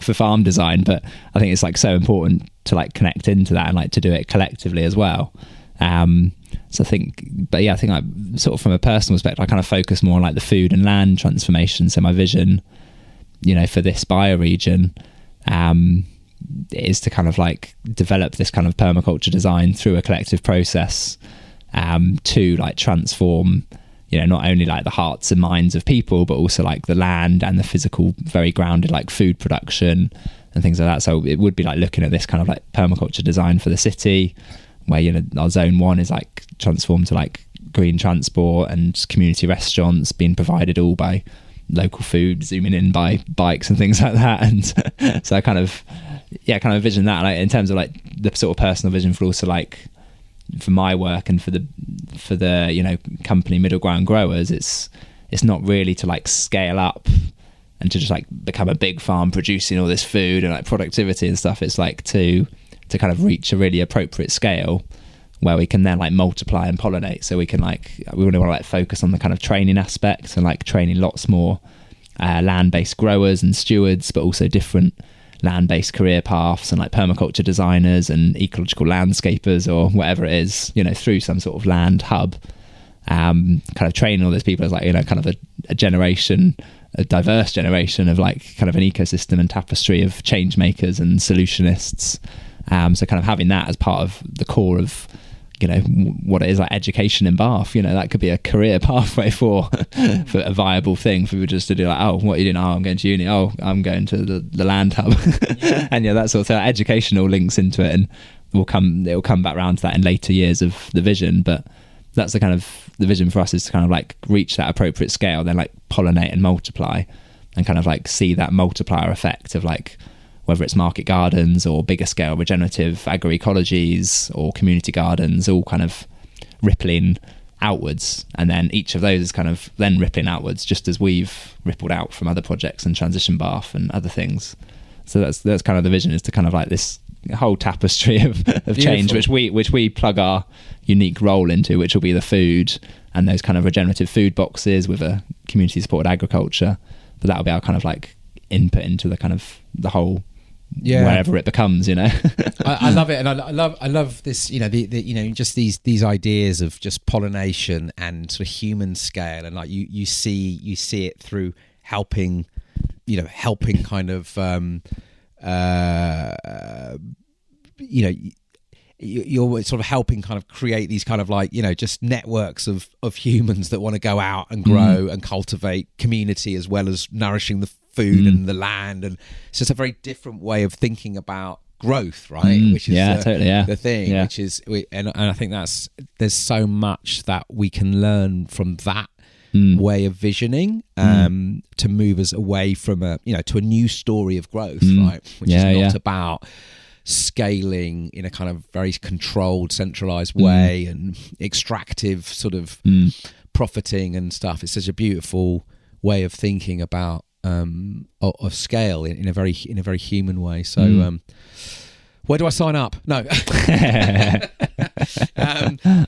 for farm design. But I think it's like so important to like connect into that and like to do it collectively as well. So I think like sort of from a personal perspective, I kind of focus more on like the food and land transformation. So my vision, you know, for this bioregion, is to kind of like develop this kind of permaculture design through a collective process, to like transform, you know, not only like the hearts and minds of people, but also like the land and the physical, very grounded like food production and things like that. So it would be like looking at this kind of like permaculture design for the city, where, you know, our zone 1 is like transformed to like green transport and community restaurants being provided all by local food, zooming in by bikes and things like that. And so I kind of envision that, like, in terms of like the sort of personal vision for also like for my work and for the you know, company MiddleGround growers, it's not really to like scale up and to just like become a big farm producing all this food and like productivity and stuff. It's like to kind of reach a really appropriate scale where we can then like multiply and pollinate. So we can like, we really want to like focus on the kind of training aspect and like training lots more land-based growers and stewards, but also different land-based career paths and like permaculture designers and ecological landscapers or whatever it is, you know, through some sort of land hub. Kind of training all those people as like, you know, kind of a generation, a diverse generation of like kind of an ecosystem and tapestry of change makers and solutionists. So kind of having that as part of the core of, you know, what it is like education in Bath, you know, that could be a career pathway for a viable thing for people just to do like, oh, what are you doing? Oh, I'm going to uni. Oh, I'm going to the land hub. And yeah, that's also educational links into it, and it'll come back around to that in later years of the vision. But that's the kind of the vision for us, is to kind of like reach that appropriate scale, then like pollinate and multiply, and kind of like see that multiplier effect of like, whether it's market gardens or bigger scale regenerative agroecologies or community gardens, all kind of rippling outwards. And then each of those is kind of then rippling outwards, just as we've rippled out from other projects and Transition Bath and other things. So that's kind of the vision, is to kind of like this whole tapestry of change, which we plug our unique role into, which will be the food and those kind of regenerative food boxes with a community supported agriculture. But that'll be our kind of like input into the kind of the whole, wherever it becomes, you know. I love it, and I love this, you know, the you know, just these ideas of just pollination and sort of human scale, and like you see it through helping kind of you know, you're sort of helping kind of create these kind of like, just networks of humans that want to go out and grow and cultivate community as well as nourishing the food and the land. And it's just a very different way of thinking about growth, right? Which is the thing, which is, and I think there's so much that we can learn from that way of visioning to move us away from to a new story of growth, right? Which is not about scaling in a kind of very controlled, centralized way and extractive sort of profiting and stuff. It's such a beautiful way of thinking about of scale in a very human way. So where do I sign up? No.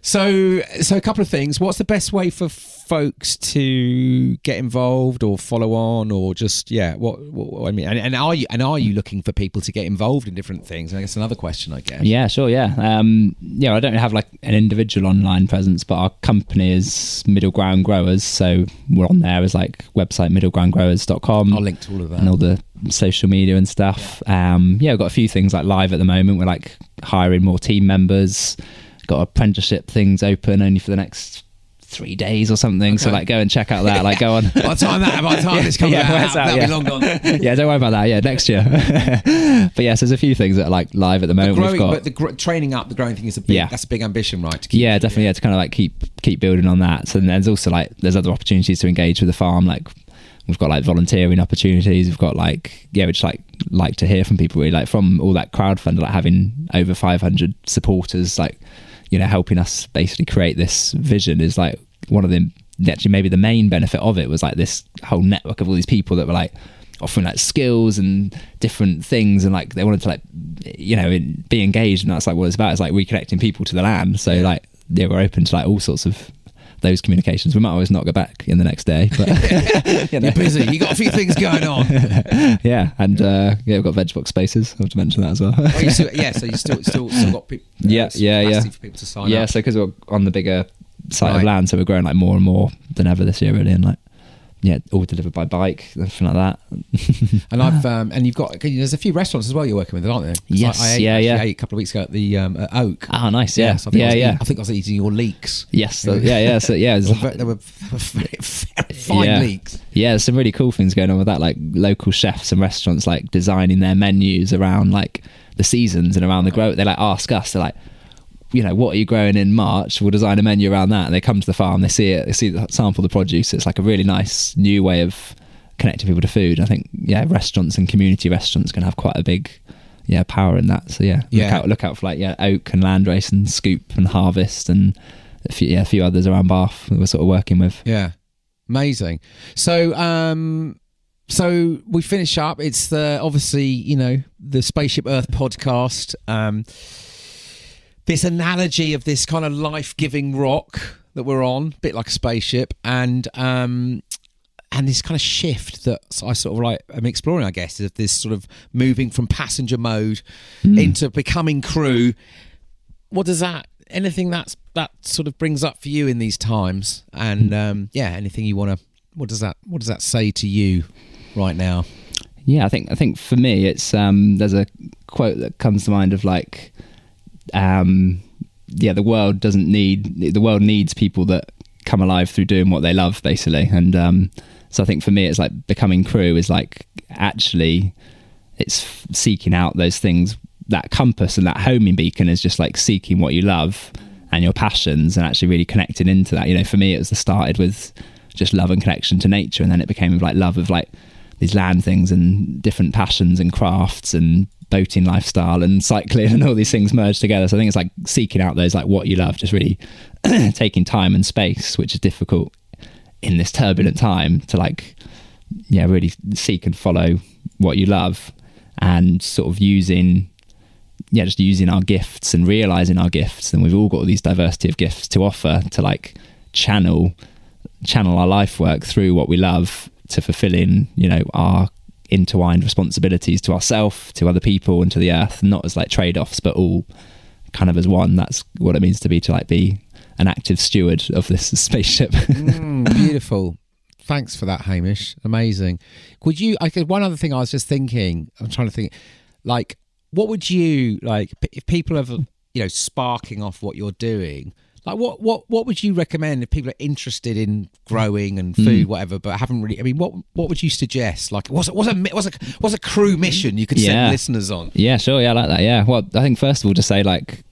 So a couple of things. What's the best way for folks to get involved or follow on, or just what I mean? And are you looking for people to get involved in different things? I guess another question, I guess. Yeah, sure. Yeah. I don't have like an individual online presence, but our company is MiddleGround Growers, so we're on there as like website middlegroundgrowers.com. I'll link to all of that and all the social media and stuff. We've got a few things like live at the moment. We're like hiring more team members, got apprenticeship things open only for the next 3 days or something. Okay. So like go and check out that. Like go on. by the time this comes out, that'll be long gone. Yeah, don't worry about that. Yeah, next year. But yes, there's a few things that are like live at the moment. Training up the growing thing is that's a big ambition, right? To keep definitely. To kind of like keep building on that. So there's also like there's other opportunities to engage with the farm. Like we've got like volunteering opportunities. We've got like we just like to hear from people really, like from all that crowdfund, like having over 500 supporters, like helping us basically create this vision is like one of the actually maybe the main benefit of it was like this whole network of all these people that were like offering like skills and different things, and like they wanted to like be engaged, and that's like what it's about. It's like reconnecting people to the land. So like we're open to like all sorts of those communications. We might always not go back in the next day, but you're busy, you got a few things going on. And we've got veg box spaces. I have to mention that as well. So you still got people for people to sign up. So because we're on the bigger site of land, so we're growing like more and more than ever this year really, and like all delivered by bike, something like that. And I've and you've got there's a few restaurants as well you're working with, aren't there? Yes, I ate a couple of weeks ago at the at Oak. Oh, nice, yeah. So I think I was eating your leeks. Yes, so they were very fine leeks. Yeah, there's some really cool things going on with that, like local chefs and restaurants like designing their menus around like the seasons and around the grow. They like ask us, they're like, what are you growing in March? We'll design a menu around that. And they come to the farm, they sample the produce. It's like a really nice new way of connecting people to food. I think, restaurants and community restaurants can have quite a big, power in that. So look out for like, Oak and Landrace and Scoop and Harvest and a few others around Bath that we're sort of working with. Yeah. Amazing. So we finish up. It's obviously, the Spaceship Earth podcast. This analogy of this kind of life-giving rock that we're on, a bit like a spaceship, and this kind of shift that I sort of like am exploring, I guess, is this sort of moving from passenger mode into becoming crew. What does anything that sort of brings up for you in these times? And anything you want to, what does that say to you right now? Yeah, I think for me it's there's a quote that comes to mind of like, the world needs people that come alive through doing what they love, basically. And so I think for me it's like becoming crew is like actually it's seeking out those things. That compass and that homing beacon is just like seeking what you love and your passions and actually really connecting into that. For me it started with just love and connection to nature, and then it became like love of like these land things and different passions and crafts and boating lifestyle and cycling and all these things merged together. So I think it's like seeking out those like what you love, just really taking time and space, which is difficult in this turbulent time, to like really seek and follow what you love, and sort of using our gifts and realizing our gifts. And we've all got all these diversity of gifts to offer to like channel our life work through what we love to fulfilling our intertwined responsibilities to ourselves, to other people, and to the earth, not as like trade-offs, but all kind of as one. That's what it means to be an active steward of this spaceship. Beautiful. Thanks for that, Hamish. Amazing. One other thing I was just thinking, I'm trying to think, like, what would you like if people have sparking off what you're doing. Like what would you recommend if people are interested in growing and food, whatever, but haven't really? I mean, what would you suggest? Like, what's a crew mission you could send listeners on? Yeah, sure. Yeah, I like that. Yeah. Well, I think first of all, just say like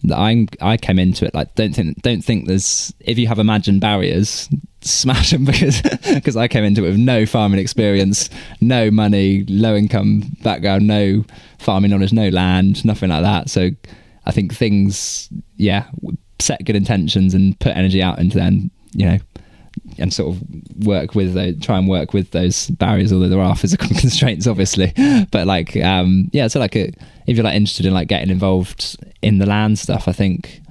that I came into it like don't think there's, if you have imagined barriers, smash them, because I came into it with no farming experience, no money, low income background, no farming knowledge, no land, nothing like that. So I think things, set good intentions and put energy out into them, and sort of try and work with those barriers, although there are physical constraints obviously, but like so like if you're like interested in like getting involved in the land stuff, I think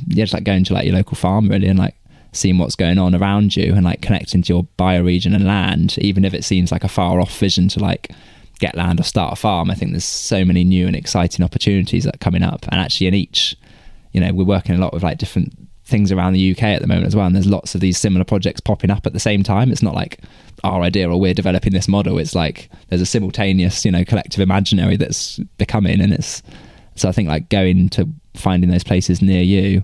just like going to like your local farm really and like seeing what's going on around you and like connecting to your bioregion and land, even if it seems like a far off vision to like get land or start a farm. I think there's so many new and exciting opportunities that are coming up, and actually in each, we're working a lot with like different things around the UK at the moment as well, and there's lots of these similar projects popping up at the same time. It's not like our idea or we're developing this model, it's like there's a simultaneous collective imaginary that's becoming, and it's so I think like going to finding those places near you,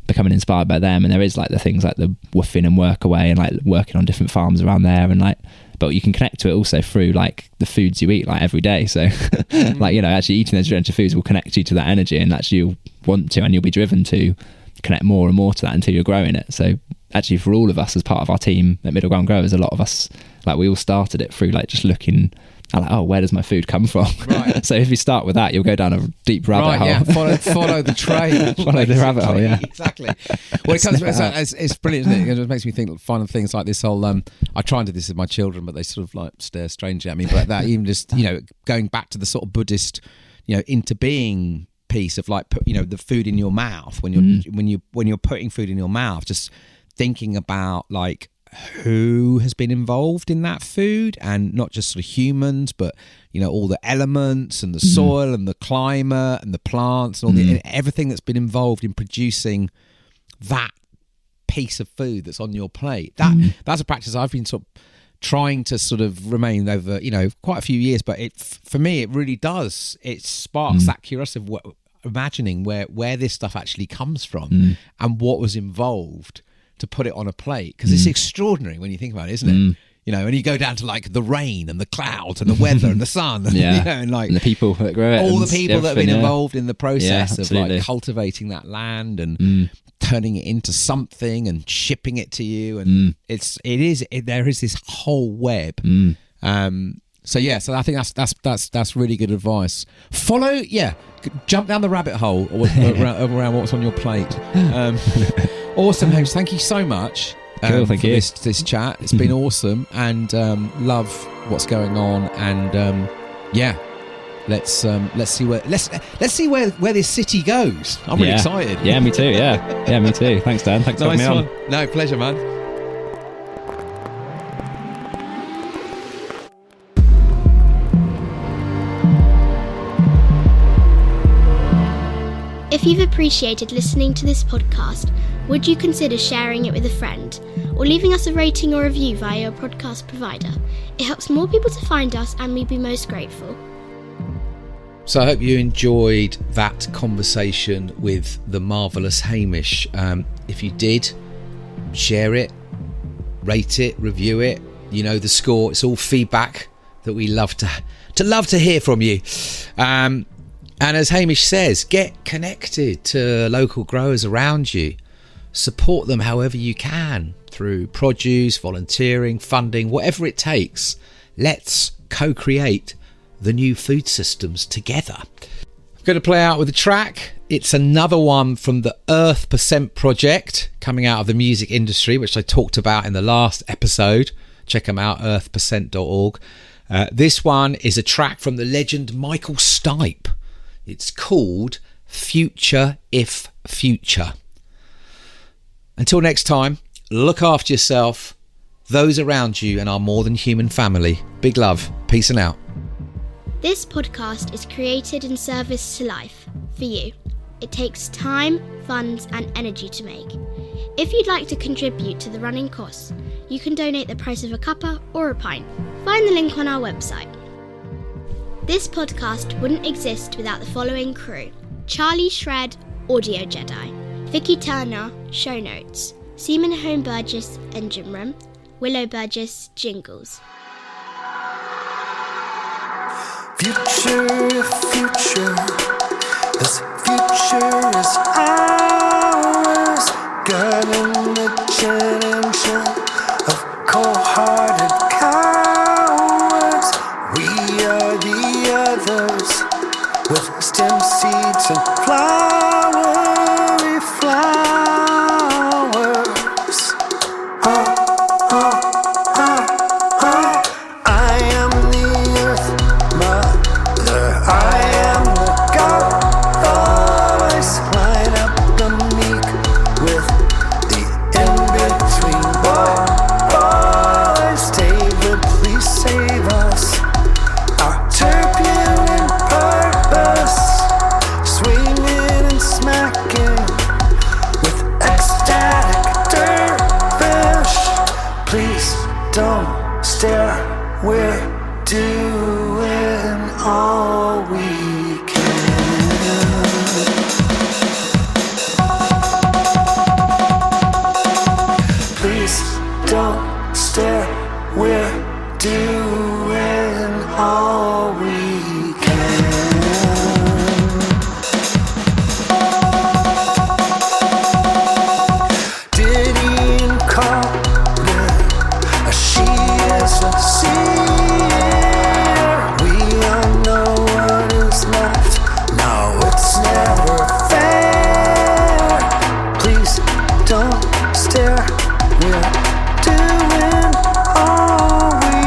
becoming inspired by them, and there is like the things like the woofing and work away and like working on different farms around there, and like but you can connect to it also through like the foods you eat like every day. So like actually eating those regenerative foods will connect you to that energy, and actually you'll want to and you'll be driven to connect more and more to that until you're growing it. So actually for all of us as part of our team at MiddleGround Growers, a lot of us like we all started it through like just looking at like, where does my food come from? Right. So if you start with that, you'll go down a deep rabbit hole. Yeah. Follow the trail. Follow the rabbit hole, yeah. Exactly. Well, it comes, it's brilliant, isn't it? It makes me think, finding things like this whole, I try and do this with my children, but they sort of like stare strangely at me. But that even just, going back to the sort of Buddhist, into being piece of like, the food in your mouth, when you're putting food in your mouth, just thinking about like, who has been involved in that food, and not just sort of humans, but all the elements and the soil and the climate and the plants and all everything that's been involved in producing that piece of food that's on your plate. That's a practice I've been sort of trying to sort of remain over quite a few years, but for me it really does, it sparks that curiosity of imagining where this stuff actually comes from and what was involved to put it on a plate, because it's extraordinary when you think about it, isn't it? And you go down to like the rain and the clouds and the weather and the sun, and, and like and the people that grow it, all the people that have been involved in the process of like cultivating that land and turning it into something and shipping it to you, and there is this whole web. So I think that's really good advice. Jump down the rabbit hole around what's on your plate. Awesome, Hamish. Thank you so much Cool, thank you. This chat. It's been awesome, and love what's going on. And let's see where this city goes. I'm really excited. Yeah, me too. Yeah, me too. Thanks, Dan. Thanks for having me on. No, pleasure, man. If you've appreciated listening to this podcast, would you consider sharing it with a friend or leaving us a rating or review via your podcast provider? It helps more people to find us, and we'd be most grateful. So I hope you enjoyed that conversation with the marvellous Hamish. If you did, share it, rate it, review it. You know the score. It's all feedback that we love to hear from you. And as Hamish says, get connected to local growers around you. Support them however you can through produce, volunteering, funding, whatever it takes. Let's co-create the new food systems together. I'm going to play out with a track. It's another one from the Earth% project coming out of the music industry, which I talked about in the last episode. Check them out, earthpercent.org. This one is a track from the legend Michael Stipe. It's called Future If Future. Until next time, look after yourself, those around you, and our more than human family. Big love. Peace and out. This podcast is created in service to life, for you. It takes time, funds, and energy to make. If you'd like to contribute to the running costs, you can donate the price of a cuppa or a pint. Find the link on our website. This podcast wouldn't exist without the following crew: Charlie Shred, Audio Jedi. Vicky Turner, Show Notes. Seaman Home Burgess, Engine Room. Willow Burgess, Jingles. Future, future, this future is ours. Guarding the generation of cold-hearted cowards. We are the others, with stem seeds and flowery flowers. I am the earth mother, I am the God voice. Line up the meek with the in-between boys. David, please save us. Our turbulent purpose, swinging and smacking with ecstatic dervish. Please don't stare, we're doing all we can. Please don't stare, we're doing all we can. Diddy and Carter, she is a seer. We all know what is left. No, it's never fair. Please don't stare, we're doing all we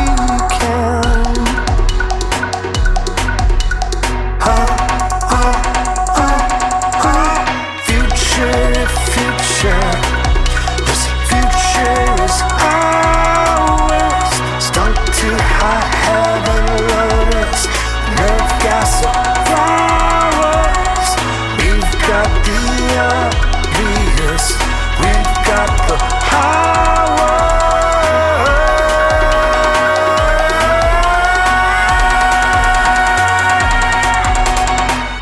can. Future, future, this future is ours. Stunk to high heaven lotus, nerve gas of flowers. We've got the obvious, we've got the power.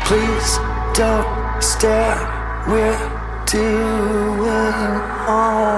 Please don't stare, we're doing all